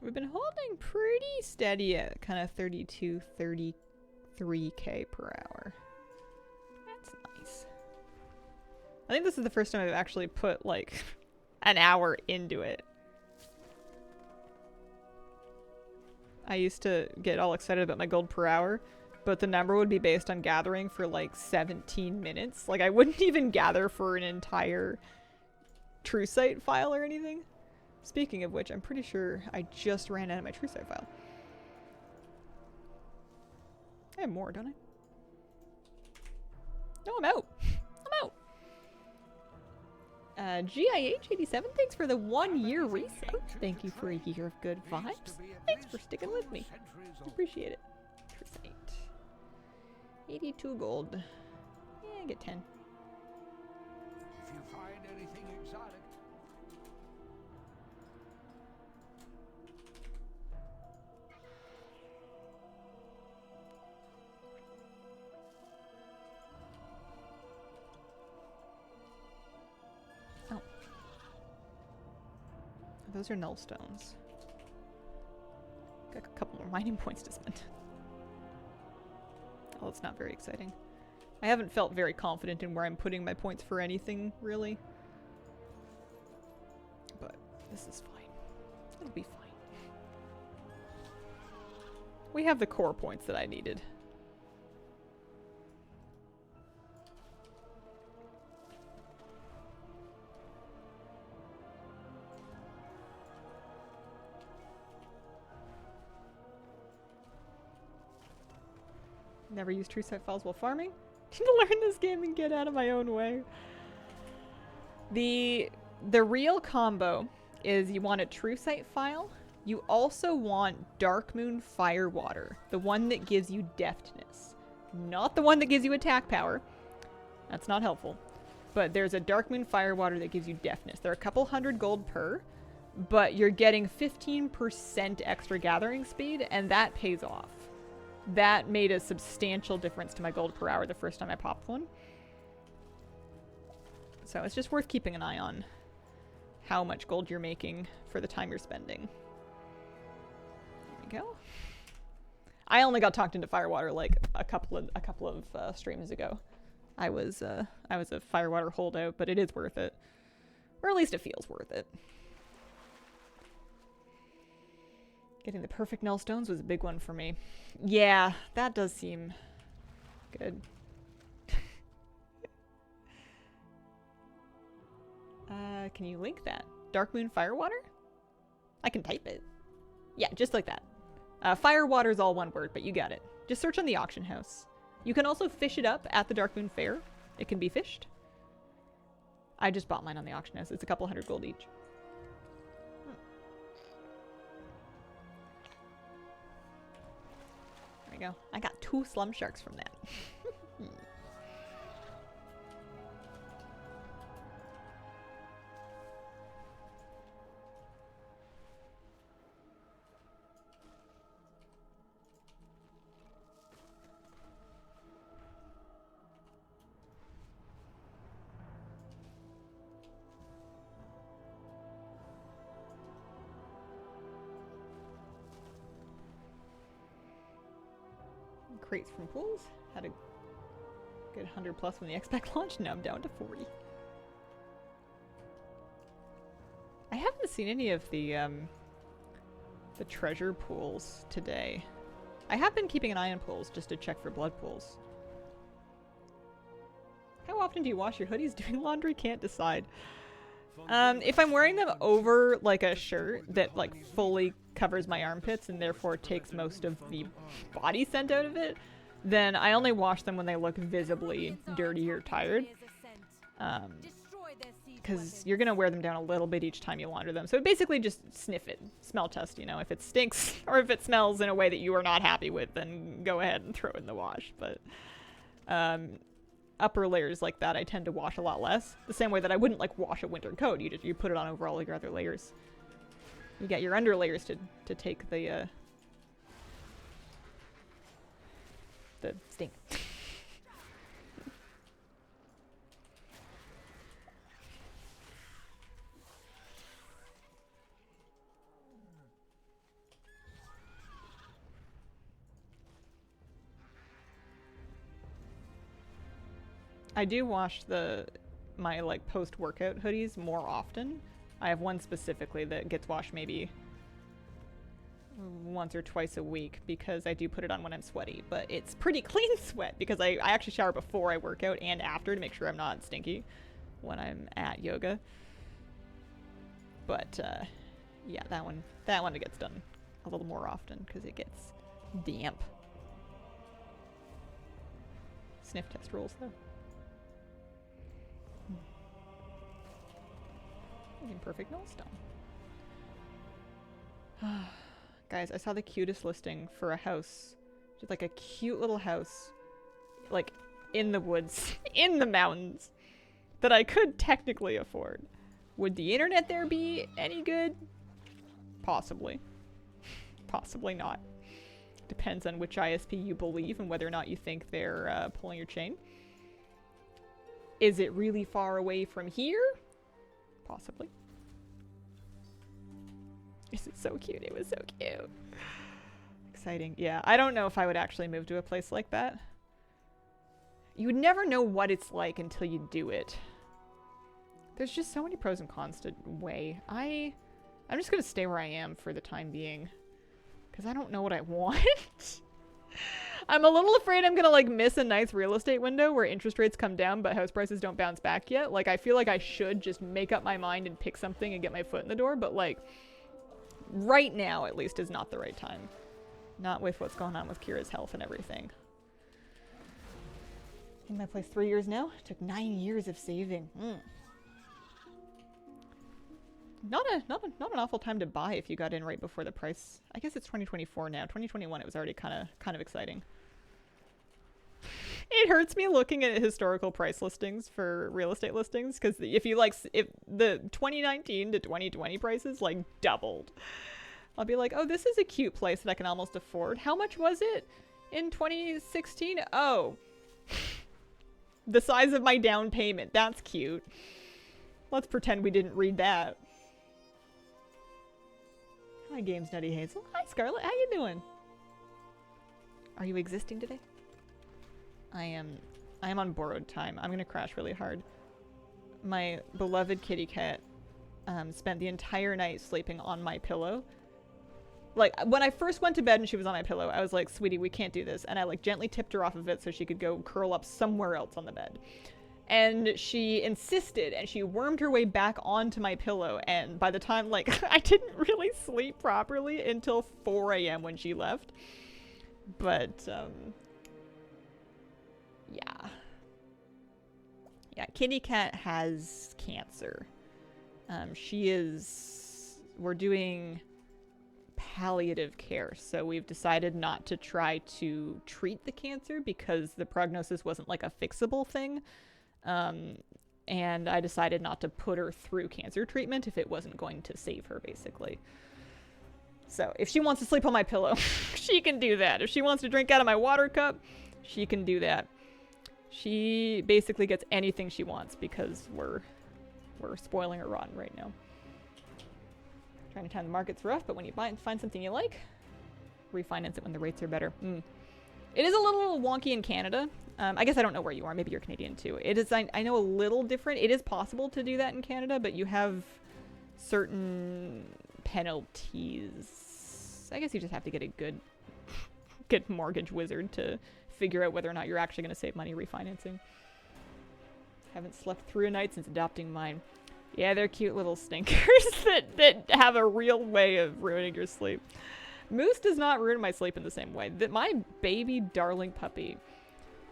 We've been holding pretty steady at kind of 32, 33k per hour. That's nice. I think this is the first time I've actually put like an hour into it. I used to get all excited about my gold per hour, but the number would be based on gathering for like 17 minutes. Like I wouldn't even gather for an entire true site file or anything. Speaking of which, I'm pretty sure I just ran out of my true site file. I have more, don't I? No, I'm out. I'm out. GIH87, thanks for the 1-year resub. Thank you for a year of good vibes. Thanks for sticking with me. Appreciate it. True site. 82 gold. Yeah, I get 10. If you find anything exotic. Those are null stones. Got a couple more mining points to spend. Oh, it's not very exciting. I haven't felt very confident in where I'm putting my points for anything, really. But this is fine. It'll be fine. We have the core points that I needed. Never use true site files while farming. Need to learn this game and get out of my own way. The real combo is you want a true site file. You also want Darkmoon Firewater, the one that gives you deftness. Not the one that gives you attack power. That's not helpful. But there's a Darkmoon Firewater that gives you deftness. They're a couple hundred gold per, but you're getting 15% extra gathering speed, and that pays off. That made a substantial difference to my gold per hour the first time I popped one. So it's just worth keeping an eye on how much gold you're making for the time you're spending. There we go. I only got talked into Firewater like a couple of streams ago. I was a Firewater holdout, but it is worth it. Or at least it feels worth it. Getting the perfect null stones was a big one for me. Yeah, that does seem good. Can you link that? Darkmoon Firewater? I can type it. Yeah, just like that. Firewater's all one word, but you got it. Just search on the auction house. You can also fish it up at the Darkmoon Fair. It can be fished. I just bought mine on the auction house. It's a couple hundred gold each. There we go. I got 2 slum sharks from that. Crates from pools. Had a good 100 plus when the X-Pack launched. Now I'm down to 40. I haven't seen any of the treasure pools today. I have been keeping an eye on pools just to check for blood pools. How often do you wash your hoodies? Doing laundry? Can't decide. If I'm wearing them over like a shirt that like fully covers my armpits and therefore takes most of the body scent out of it, then I only wash them when they look visibly dirty or tired. Because you're gonna wear them down a little bit each time you launder them. So basically just sniff it, smell test, you know, if it stinks or if it smells in a way that you are not happy with, then go ahead and throw it in the wash. But upper layers like that I tend to wash a lot less. The same way that I wouldn't like wash a winter coat. You put it on over all of your other layers. You get your under layers to take the stink. I do wash my like post-workout hoodies more often. I have one specifically that gets washed maybe once or twice a week because I do put it on when I'm sweaty, but it's pretty clean sweat because I actually shower before I work out and after to make sure I'm not stinky when I'm at yoga. But yeah, that one gets done a little more often because it gets damp. Sniff test rules though. Imperfect nullstone. Guys, I saw the cutest listing for a house. Just like a cute little house. Like, in the woods. In the mountains. That I could technically afford. Would the internet there be any good? Possibly. Possibly not. Depends on which ISP you believe and whether or not you think they're pulling your chain. Is it really far away from here? Possibly. This is so cute. It was so cute. Exciting. Yeah, I don't know if I would actually move to a place like that. You would never know what it's like until you do it. There's just so many pros and cons to weigh. I'm just gonna stay where I am for the time being. Because I don't know what I want. I'm a little afraid I'm gonna like miss a nice real estate window where interest rates come down but house prices don't bounce back yet. Like I feel like I should just make up my mind and pick something and get my foot in the door, but like right now at least is not the right time. Not with what's going on with Kira's health and everything. In my place 3 years now. It took 9 years of saving. Not an awful time to buy if you got in right before the price. I guess it's 2024 now. 2021 it was already kind of exciting. It hurts me looking at historical price listings for real estate listings because if the 2019 to 2020 prices like doubled. I'll be like, oh, this is a cute place that I can almost afford. How much was it in 2016? Oh, the size of my down payment. That's cute. Let's pretend we didn't read that. Hi, Games Nutty Hazel. Hi, Scarlett. How you doing? Are you existing today? I am on borrowed time. I'm gonna crash really hard. My beloved kitty cat spent the entire night sleeping on my pillow. Like, when I first went to bed and she was on my pillow, I was like, sweetie, we can't do this. And I like gently tipped her off of it so she could go curl up somewhere else on the bed. And she insisted, and she wormed her way back onto my pillow. And by the time, like, I didn't really sleep properly until 4 a.m. when she left. But, yeah. Yeah, kitty cat has cancer. We're doing palliative care, so we've decided not to try to treat the cancer because the prognosis wasn't like a fixable thing. And I decided not to put her through cancer treatment if it wasn't going to save her, basically. So if she wants to sleep on my pillow, she can do that. If she wants to drink out of my water cup, she can do that. She basically gets anything she wants because we're spoiling her rotten right now. Trying to time the market's rough, but when you find something you like, refinance it when the rates are better. It is a little wonky in Canada. I guess I don't know where you are. Maybe you're Canadian too. It is. I know a little different. It is possible to do that in Canada, but you have certain penalties. I guess you just have to get a good mortgage wizard to figure out whether or not you're actually going to save money refinancing. Haven't slept through a night since adopting mine. Yeah, they're cute little stinkers that have a real way of ruining your sleep. Moose does not ruin my sleep in the same way. My baby darling puppy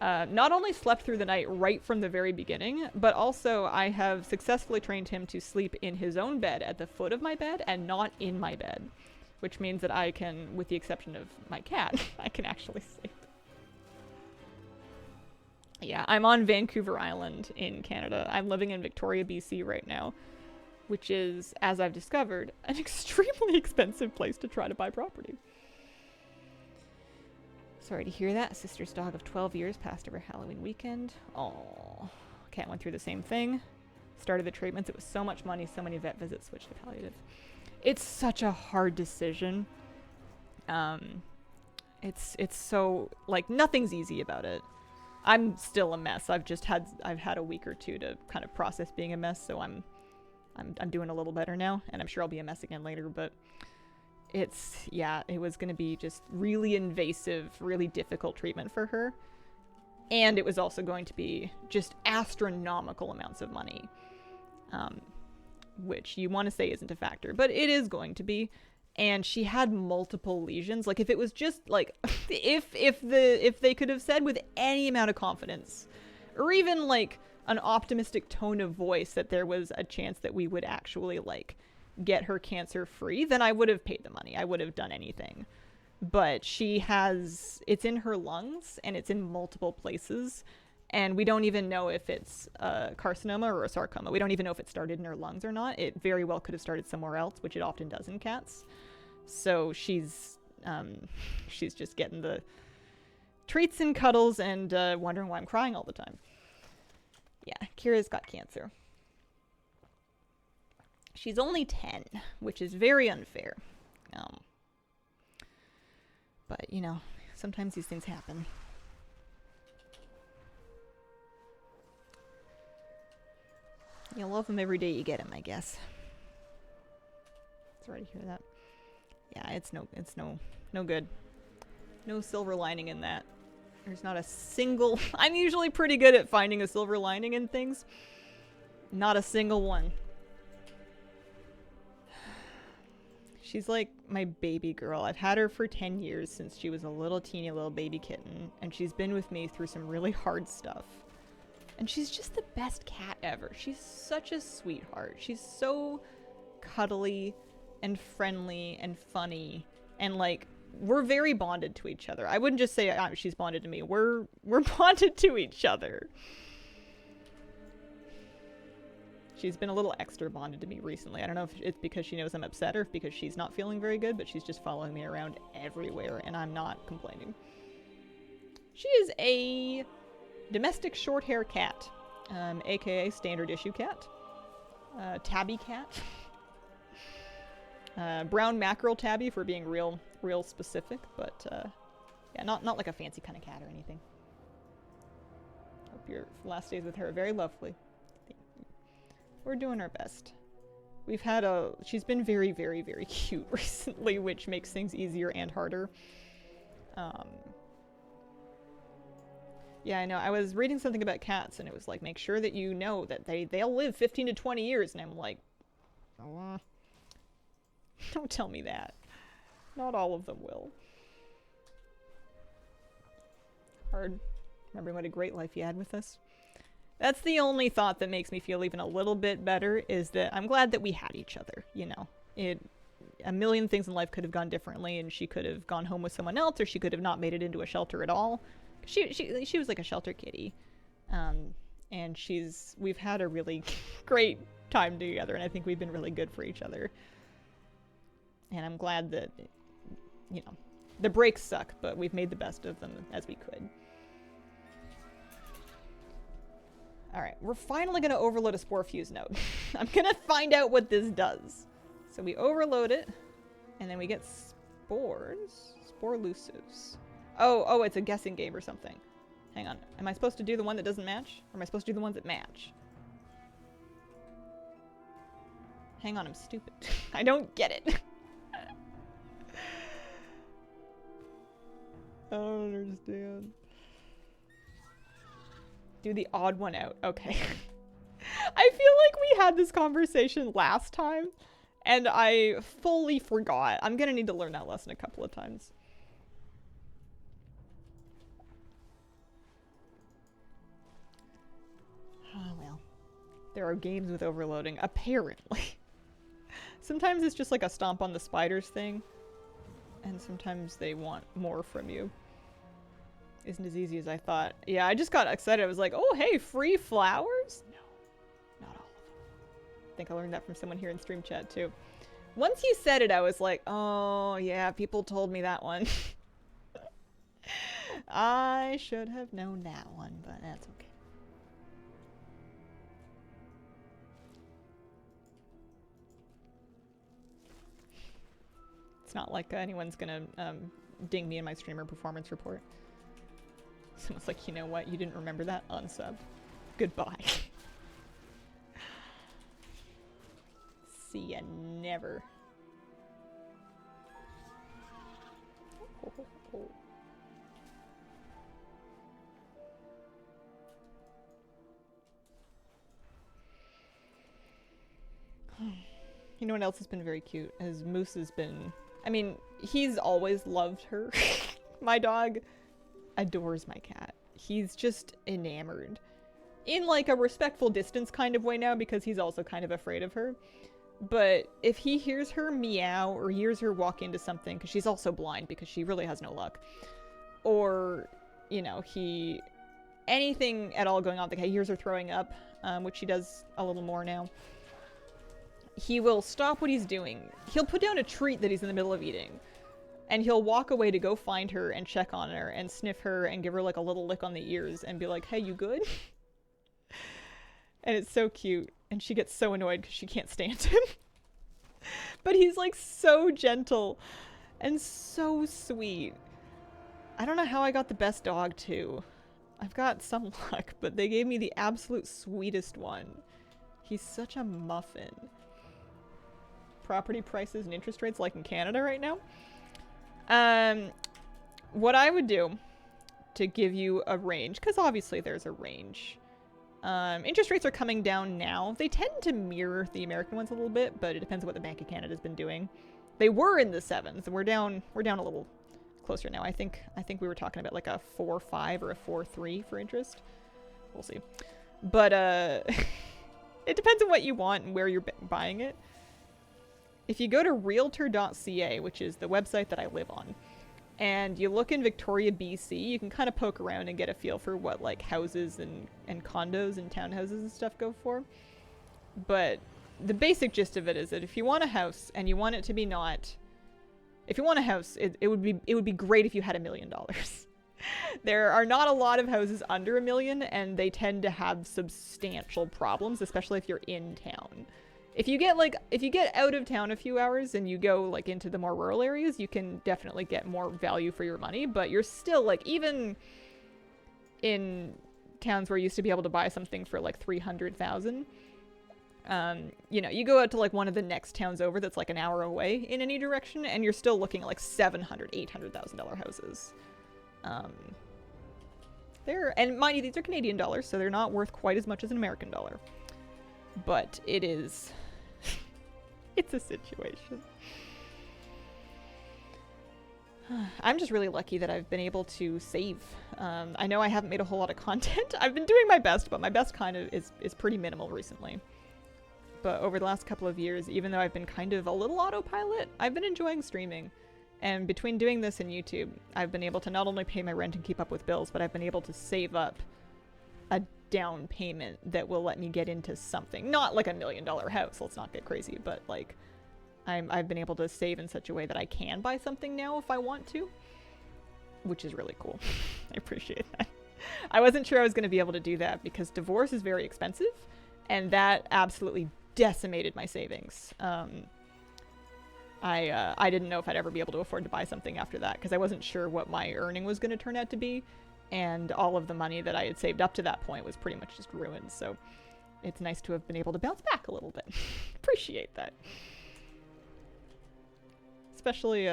not only slept through the night right from the very beginning, but also I have successfully trained him to sleep in his own bed at the foot of my bed and not in my bed, which means that I can, with the exception of my cat, I can actually sleep. Yeah, I'm on Vancouver Island in Canada. I'm living in Victoria, BC right now, which is, as I've discovered, an extremely expensive place to try to buy property. Sorry to hear that. Sister's dog of 12 years passed over Halloween weekend. Oh, cat went through the same thing. Started the treatments. It was so much money, so many vet visits, switched to palliative. It's such a hard decision. It's so, like, nothing's easy about it. I'm still a mess. I've had a week or two to kind of process being a mess, so I'm doing a little better now, and I'm sure I'll be a mess again later, but it was going to be just really invasive, really difficult treatment for her. And it was also going to be just astronomical amounts of money, which you want to say isn't a factor, but it is going to be. And she had multiple lesions. Like, if it was just like, if they could have said with any amount of confidence, or even like an optimistic tone of voice that there was a chance that we would actually like get her cancer free, then I would have paid the money. I would have done anything. But it's in her lungs and it's in multiple places. And we don't even know if it's a carcinoma or a sarcoma. We don't even know if it started in her lungs or not. It very well could have started somewhere else, which it often does in cats. So she's just getting the treats and cuddles and wondering why I'm crying all the time. Yeah, Kira's got cancer. She's only 10, which is very unfair. But, you know, sometimes these things happen. You love them every day you get them, I guess. Sorry to hear that. Yeah, it's no good. No silver lining in that. There's not a single... I'm usually pretty good at finding a silver lining in things. Not a single one. She's like my baby girl. I've had her for 10 years since she was a little teeny little baby kitten. And she's been with me through some really hard stuff. And she's just the best cat ever. She's such a sweetheart. She's so cuddly and friendly and funny. And like, we're very bonded to each other. I wouldn't just say she's bonded to me. We're bonded to each other. She's been a little extra bonded to me recently. I don't know if it's because she knows I'm upset or if because she's not feeling very good, but she's just following me around everywhere, and I'm not complaining. She is a domestic short hair cat, aka standard issue cat, tabby cat, brown mackerel tabby for being real specific, but yeah, not like a fancy kind of cat or anything. Hope your last days with her are very lovely. We're doing our best. We've had she's been very, very, very cute recently, which makes things easier and harder. Yeah, I know. I was reading something about cats, and it was like, make sure that you know that they'll live 15 to 20 years. And I'm like, oh, don't tell me that. Not all of them will. Hard. Remembering what a great life you had with us. That's the only thought that makes me feel even a little bit better, is that I'm glad that we had each other, you know. A million things in life could have gone differently, and she could have gone home with someone else, or she could have not made it into a shelter at all. She was like a shelter kitty. And we've had a really great time together, and I think we've been really good for each other. And I'm glad that, you know, the breaks suck, but we've made the best of them as we could. Alright, we're finally going to overload a spore fuse node. I'm going to find out what this does. So we overload it, and then we get spores. Spore elusives. Oh, it's a guessing game or something. Hang on. Am I supposed to do the one that doesn't match? Or am I supposed to do the ones that match? Hang on, I'm stupid. I don't get it. I don't understand. Do the odd one out. Okay. I feel like we had this conversation last time, and I fully forgot. I'm gonna need to learn that lesson a couple of times. Oh, well. There are games with overloading, apparently. Sometimes it's just like a stomp on the spiders thing, and sometimes they want more from you. Isn't as easy as I thought. Yeah, I just got excited. I was like, oh, hey, free flowers? No, not all of them. I think I learned that from someone here in stream chat, too. Once you said it, I was like, oh, yeah, people told me that one. I should have known that one, but that's okay. It's not like anyone's gonna ding me in my streamer performance report. Someone's like, you know what? You didn't remember that? Unsub. Goodbye. See ya never. You know what else has been very cute? As Moose has been... I mean, he's always loved her. My dog adores my cat. He's just enamored. In like a respectful distance kind of way now, because he's also kind of afraid of her. But if he hears her meow or hears her walk into something, because she's also blind because she really has no luck. Or, you know, anything at all going on, like he hears her throwing up, which she does a little more now. He will stop what he's doing. He'll put down a treat that he's in the middle of eating. And he'll walk away to go find her and check on her and sniff her and give her like a little lick on the ears and be like, hey, you good? And it's so cute. And she gets so annoyed because she can't stand him. But he's like so gentle and so sweet. I don't know how I got the best dog too. I've got some luck, but they gave me the absolute sweetest one. He's such a muffin. Property prices and interest rates like in Canada right now. What I would do to give you a range, because obviously there's a range. Interest rates are coming down now. They tend to mirror the American ones a little bit, but it depends on what the Bank of Canada's been doing. They were in the 7s, and we're down a little closer now. I think we were talking about like a 4.5 or a 4.3 for interest. We'll see. But it depends on what you want and where you're buying it. If you go to realtor.ca, which is the website that I live on, and you look in Victoria, BC, you can kind of poke around and get a feel for what like houses and condos and townhouses and stuff go for. But the basic gist of it is that if you want a house and you want it to be if you want a house, it would be great if you had $1 million. There are not a lot of houses under $1 million, and they tend to have substantial problems, especially if you're in town. If you get out of town a few hours and you go like into the more rural areas, you can definitely get more value for your money, but you're still like, even in towns where you used to be able to buy something for like 300,000, you know, you go out to like one of the next towns over that's like an hour away in any direction, and you're still looking at like $700,000-$800,000 houses. And mind you, these are Canadian dollars, so they're not worth quite as much as an American dollar. But it is, it's a situation. I'm just really lucky that I've been able to save. I know I haven't made a whole lot of content. I've been doing my best, but my best kind of is pretty minimal recently. But over the last couple of years, even though I've been kind of a little autopilot, I've been enjoying streaming. And between doing this and YouTube, I've been able to not only pay my rent and keep up with bills, but I've been able to save up a down payment that will let me get into something. Not like $1 million house, let's not get crazy, but like I've been able to save in such a way that I can buy something now if I want to, which is really cool. I appreciate that. I wasn't sure I was going to be able to do that because divorce is very expensive, and that absolutely decimated my savings. I didn't know if I'd ever be able to afford to buy something after that because I wasn't sure what my earning was going to turn out to be. And all of the money that I had saved up to that point was pretty much just ruined. So it's nice to have been able to bounce back a little bit. Appreciate that. Especially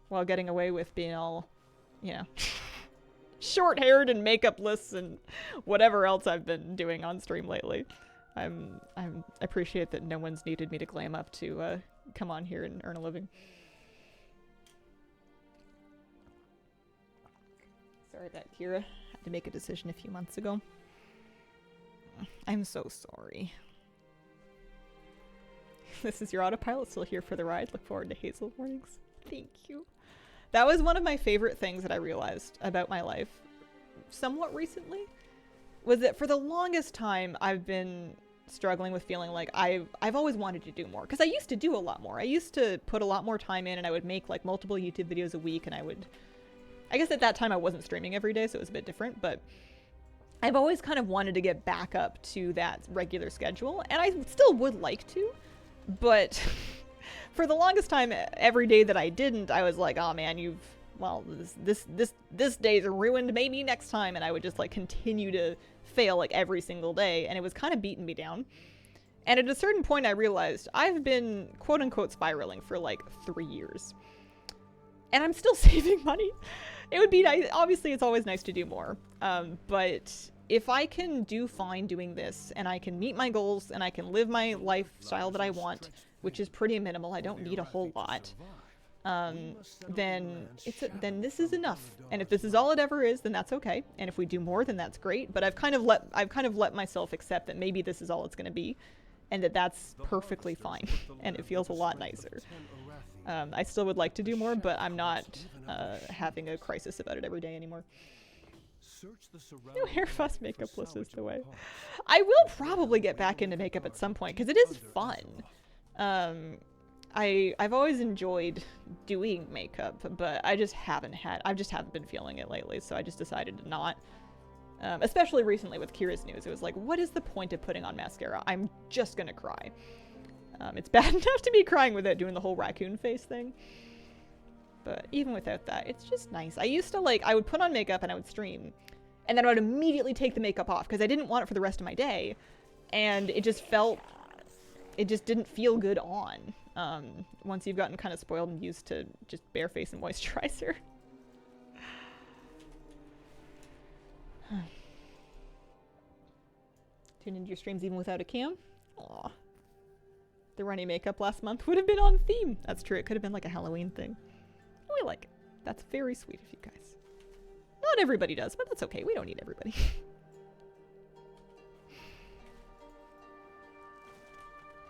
while getting away with being all, you know, short-haired and makeup-less and whatever else I've been doing on stream lately. I appreciate that no one's needed me to glam up to come on here and earn a living. Sorry that Kira had to make a decision a few months ago. I'm so sorry. This is your autopilot, still here for the ride. Look forward to Hazel mornings. Thank you. That was one of my favorite things that I realized about my life somewhat recently, was that for the longest time I've been struggling with feeling like I've always wanted to do more, because I used to do a lot more. I used to put a lot more time in, and I would make like multiple YouTube videos a week, and I guess at that time I wasn't streaming every day, so it was a bit different, but I've always kind of wanted to get back up to that regular schedule, and I still would like to, but for the longest time, every day that I didn't, I was like, oh man, this day's ruined, maybe next time, and I would just like continue to fail like every single day, and it was kind of beating me down. And at a certain point I realized I've been quote-unquote spiraling for like 3 years. And I'm still saving money. It would be nice. Obviously, it's always nice to do more. But if I can do fine doing this, and I can meet my goals, and I can live my lifestyle that I want, which is pretty minimal, I don't need a whole lot, then this is enough. And if this is all it ever is, then that's okay. And if we do more, then that's great. But I've kind of let myself accept that maybe this is all it's going to be, and that's perfectly fine. And it feels a lot nicer. I still would like to do more, but I'm not having a crisis about it every day anymore. No hair fuss makeup-less is the way. I will probably get back into makeup at some point, because it is fun. I've always enjoyed doing makeup, but I just haven't been feeling it lately, so I just decided to not. Especially recently with Kira's news, it was like, what is the point of putting on mascara? I'm just gonna cry. It's bad enough to be crying without doing the whole raccoon face thing. But even without that, it's just nice. I used to, like, I would put on makeup and I would stream. And then I would immediately take the makeup off because I didn't want it for the rest of my day. And it just didn't feel good on. Once you've gotten kind of spoiled and used to just bare face and moisturizer. Tune into your streams even without a cam. Aw. The runny makeup last month would have been on theme. That's true. It could have been like a Halloween thing. We like it. That's very sweet of you guys. Not everybody does, but that's okay. We don't need everybody.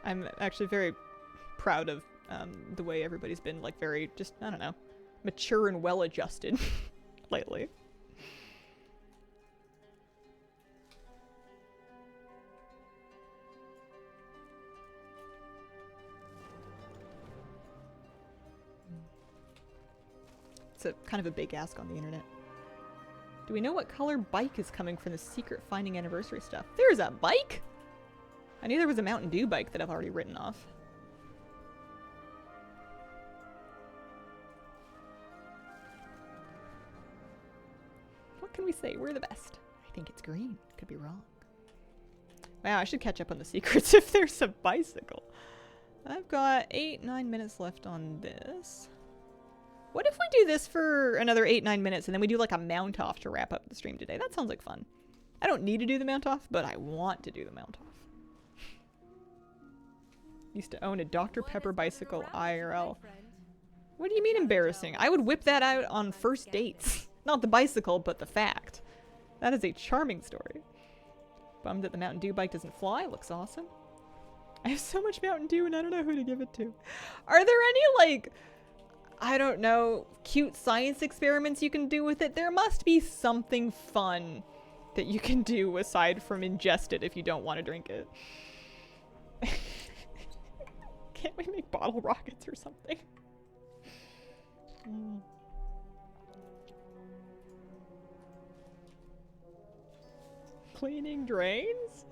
I'm actually very proud of the way everybody's been, like, very just, I don't know, mature and well-adjusted lately. It's a kind of a big ask on the internet. Do we know what color bike is coming from the secret finding anniversary stuff? There's a bike? I knew there was a Mountain Dew bike that I've already written off. What can we say? We're the best. I think it's green. Could be wrong. Wow, I should catch up on the secrets if there's a bicycle. I've got 8-9 minutes left on this. What if we do this for another 8-9 minutes and then we do like a mount off to wrap up the stream today? That sounds like fun. I don't need to do the mount off, but I want to do the mount off. Used to own a Dr. Pepper bicycle IRL. What do you mean embarrassing? I would whip that out on first dates. Not the bicycle, but the fact. That is a charming story. Bummed that the Mountain Dew bike doesn't fly. Looks awesome. I have so much Mountain Dew and I don't know who to give it to. Are there any, like, I don't know, cute science experiments you can do with it? There must be something fun that you can do aside from ingest it if you don't want to drink it. Can't we make bottle rockets or something? Cleaning drains?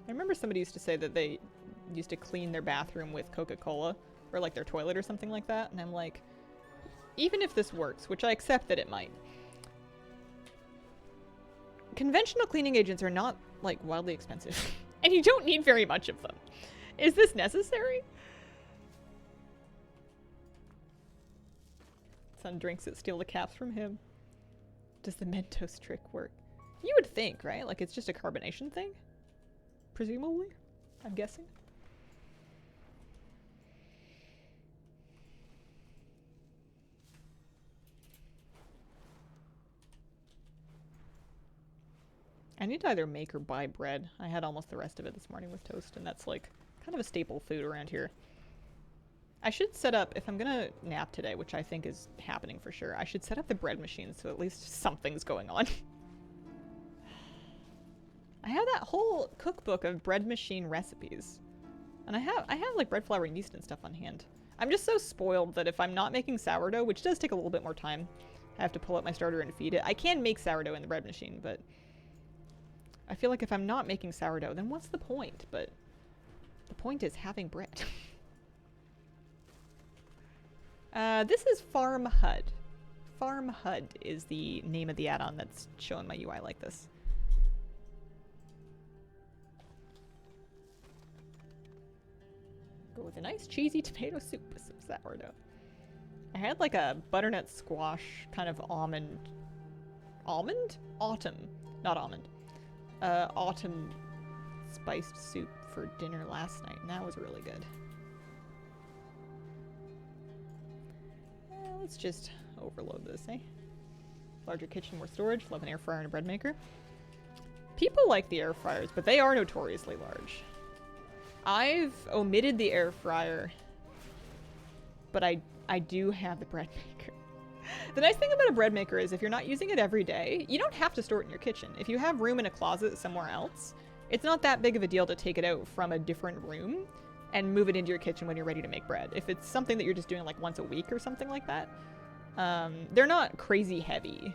I remember somebody used to say that they used to clean their bathroom with Coca-Cola or like their toilet or something like that, and I'm like, even if this works, which I accept that it might, conventional cleaning agents are not like wildly expensive and you don't need very much of them. Is this necessary? Son drinks it, steal the caps from him. Does the Mentos trick work? You would think, right? Like it's just a carbonation thing? Presumably? I'm guessing. I need to either make or buy bread. I had almost the rest of it this morning with toast, and that's like kind of a staple food around here. I should set up, if I'm gonna nap today, which I think is happening for sure, I should set up the bread machine so at least something's going on. I have that whole cookbook of bread machine recipes. And I have like bread flour and yeast and stuff on hand. I'm just so spoiled that if I'm not making sourdough, which does take a little bit more time, I have to pull out my starter and feed it. I can make sourdough in the bread machine, but I feel like if I'm not making sourdough, then what's the point? But the point is having bread. This is Farm HUD. Farm HUD is the name of the add-on that's showing my UI like this. Go with a nice cheesy tomato soup with some sourdough. I had like a butternut squash kind of autumn, not almond, autumn spiced soup for dinner last night, and that was really good. Let's just overload this, eh? Larger kitchen, more storage. Love an air fryer and a bread maker. People like the air fryers, but they are notoriously large. I've omitted the air fryer, but I do have the bread maker. The nice thing about a bread maker is if you're not using it every day, you don't have to store it in your kitchen. If you have room in a closet somewhere else, it's not that big of a deal to take it out from a different room and move it into your kitchen when you're ready to make bread. If it's something that you're just doing like once a week or something like that, they're not crazy heavy.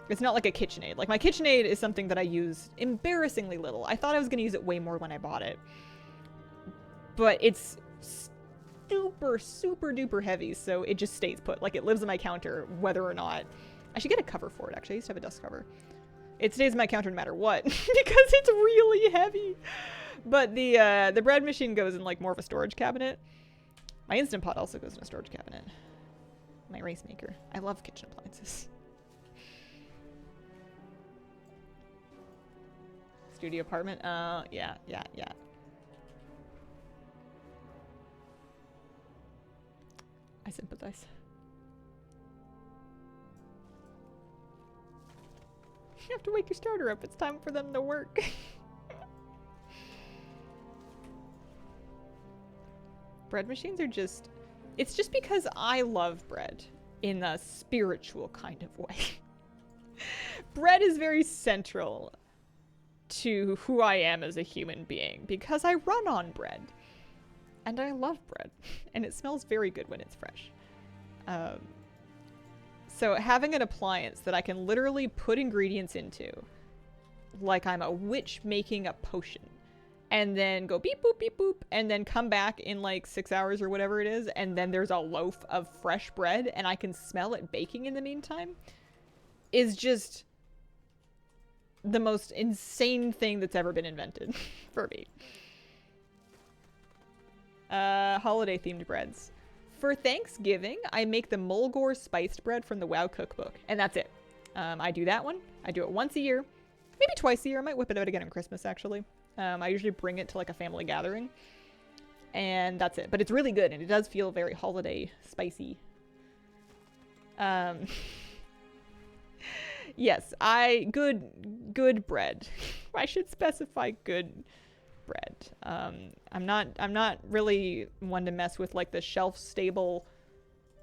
It's not like a KitchenAid. Like, my KitchenAid is something that I use embarrassingly little. I thought I was going to use it way more when I bought it. But it's super, super duper heavy, so it just stays put. Like, it lives on my counter, whether or not... I should get a cover for it, actually. I used to have a dust cover. It stays on my counter no matter what, because it's really heavy. But the bread machine goes in, like, more of a storage cabinet. My Instant Pot also goes in a storage cabinet. My rice maker. I love kitchen appliances. Studio apartment? Yeah. I sympathize. You have to wake your starter up. It's time for them to work. Bread machines are just... It's just because I love bread in a spiritual kind of way. Bread is very central to who I am as a human being because I run on bread. And I love bread. And it smells very good when it's fresh. So having an appliance that I can literally put ingredients into, like I'm a witch making a potion, and then go beep boop, and then come back in like 6 hours or whatever it is, and then there's a loaf of fresh bread, and I can smell it baking in the meantime, is just the most insane thing that's ever been invented for me. Holiday-themed breads. For Thanksgiving, I make the Mulgore spiced bread from the WoW cookbook, and that's it. I do that one. I do it once a year, maybe twice a year. I might whip it out again on Christmas, actually. I usually bring it to like a family gathering, and that's it. But it's really good, and it does feel very holiday spicy. Yes, good bread. I should specify good bread. I'm not really one to mess with like the shelf stable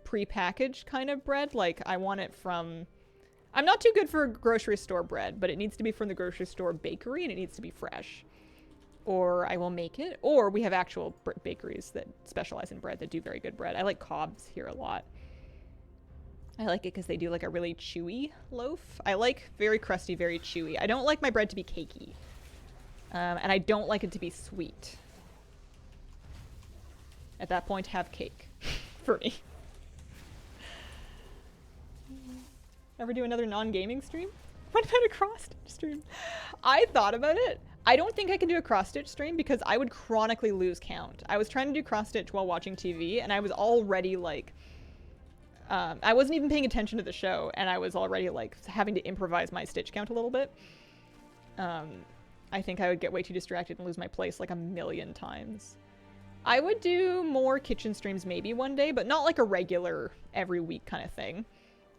pre-packaged kind of bread. Like I want it from... I'm not too good for grocery store bread, but it needs to be from the grocery store bakery and it needs to be fresh. Or I will make it. Or we have actual bakeries that specialize in bread that do very good bread. I like Cobb's here a lot. I like it because they do like a really chewy loaf. I like very crusty, very chewy. I don't like my bread to be cakey. And I don't like it to be sweet. At that point, have cake. For me. Ever do another non-gaming stream? What about a cross-stitch stream? I thought about it. I don't think I can do a cross-stitch stream because I would chronically lose count. I was trying to do cross-stitch while watching TV, and I was already, like... I wasn't even paying attention to the show, and I was already, like, having to improvise my stitch count a little bit. I think I would get way too distracted and lose my place, like, a million times. I would do more kitchen streams maybe one day, but not like a regular every week kind of thing.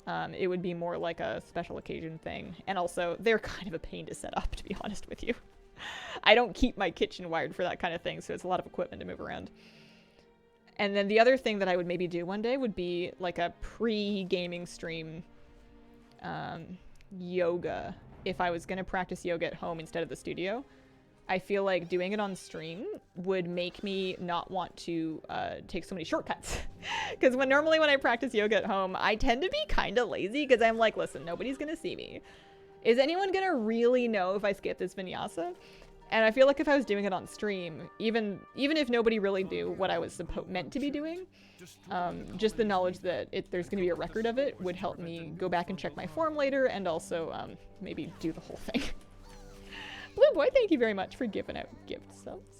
It would be more like a special occasion thing. And also, they're kind of a pain to set up, to be honest with you. I don't keep my kitchen wired for that kind of thing, so it's a lot of equipment to move around. And then the other thing that I would maybe do one day would be like a pre-gaming stream yoga. If I was going to practice yoga at home instead of the studio, I feel like doing it on stream would make me not want to take so many shortcuts. Because normally when I practice yoga at home, I tend to be kind of lazy because I'm like, listen, nobody's going to see me. Is anyone going to really know if I skip this vinyasa? And I feel like if I was doing it on stream, even if nobody really knew what I was meant to be doing, just the knowledge that there's going to be a record of it would help me go back and check my form later and also maybe do the whole thing. Blue Boy, thank you very much for giving out gift subs.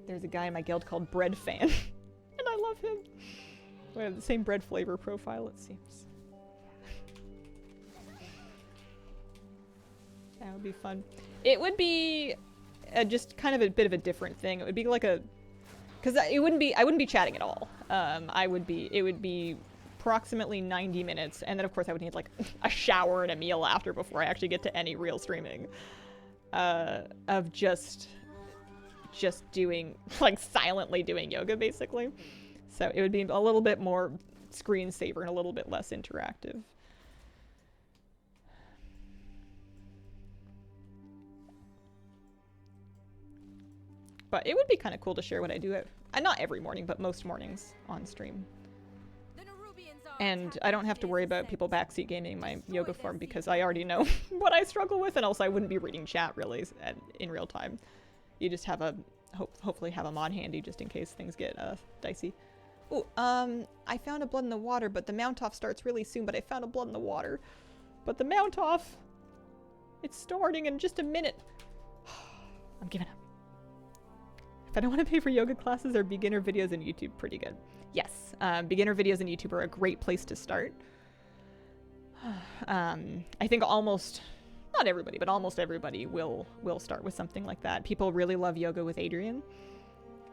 There's a guy in my guild called Bread Fan, and I love him. We have the same bread flavor profile, it seems. That would be fun. It would be just kind of a bit of a different thing. It would be like because I wouldn't be chatting at all. It would be approximately 90 minutes, and then of course I would need like a shower and a meal after before I actually get to any real streaming. Of just doing, like silently doing yoga basically. So it would be a little bit more screensaver and a little bit less interactive. But it would be kind of cool to share what I do. Not every morning, but most mornings on stream. The Nerubians are And I don't have to worry about people backseat gaming my yoga form because I already know what I struggle with, and also I wouldn't be reading chat really in real time. You just have a hopefully have a mod handy just in case things get dicey. Oh, I found a blood in the water, but the mount off starts really soon. But I found a blood in the water, but the mount off, it's starting in just a minute. I'm giving up. If I don't want to pay for yoga classes, or beginner videos on YouTube pretty good? Yes, beginner videos on YouTube are a great place to start. I think almost, not everybody, but almost everybody will start with something like that. People really love yoga with Adrian.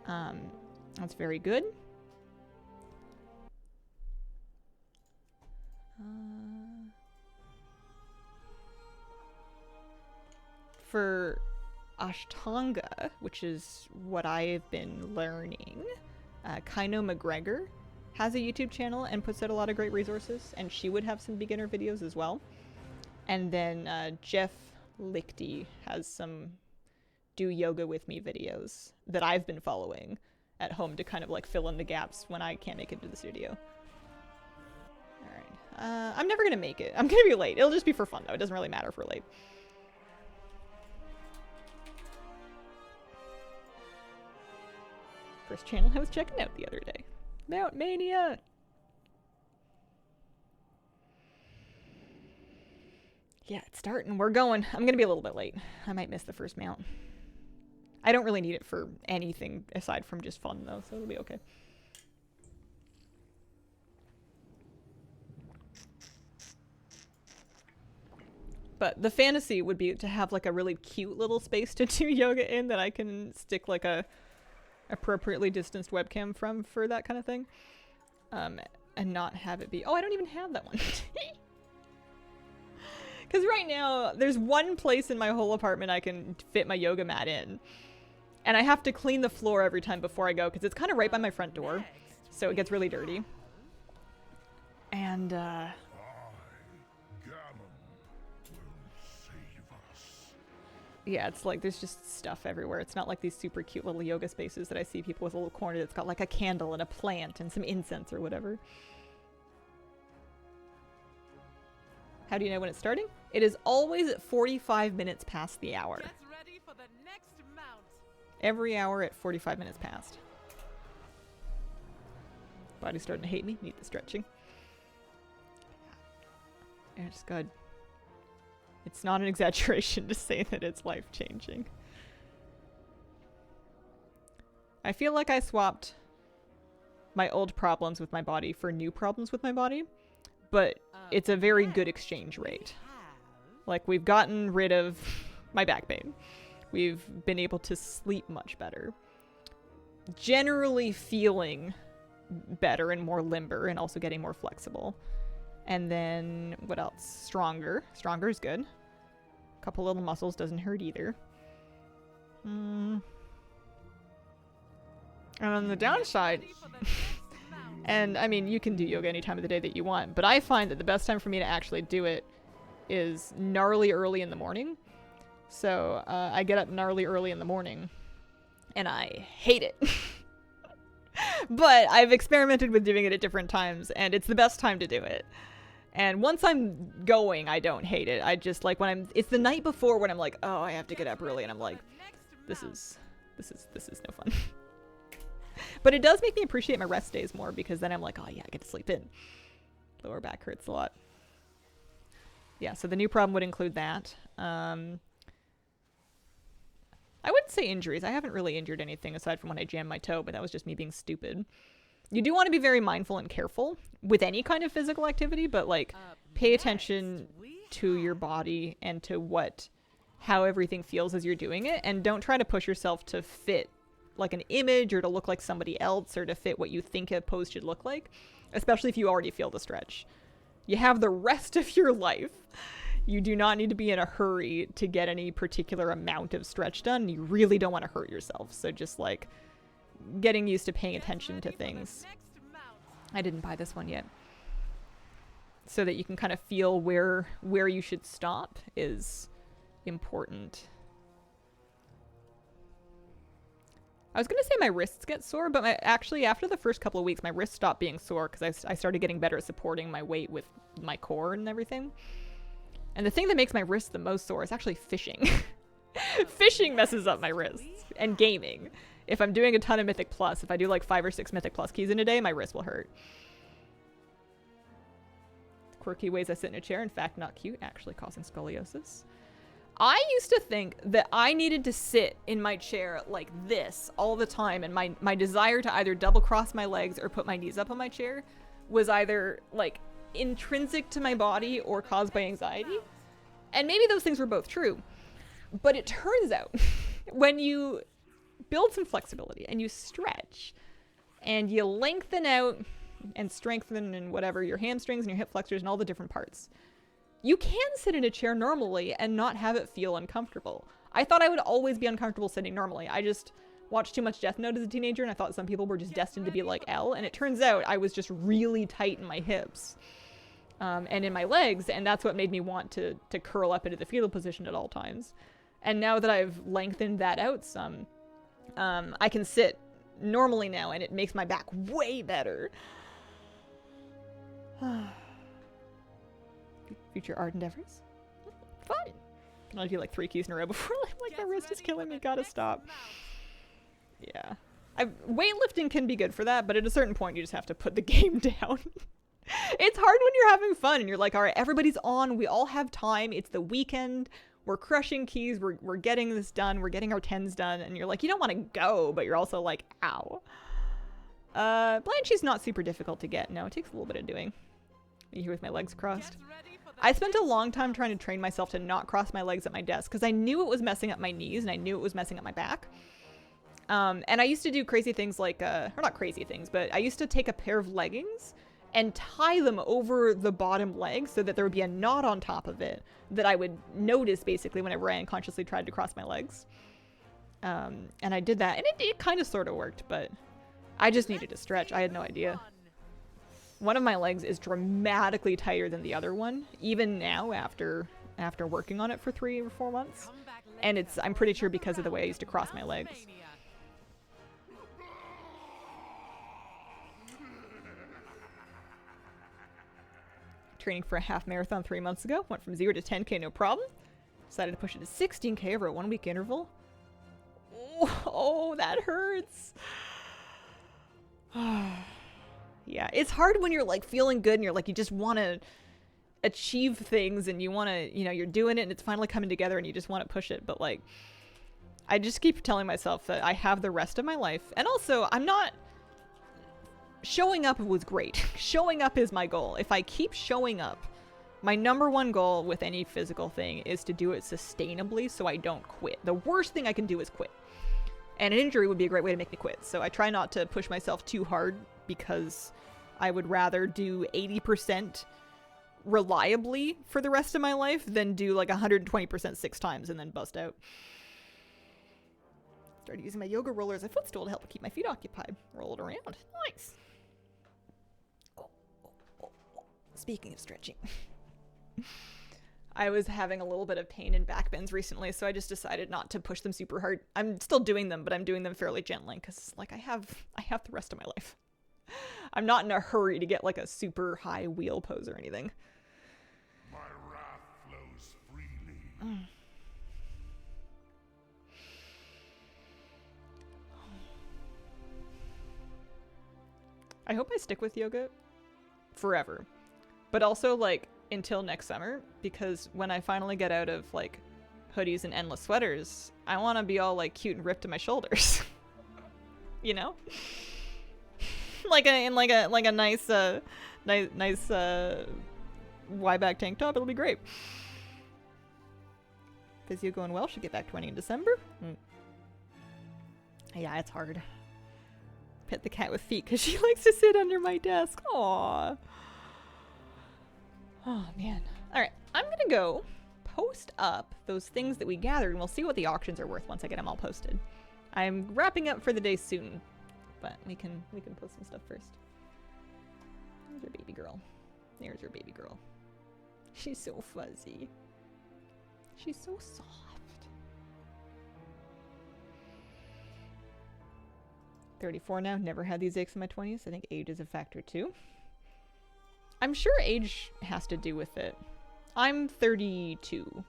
That's very good. For Ashtanga, which is what I've been learning, Kaino McGregor has a YouTube channel and puts out a lot of great resources, and she would have some beginner videos as well. And then Jeff Lichty has some do yoga with me videos that I've been following at home to kind of like fill in the gaps when I can't make it to the studio. Alright. I'm never gonna make it. I'm gonna be late. It'll just be for fun though. It doesn't really matter if we're late. First channel I was checking out the other day. Mount Mania! Yeah, it's starting. We're going. I'm gonna be a little bit late. I might miss the first mount. I don't really need it for anything aside from just fun though, so it'll be okay. But the fantasy would be to have like a really cute little space to do yoga in that I can stick like a appropriately distanced webcam from for that kind of thing. And not have it be, oh, I don't even have that one. Because right now, there's one place in my whole apartment I can fit my yoga mat in. And I have to clean the floor every time before I go, because it's kind of right by my front door. So it gets really dirty. And, yeah, it's like there's just stuff everywhere. It's not like these super cute little yoga spaces that I see people with a little corner that's got like a candle and a plant and some incense or whatever. How do you know when it's starting? It is always at 45 minutes past the hour. Get ready for the next mount. Every hour at 45 minutes past. Body's starting to hate me. Need the stretching. Yeah, it's good. It's not an exaggeration to say that it's life-changing. I feel like I swapped my old problems with my body for new problems with my body, but it's a very good exchange rate. Like, we've gotten rid of my back pain. We've been able to sleep much better. Generally feeling better and more limber and also getting more flexible. And then, what else? Stronger. Stronger is good. A couple little muscles doesn't hurt either. And on the downside, and I mean, you can do yoga any time of the day that you want, but I find that the best time for me to actually do it is gnarly early in the morning. So I get up gnarly early in the morning, and I hate it. But I've experimented with doing it at different times, and it's the best time to do it. And once I'm going, I don't hate it. I just like when it's the night before when I'm like, oh, I have to get up early, and I'm like, this is no fun. But it does make me appreciate my rest days more, because then I'm like, oh yeah, I get to sleep in. Lower back hurts a lot. Yeah, so the new problem would include that. I wouldn't say injuries. I haven't really injured anything aside from when I jammed my toe, but that was just me being stupid. You do want to be very mindful and careful with any kind of physical activity, but like pay attention to your body and to how everything feels as you're doing it, and don't try to push yourself to fit like an image or to look like somebody else or to fit what you think a pose should look like, especially if you already feel the stretch. You have the rest of your life. You do not need to be in a hurry to get any particular amount of stretch done. You really don't want to hurt yourself. So just like getting used to paying attention to things. I didn't buy this one yet. So that you can kind of feel where you should stop is important. I was going to say my wrists get sore, but actually after the first couple of weeks, my wrists stopped being sore because I started getting better at supporting my weight with my core and everything. And the thing that makes my wrists the most sore is actually fishing. Fishing messes up my wrists. And gaming. If I'm doing a ton of Mythic Plus, if I do like 5 or 6 Mythic Plus keys in a day, my wrist will hurt. Quirky ways I sit in a chair, in fact not cute, actually causing scoliosis. I used to think that I needed to sit in my chair like this all the time, and my desire to either double cross my legs or put my knees up on my chair was either like intrinsic to my body or caused by anxiety. And maybe those things were both true. But it turns out when you build some flexibility and you stretch and you lengthen out and strengthen and whatever your hamstrings and your hip flexors and all the different parts, you can sit in a chair normally and not have it feel uncomfortable. I thought I would always be uncomfortable sitting normally. I just watched too much Death Note as a teenager, and I thought some people were just destined to be like Elle, and it turns out I was just really tight in my hips and in my legs, and that's what made me want to curl up into the fetal position at all times. And now that I've lengthened that out some, I can sit normally now, and it makes my back way better. Future art endeavors. Fun. Can only do like 3 keys in a row before like my wrist is killing me. Gotta stop. Yeah. Weightlifting can be good for that, but at a certain point you just have to put the game down. It's hard when you're having fun and you're like, all right, everybody's on. We all have time. It's the weekend. We're crushing keys. We're getting this done. We're getting our 10s done. And you're like, you don't want to go, but you're also like, ow. Blanchie's not super difficult to get. No, it takes a little bit of doing. You here with my legs crossed. I spent a long time trying to train myself to not cross my legs at my desk because I knew it was messing up my knees and I knew it was messing up my back. And I used to do crazy things like, or not crazy things, but I used to take a pair of leggings and tie them over the bottom leg so that there would be a knot on top of it that I would notice basically whenever I unconsciously tried to cross my legs. And I did that, and it kind of sort of worked, but I just needed to stretch. I had no idea. One of my legs is dramatically tighter than the other one, even now after working on it for 3 or 4 months. And I'm pretty sure because of the way I used to cross my legs. Training for a half marathon 3 months ago. Went from 0 to 10K, no problem. Decided to push it to 16K over a 1-week interval. Oh, that hurts. Yeah, it's hard when you're like feeling good and you're like, you just want to achieve things and you want to, you're doing it and it's finally coming together and you just want to push it. But like, I just keep telling myself that I have the rest of my life. And also, I'm not... Showing up was great. Showing up is my goal. If I keep showing up, my number one goal with any physical thing is to do it sustainably so I don't quit. The worst thing I can do is quit. And an injury would be a great way to make me quit. So I try not to push myself too hard because I would rather do 80% reliably for the rest of my life than do like 120% 6 times and then bust out. Started using my yoga roller as a footstool to help keep my feet occupied. Roll it around. Nice. Speaking of stretching. I was having a little bit of pain in back bends recently, so I just decided not to push them super hard. I'm still doing them, but I'm doing them fairly gently because like I have the rest of my life. I'm not in a hurry to get like a super high wheel pose or anything. My wrath flows freely. I hope I stick with yoga forever, but also like until next summer, because when I finally get out of like hoodies and endless sweaters, I want to be all like cute and ripped to my shoulders. You know? like a nice Y back tank top. It'll be great. Physio going well. Should get back 20 in December. Yeah, it's hard. Pet the cat with feet because she likes to sit under my desk. Aww. Oh, man. All right. I'm going to go post up those things that we gathered, and we'll see what the auctions are worth once I get them all posted. I'm wrapping up for the day soon, but we can post some stuff first. There's our baby girl. There's our baby girl. She's so fuzzy. She's so soft. 34 now. Never had these aches in my 20s. I think age is a factor too. I'm sure age has to do with it. I'm 32.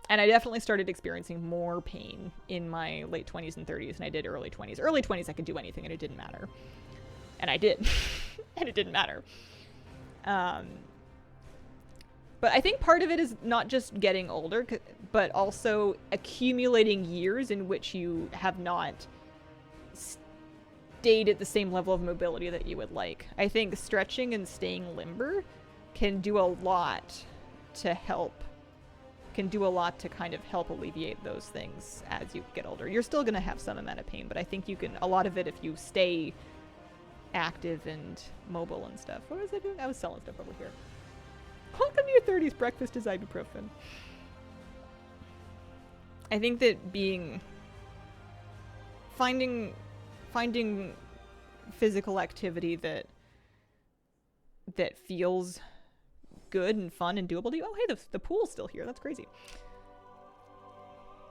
And I definitely started experiencing more pain in my late 20s and 30s than I did early 20s. Early 20s, I could do anything and it didn't matter. And I did. And it didn't matter. But I think part of it is not just getting older, but also accumulating years in which you have not stayed at the same level of mobility that you would like. I think stretching and staying limber can do a lot to kind of help alleviate those things as you get older. You're still going to have some amount of pain, but I think you can, a lot of it, if you stay active and mobile and stuff. What was I doing? I was selling stuff over here. Welcome to your 30s. Breakfast is ibuprofen. I think that finding physical activity that feels good and fun and doable to you. Oh, hey, the pool's still here. That's crazy.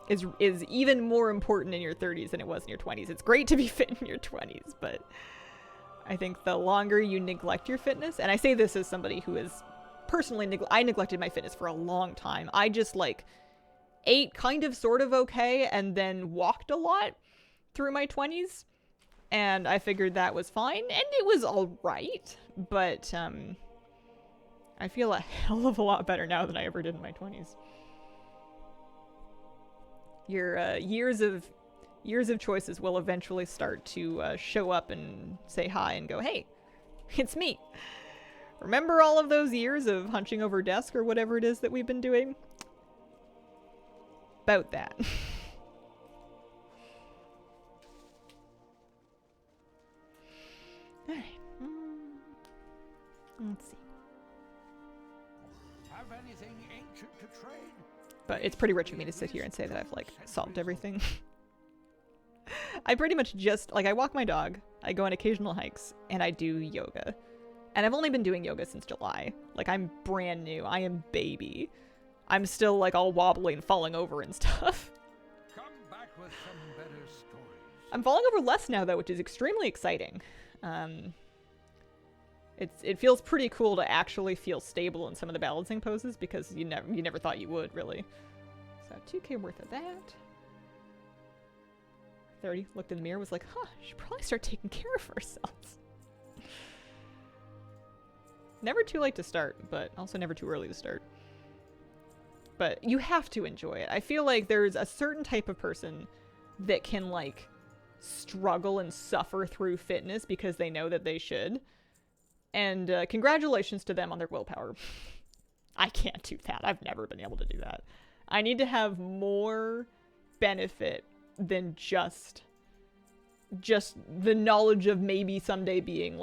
Is even more important in your 30s than it was in your 20s. It's great to be fit in your 20s, but I think the longer you neglect your fitness, and I say this as somebody who is personally, I neglected my fitness for a long time. I just ate kind of sort of okay and then walked a lot through my 20s, and I figured that was fine, and it was all right, but I feel a hell of a lot better now than I ever did in my 20s. Your years of choices will eventually start to show up and say hi and go, hey, it's me. Remember all of those years of hunching over desk or whatever it is that we've been doing? About that. Alright. Let's see. Have anything ancient to trade? But it's pretty rich of me to sit here and say that I've solved everything. I pretty much just I walk my dog, I go on occasional hikes, and I do yoga. And I've only been doing yoga since July. I'm brand new. I am baby. I'm still all wobbly and falling over and stuff. Come back with some better stories. I'm falling over less now though, which is extremely exciting. It feels pretty cool to actually feel stable in some of the balancing poses because you never thought you would really. So 2K worth of that. 30, looked in the mirror, was like, huh, I should probably start taking care of ourselves. Never too late to start, but also never too early to start. But you have to enjoy it. I feel like there's a certain type of person that can struggle and suffer through fitness because they know that they should. And congratulations to them on their willpower. I can't do that. I've never been able to do that. I need to have more benefit than just the knowledge of maybe someday being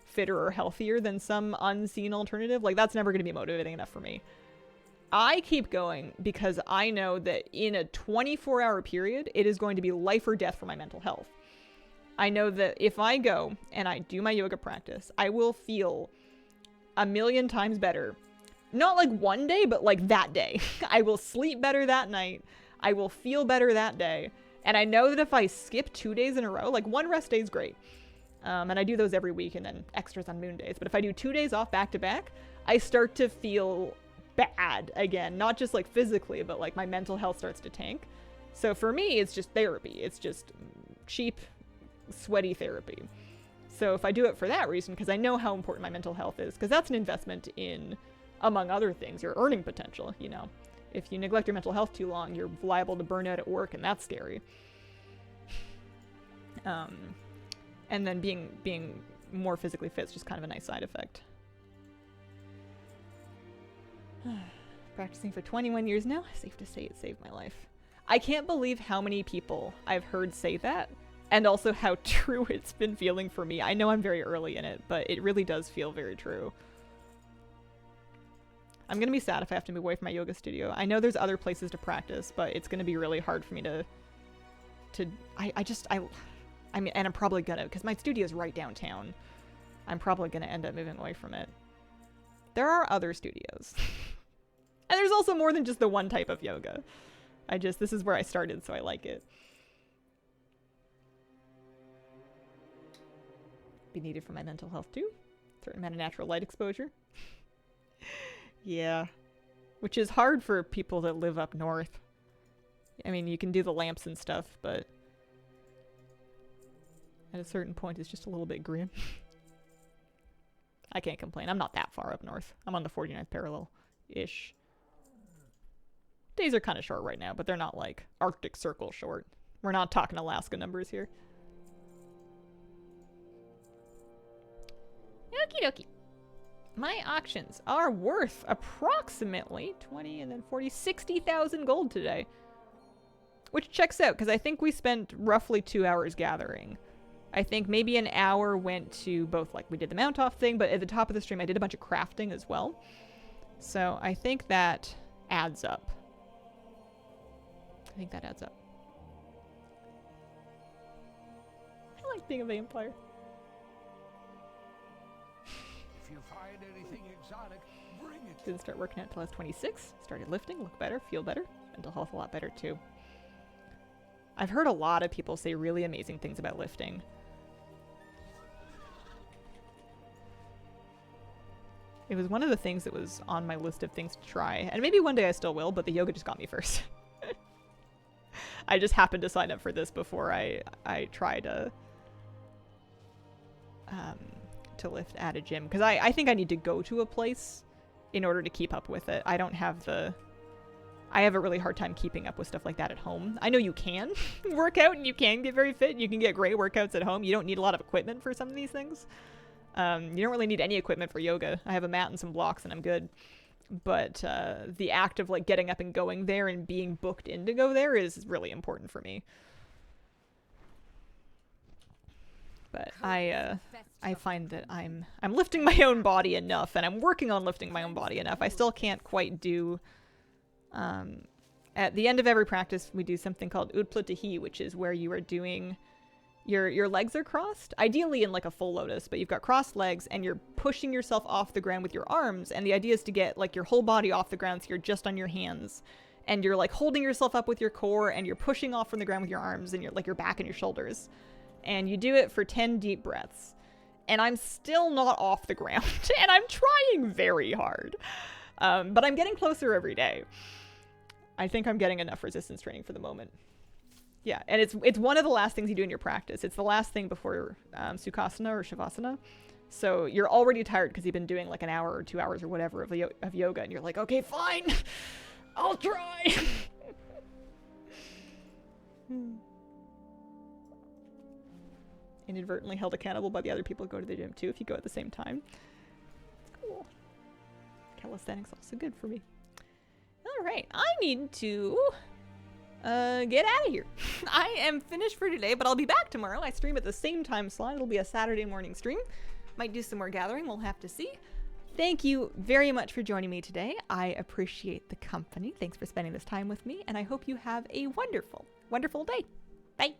fitter or healthier than some unseen alternative. That's never going to be motivating enough for me. I keep going because I know that in a 24-hour period, it is going to be life or death for my mental health. I know that if I go and I do my yoga practice, I will feel a million times better. Not one day, but that day. I will sleep better that night. I will feel better that day. And I know that if I skip 2 days in a row, one rest day is great. And I do those every week and then extras on moon days. But if I do 2 days off back to back, I start to feel bad again. Not just physically, but my mental health starts to tank. So for me, it's just therapy. It's just cheap, sweaty therapy. So if I do it for that reason, because I know how important my mental health is, because that's an investment in, among other things, your earning potential, If you neglect your mental health too long, you're liable to burn out at work, and that's scary. And then being more physically fit is just kind of a nice side effect. Practicing for 21 years now, safe to say it saved my life. I can't believe how many people I've heard say that, and also how true it's been feeling for me. I know I'm very early in it, but it really does feel very true. I'm gonna be sad if I have to move away from my yoga studio. I know there's other places to practice, but it's gonna be really hard for me I mean, and I'm probably gonna, because my studio is right downtown. I'm probably gonna end up moving away from it. There are other studios. And there's also more than just the one type of yoga. This is where I started, so I like it. be needed for my mental health too. Certain amount of natural light exposure. Yeah. Which is hard for people that live up north. I mean, you can do the lamps and stuff, but at a certain point it's just a little bit grim. I can't complain. I'm not that far up north. I'm on the 49th parallel-ish. Days are kind of short right now, but they're not like Arctic Circle short. We're not talking Alaska numbers here. Okie dokie. My auctions are worth approximately 20 and then 40, 60,000 gold today. Which checks out, because I think we spent roughly 2 hours gathering. I think maybe an hour went to both, like, we did the mount off thing, but at the top of the stream I did a bunch of crafting as well. So I think that adds up. I think that adds up. I like being a vampire. If you find anything exotic, bring it. Didn't start working out until I was 26. Started lifting, look better, feel better. Mental health a lot better too. I've heard a lot of people say really amazing things about lifting. It was one of the things that was on my list of things to try. And maybe one day I still will, but the yoga just got me first. I just happened to sign up for this before I tried to lift at a gym. Because I think I need to go to a place in order to keep up with it. I don't have the... I have a really hard time keeping up with stuff like that at home. I know you can work out and you can get very fit. And you can get great workouts at home. You don't need a lot of equipment for some of these things. You don't really need any equipment for yoga. I have a mat and some blocks and I'm good. But the act of like getting up and going there and being booked in to go there is really important for me. But I find that I'm lifting my own body enough, and I'm working on lifting my own body enough. I still can't quite do. At the end of every practice, we do something called Utplatahi, which is where you are doing your legs are crossed, ideally in like a full lotus, but you've got crossed legs and you're pushing yourself off the ground with your arms. And the idea is to get like your whole body off the ground, so you're just on your hands and you're like holding yourself up with your core and you're pushing off from the ground with your arms and your back and your shoulders. And you do it for 10 deep breaths. And I'm still not off the ground and I'm trying very hard. But I'm getting closer every day. I think I'm getting enough resistance training for the moment. Yeah, and it's one of the last things you do in your practice. It's the last thing before Sukhasana or Shavasana. So you're already tired because you've been doing like an hour or 2 hours or whatever of yoga. And you're like, okay, fine. I'll try. Inadvertently held accountable by the other people who go to the gym too if you go at the same time. Cool. Calisthenics also good for me. All right, I need to get out of here. I am finished for today, but I'll be back tomorrow. I stream at the same time slot. It'll be a Saturday morning stream. Might do some more gathering. We'll have to see. Thank you very much for joining me today. I appreciate the company. Thanks for spending this time with me, and I hope you have a wonderful, wonderful day. Bye.